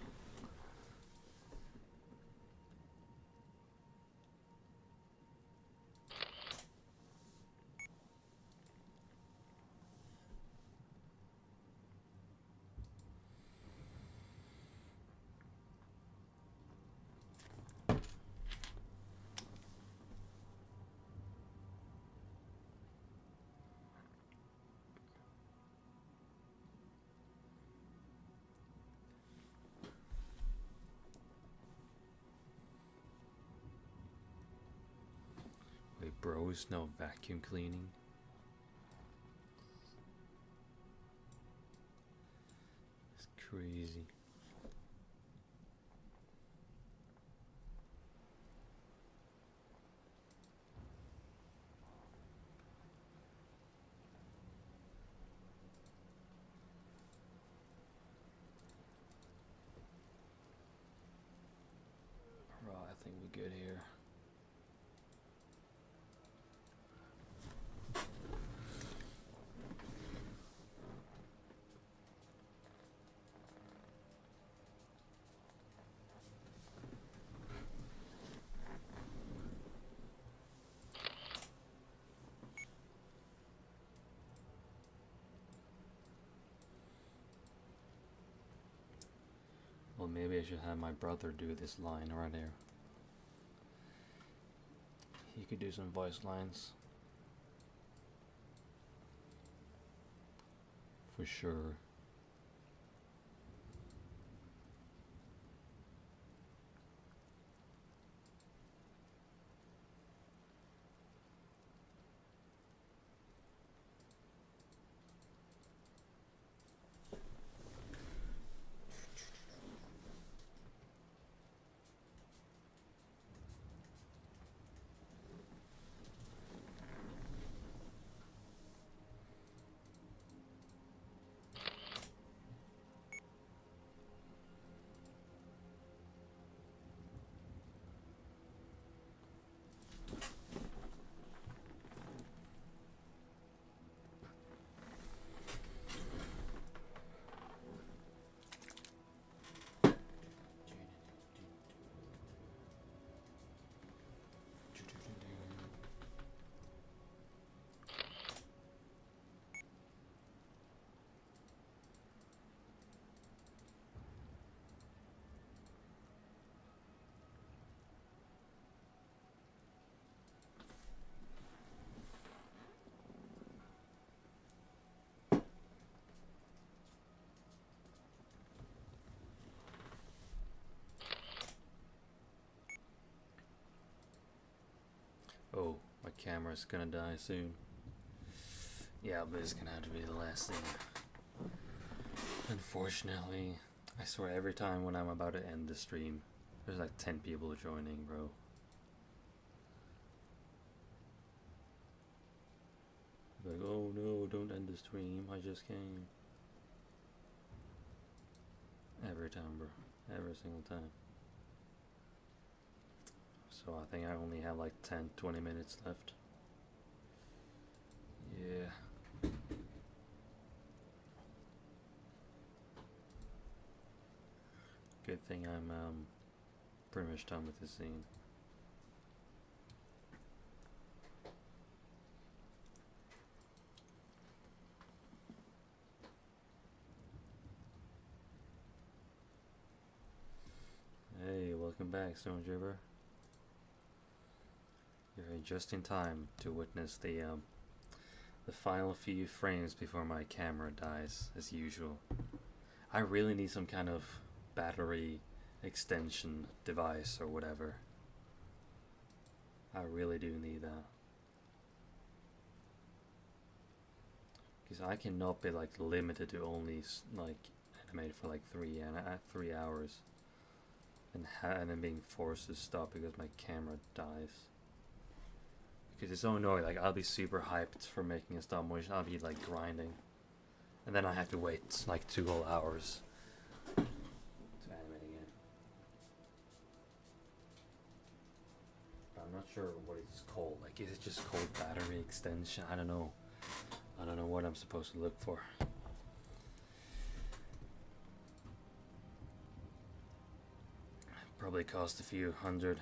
Wait, bros, no vacuum cleaning? It's crazy. Right, I think we're good here. Well, maybe I should have my brother do this line right here. He could do some voice lines. For sure. Oh, my camera's gonna die soon. Yeah, but it's gonna have to be the last thing. Unfortunately, I swear every time when I'm about to end the stream, there's like 10 people joining, bro. Like, oh no, don't end the stream, I just came. Every time, bro. Every single time. So I think I only have like 10-20 minutes left. Yeah. Good thing I'm pretty much done with this scene. Hey, welcome back, Stone Driver. You're here just in time to witness the final few frames before my camera dies, as usual. I really need some kind of battery extension device or whatever. I really do need that. Because I cannot be like limited to only like animate for like 3 hours and then being forced to stop because my camera dies. Because it's so annoying. Like, I'll be super hyped for making a stop motion. I'll be like grinding, and then I have to wait like 2 whole hours to animate again. not sure what it's called. Like, is it just called battery extension? I don't know. I don't know what I'm supposed to look for. Probably cost a few hundred.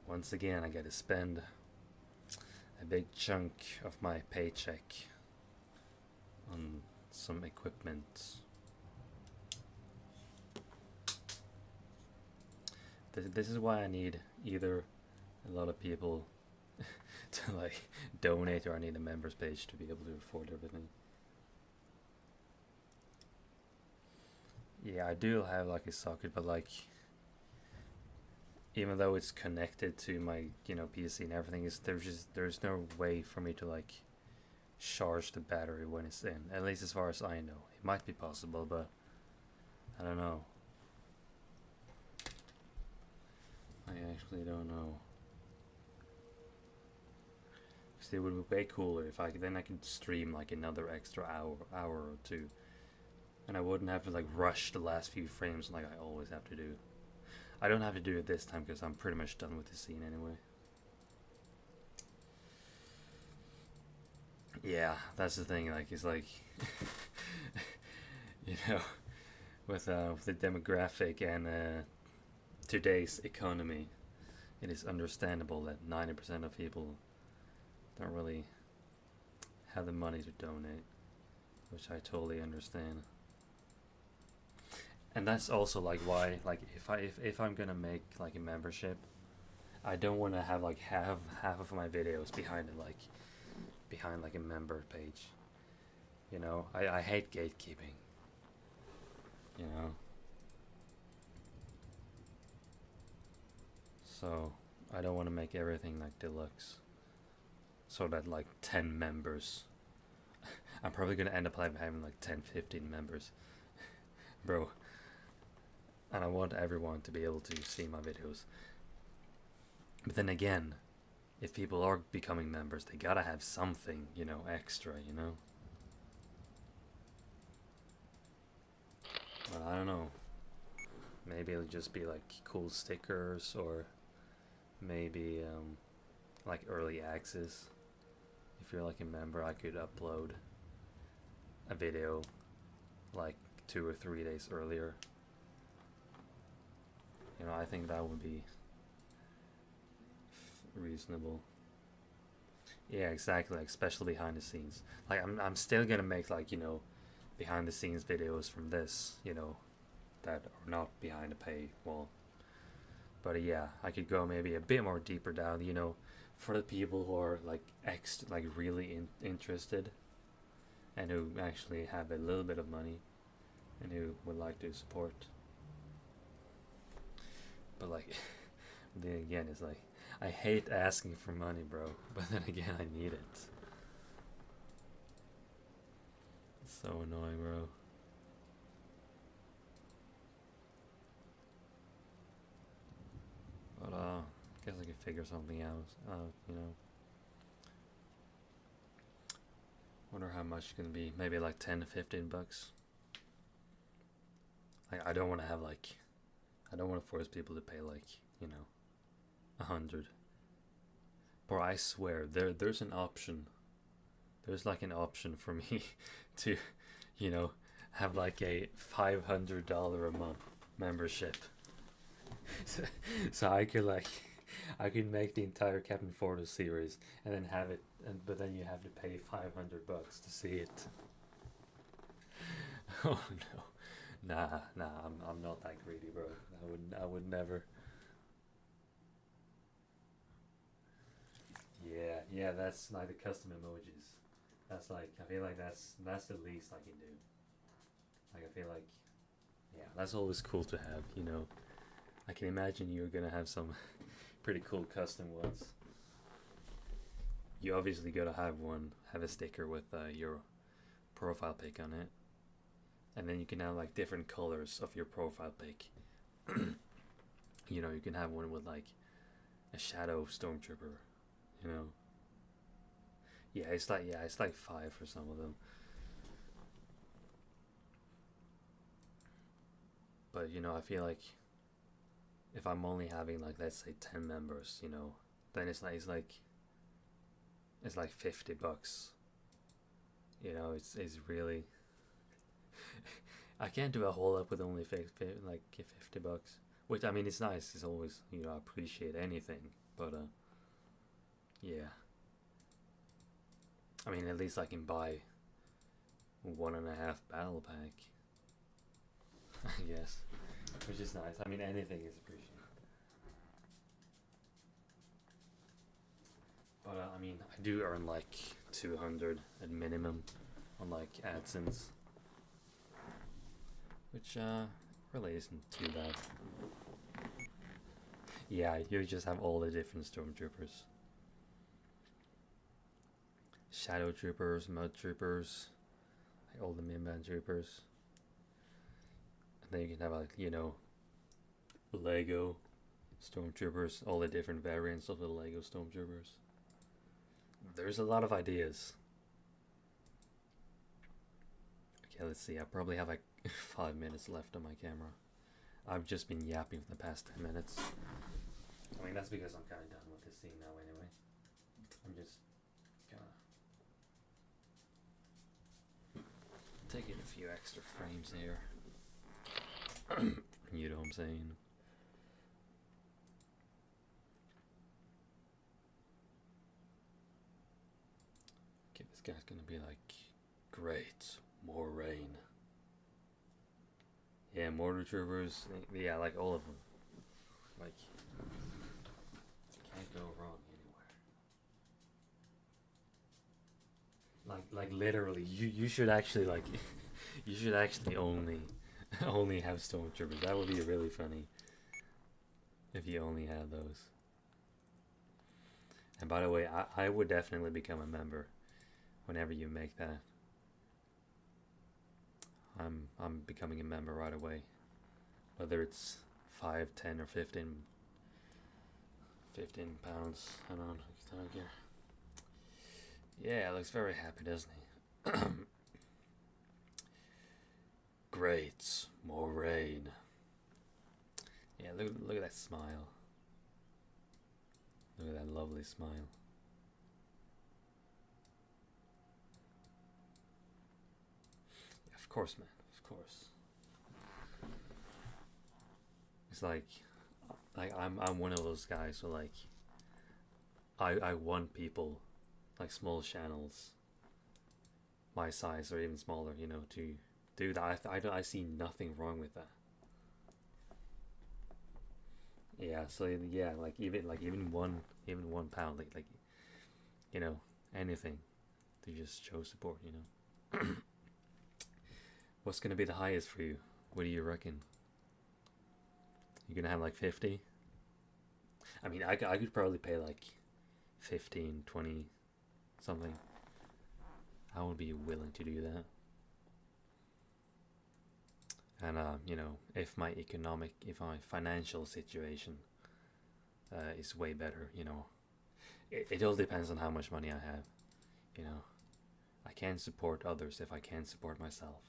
Once again, I gotta spend a big chunk of my paycheck on some equipment. This is why I need either a lot of people to like donate, or I need a members page to be able to afford everything. Yeah, I do have like a socket, but like even though it's connected to my PC and everything, is there's no way for me to like charge the battery when it's in. At least as far as I know, it might be possible, but I don't know. I actually don't know. Cause it would be way cooler if I could stream like another extra hour or two, and I wouldn't have to like rush the last few frames like I always have to do. I don't have to do it this time because I'm pretty much done with the scene anyway. Yeah, that's the thing. Like, it's like, you know, with the demographic and today's economy, it is understandable that 90% of people don't really have the money to donate, which I totally understand. And that's also like why, like, if I'm gonna make like a membership, I don't want to have like half of my videos behind like a member page. I hate gatekeeping. You know. So I don't want to make everything like deluxe, so that like 10 members. I'm probably gonna end up having like 10, 15 members, bro. And I want everyone to be able to see my videos. But then again, if people are becoming members, they gotta have something, extra, But I don't know. Maybe it'll just be like cool stickers, or maybe like early access. If you're like a member, I could upload a video like 2 or 3 days earlier. I think that would be reasonable. Yeah, exactly. Like, especially behind the scenes. Like, I'm still gonna make like behind the scenes videos from this, that are not behind a paywall. But yeah, I could go maybe a bit more deeper down. For the people who are like really interested, and who actually have a little bit of money, and who would like to support. But like, then again, it's like, I hate asking for money, bro. But then again, I need it. It's so annoying, bro. But guess I could figure something out. Wonder how much it's gonna be. Maybe like 10 to 15 bucks. I don't want to have like, I don't want to force people to pay like, 100. But I swear, there's an option. There's like an option for me to, have like a $500 a month membership. So I could make the entire Captain Fordo series and then have it, but then you have to pay $500 to see it. Oh no. Nah, I'm not that greedy, bro. I would never. Yeah, that's like the custom emojis. That's like, I feel like that's the least I can do. Like, I feel like, yeah, that's always cool to have, I can imagine you're gonna have some pretty cool custom ones. You obviously gotta have a sticker with your profile pic on it. And then you can have like different colors of your profile pic. You can have one with like a shadow stormtrooper, Yeah, it's like 5 for some of them. But I feel like if I'm only having like, let's say 10 members, you know, then it's like $50. You know, it's really I can't do a whole lot with only like $50. Which I mean, it's nice. It's always, you know, I appreciate anything, but yeah. I mean, at least I can buy 1.5 battle pack, I guess, which is nice. I mean, anything is appreciated. But I mean, I do earn like 200 at minimum on like AdSense, which really isn't too bad. Yeah, you just have all the different stormtroopers. Shadow troopers, mud troopers, like all the Minban troopers. And then you can have like, you know, Lego stormtroopers, all the different variants of the Lego stormtroopers. There's a lot of ideas. Okay, let's see. I probably have like 5 minutes left on my camera. I've just been yapping for the past 10 minutes. I mean, that's because I'm kind of done with this scene now anyway. I'm just gonna take in a few extra frames here. You know what I'm saying? Okay, this guy's gonna be like, great, more rain. Yeah, mortar troopers, yeah, like all of them. Like, can't go wrong anywhere. Like literally, you should actually like, you should actually only have stormtroopers. That would be really funny if you only had those. And by the way, I would definitely become a member whenever you make that. I'm becoming a member right away. Whether it's 5, 10, or 15 pounds. Hang on, here. Yeah, looks very happy, doesn't he? Great, more rain. Yeah, look at that smile. Look at that lovely smile. Yeah, of course, man. Of course. It's like I'm one of those guys who like I want people, like small channels my size or even smaller, you know, to do that. I see nothing wrong with that. Yeah, so yeah, like even 1 pound, like you know, anything to just show support, you know. What's gonna be the highest for you? What do you reckon? You're gonna have like 50? I mean, I could probably pay like 15, 20, something. I would be willing to do that. And you know, if my financial situation is way better, you know, it all depends on how much money I have. You know, I can't support others if I can't support myself.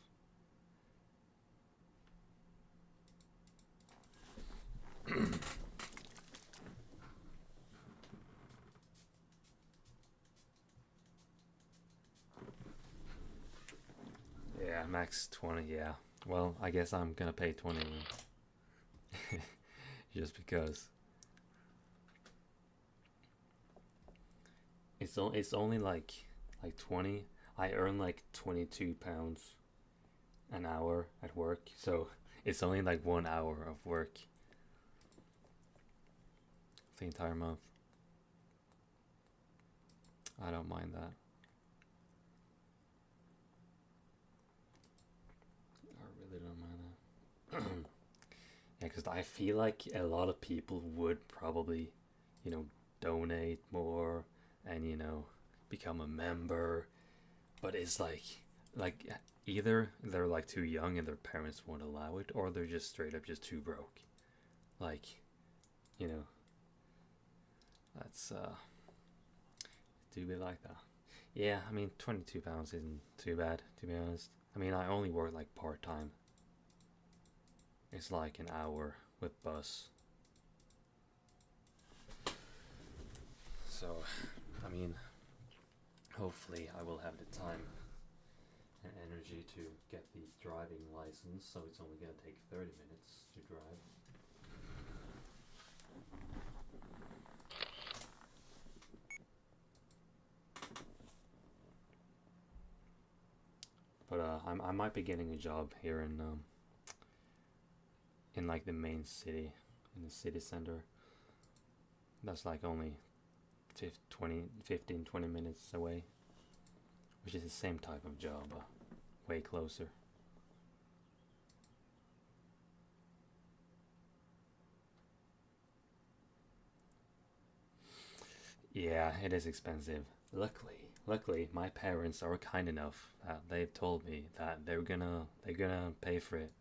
Yeah, max 20. Yeah. Well, I guess I'm gonna pay 20 just because it's only like 20. I earn like 22 pounds an hour at work, so it's only like 1 hour of work the entire month. I don't mind that. I really don't mind that. Yeah, because I feel like a lot of people would probably, you know, donate more and, you know, become a member, but it's like either they're like too young and their parents won't allow it, or they're just straight up just too broke. Like, you know, that's do be like that. Yeah, I mean, 22 pounds isn't too bad, to be honest. I mean, I only work like part time. It's like an hour with bus, So, I mean, hopefully I will have the time and energy to get the driving license, so it's only gonna take 30 minutes to drive. But I might be getting a job here in like the main city, in the city center. That's like only 15-20 minutes away, which is the same type of job, way closer. Yeah, it is expensive. Luckily, my parents are kind enough that they've told me that they're gonna pay for it.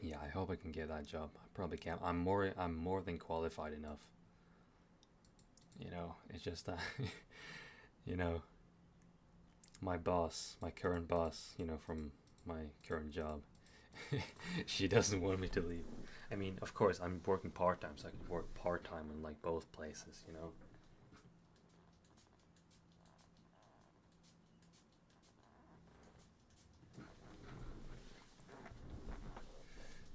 Yeah, I hope I can get that job. I probably can. I'm more than qualified enough. It's just that you know, my boss, my current boss, from my current job, she doesn't want me to leave. I mean, of course, I'm working part time, so I can work part time in like both places.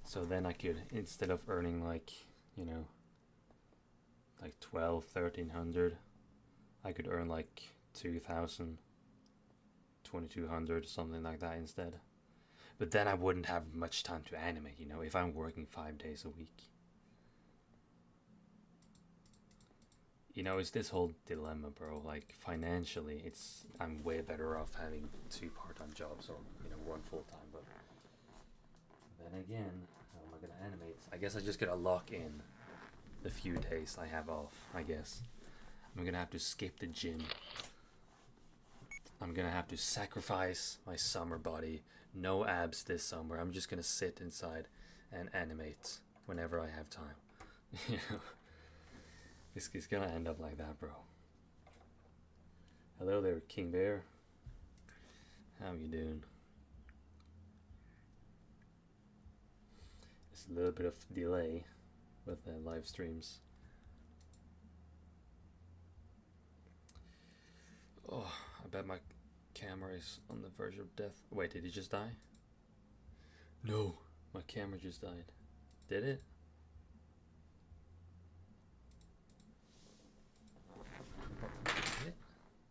So then I could, instead of earning you know, like 12, 1300, I could earn like 2000, 2200, something like that instead. But then I wouldn't have much time to animate, if I'm working 5 days a week. It's this whole dilemma, bro. Like financially, I'm way better off having two part-time jobs or one full-time. But then again, how am I gonna animate? I guess I just gotta lock in the few days I have off. I guess I'm gonna have to skip the gym. I'm gonna have to sacrifice my summer body. No abs this summer. I'm just gonna sit inside and animate whenever I have time. you know, it's gonna end up like that, bro. Hello there, King Bear. How you doing? It's a little bit of delay with the live streams. Oh, I bet my camera is on the verge of death. Wait, did he just die? No, my camera just died. Did it? Did it?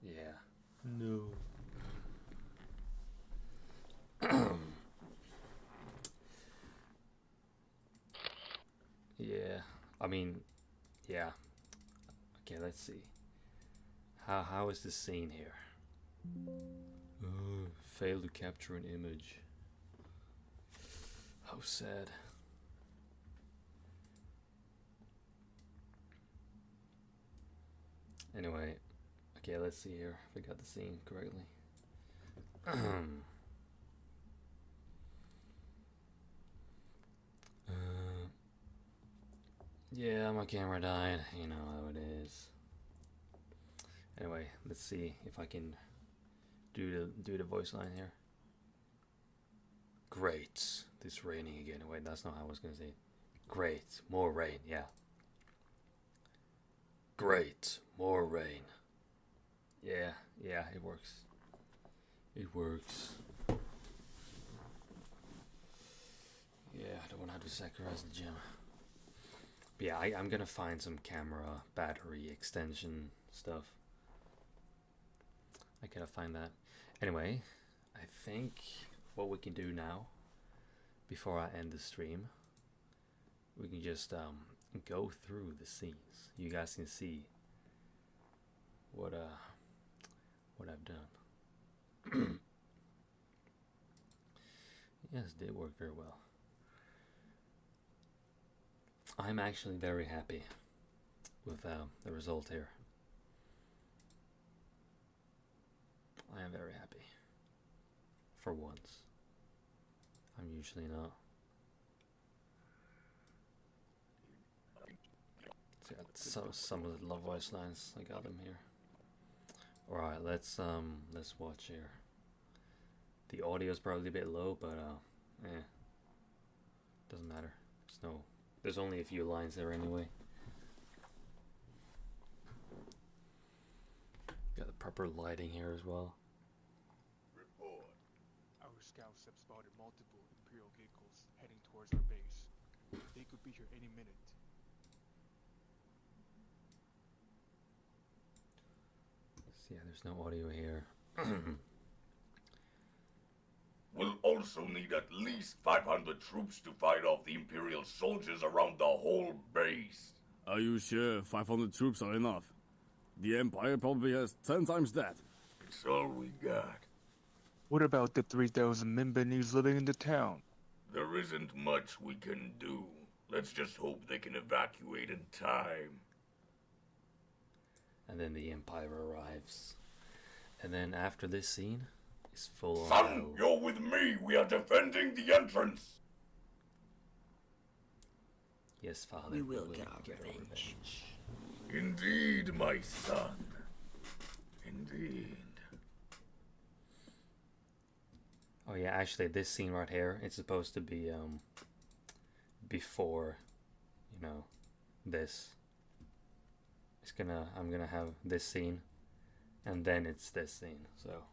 Yeah. No. Yeah. I mean, yeah. Okay, let's see. How is the scene here? Failed to capture an image. How sad. Anyway, okay, let's see here if I got the scene correctly. Yeah, my camera died. You know how it is. Anyway, let's see if I can do the voice line here. Great. It's raining again. Wait, that's not how I was gonna say it. Great. More rain, yeah. Great. More rain. Yeah, it works. It works. Yeah, I don't want to have to sacrifice the gym. But yeah, I'm gonna find some camera battery extension stuff. I gotta find that. Anyway, I think what we can do now, before I end the stream, we can just go through the scenes. You guys can see what I've done. Yes, it did work very well. I'm actually very happy with the result here. I am very happy. For once. I'm usually not. So some of the love voice lines, I got them here. Alright, let's watch here. The audio is probably a bit low, but Doesn't matter. There's only a few lines there anyway. Got the proper lighting here as well. Report. Our scouts have spotted multiple Imperial vehicles heading towards our base. They could be here any minute. Yeah, there's no audio here. We'll also need at least 500 troops to fight off the Imperial soldiers around the whole base. Are you sure 500 troops are enough? The Empire probably has 10 times that. It's all we got. What about the 3,000 Mimbanese living in the town? There isn't much we can do. Let's just hope they can evacuate in time. And then the Empire arrives. And then after this scene, it's full on Son, hell. you're with me. We are defending the entrance. Yes, Father. We will get our revenge. Indeed, my son. Indeed. Oh yeah, actually this scene right here, it's supposed to be before, this. I'm gonna have this scene and then it's this scene. So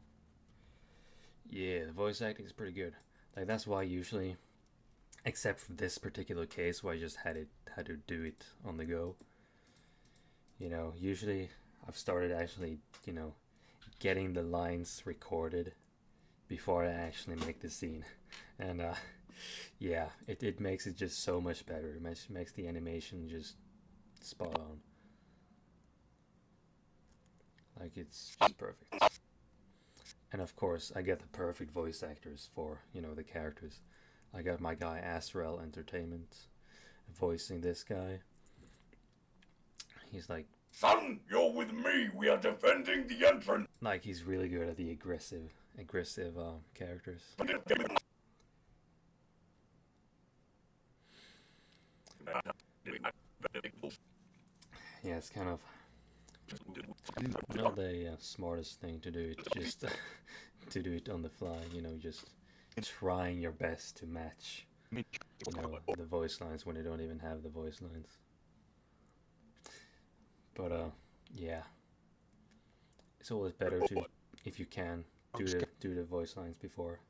yeah, the voice acting is pretty good. Like that's why usually, except for this particular case where I just had to do it on the go. Usually I've started actually, getting the lines recorded before I actually make the scene. And yeah, it makes it just so much better. It makes the animation just spot on. Like it's just perfect. And of course I get the perfect voice actors for, the characters. I got my guy Astral Entertainment voicing this guy. He's like, Son, you're with me. We are defending the entrance. like he's really good at the aggressive characters. Yeah, it's kind of not the smartest thing to do. It's just to do it on the fly. Just trying your best to match, the voice lines when you don't even have the voice lines. But yeah, it's always better to, if you can, do the voice lines before.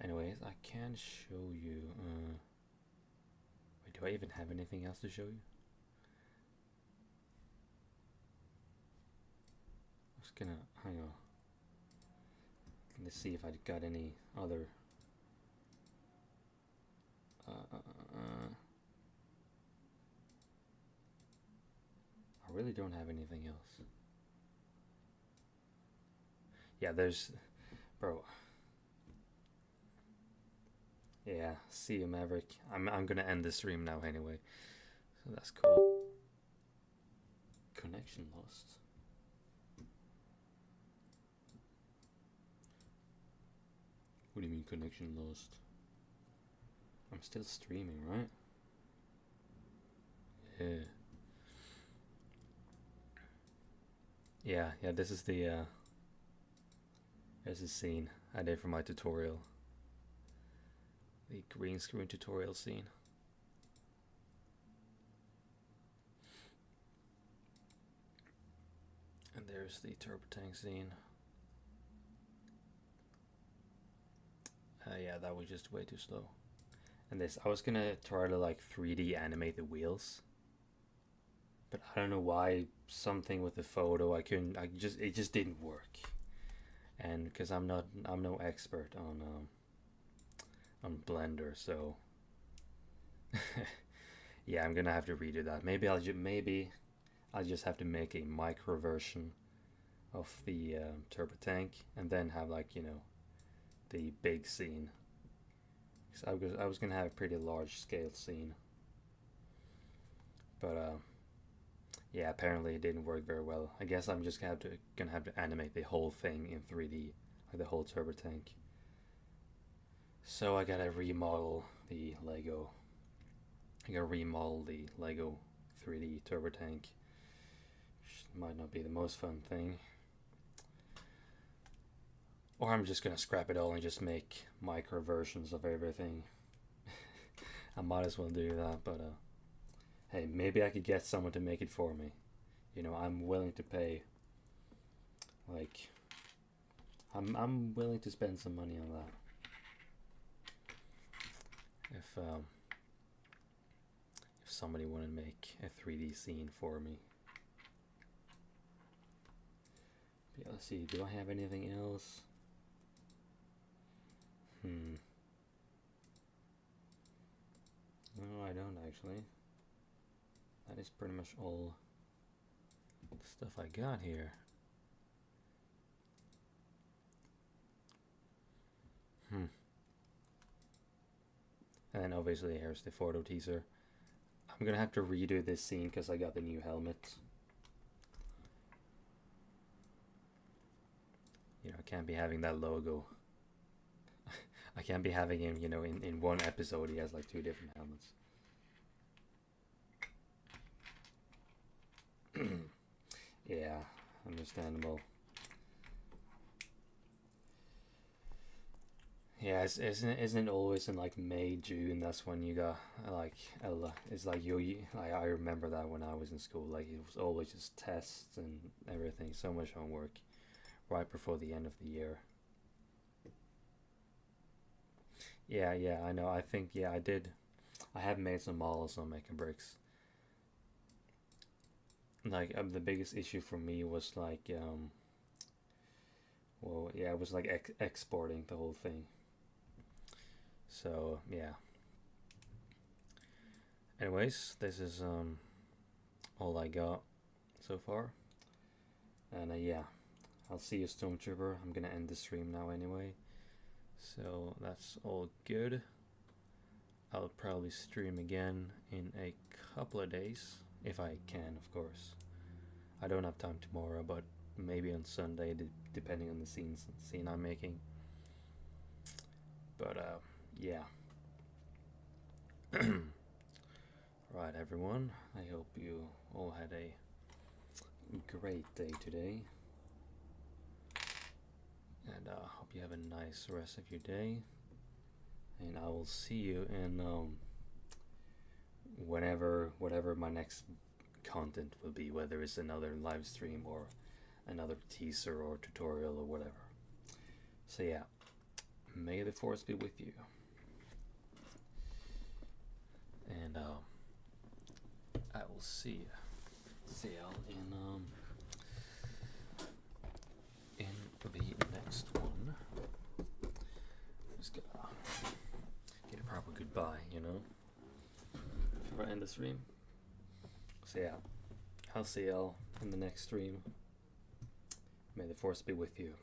Anyways, I can show you. Wait, do I even have anything else to show you? I was gonna hang on. Let's see if I got any other. I really don't have anything else. Yeah, bro. Yeah, see you, Maverick. I'm gonna end the stream now anyway, so that's cool. Connection lost. What do you mean connection lost? I'm still streaming, right? Yeah. Yeah, this is the there's a scene I did for my tutorial. The green screen tutorial scene. And there's the turbo tank scene. Yeah, that was just way too slow. And this, I was gonna try to like 3D animate the wheels, but I don't know why, something with the photo it just didn't work. And because I'm no expert on Blender, so yeah, I'm gonna have to redo that. Maybe I'll just have to make a micro version of the turbo tank and then have like the big scene. So I was gonna have a pretty large scale scene, but yeah, apparently it didn't work very well. I guess I'm just gonna have to animate the whole thing in 3D, like the whole turbo tank. So I gotta remodel the Lego. I gotta remodel the Lego 3D turbo tank, which might not be the most fun thing. Or I'm just gonna scrap it all and just make micro versions of everything. I might as well do that, but hey, maybe I could get someone to make it for me. You know, I'm willing to pay. Like, I'm willing to spend some money on that. If somebody want to make a 3D scene for me. But yeah, let's see. Do I have anything else? No, I don't actually. That is pretty much all the stuff I got here. And then obviously here's the Fordo teaser. I'm gonna have to redo this scene because I got the new helmet. You know, I can't be having that logo. I can't be having him, you know, in one episode he has like 2 different helmets. Yeah, understandable. Yeah, isn't it always in like May, June? That's when you got like it's like I remember that when I was in school. Like it was always just tests and everything. So much homework right before the end of the year. Yeah, I know. I think I did. I have made some models on Making Bricks. Like the biggest issue for me was like well, yeah, it was like exporting the whole thing. So yeah. Anyways, this is all I got so far, and yeah, I'll see you, Stormtrooper. I'm gonna end the stream now anyway, so that's all good. I'll probably stream again in a couple of days if I can, of course. I don't have time tomorrow, but maybe on Sunday, depending on the scene I'm making. But yeah. Right, everyone, I hope you all had a great day today, and hope you have a nice rest of your day, and I will see you in whatever my next content will be, whether it's another live stream or another teaser or tutorial or whatever. So yeah, may the force be with you, and I will see y'all in the next one. Just gotta get a proper goodbye, you know, before I end the stream. So yeah, I'll see y'all in the next stream. May the force be with you.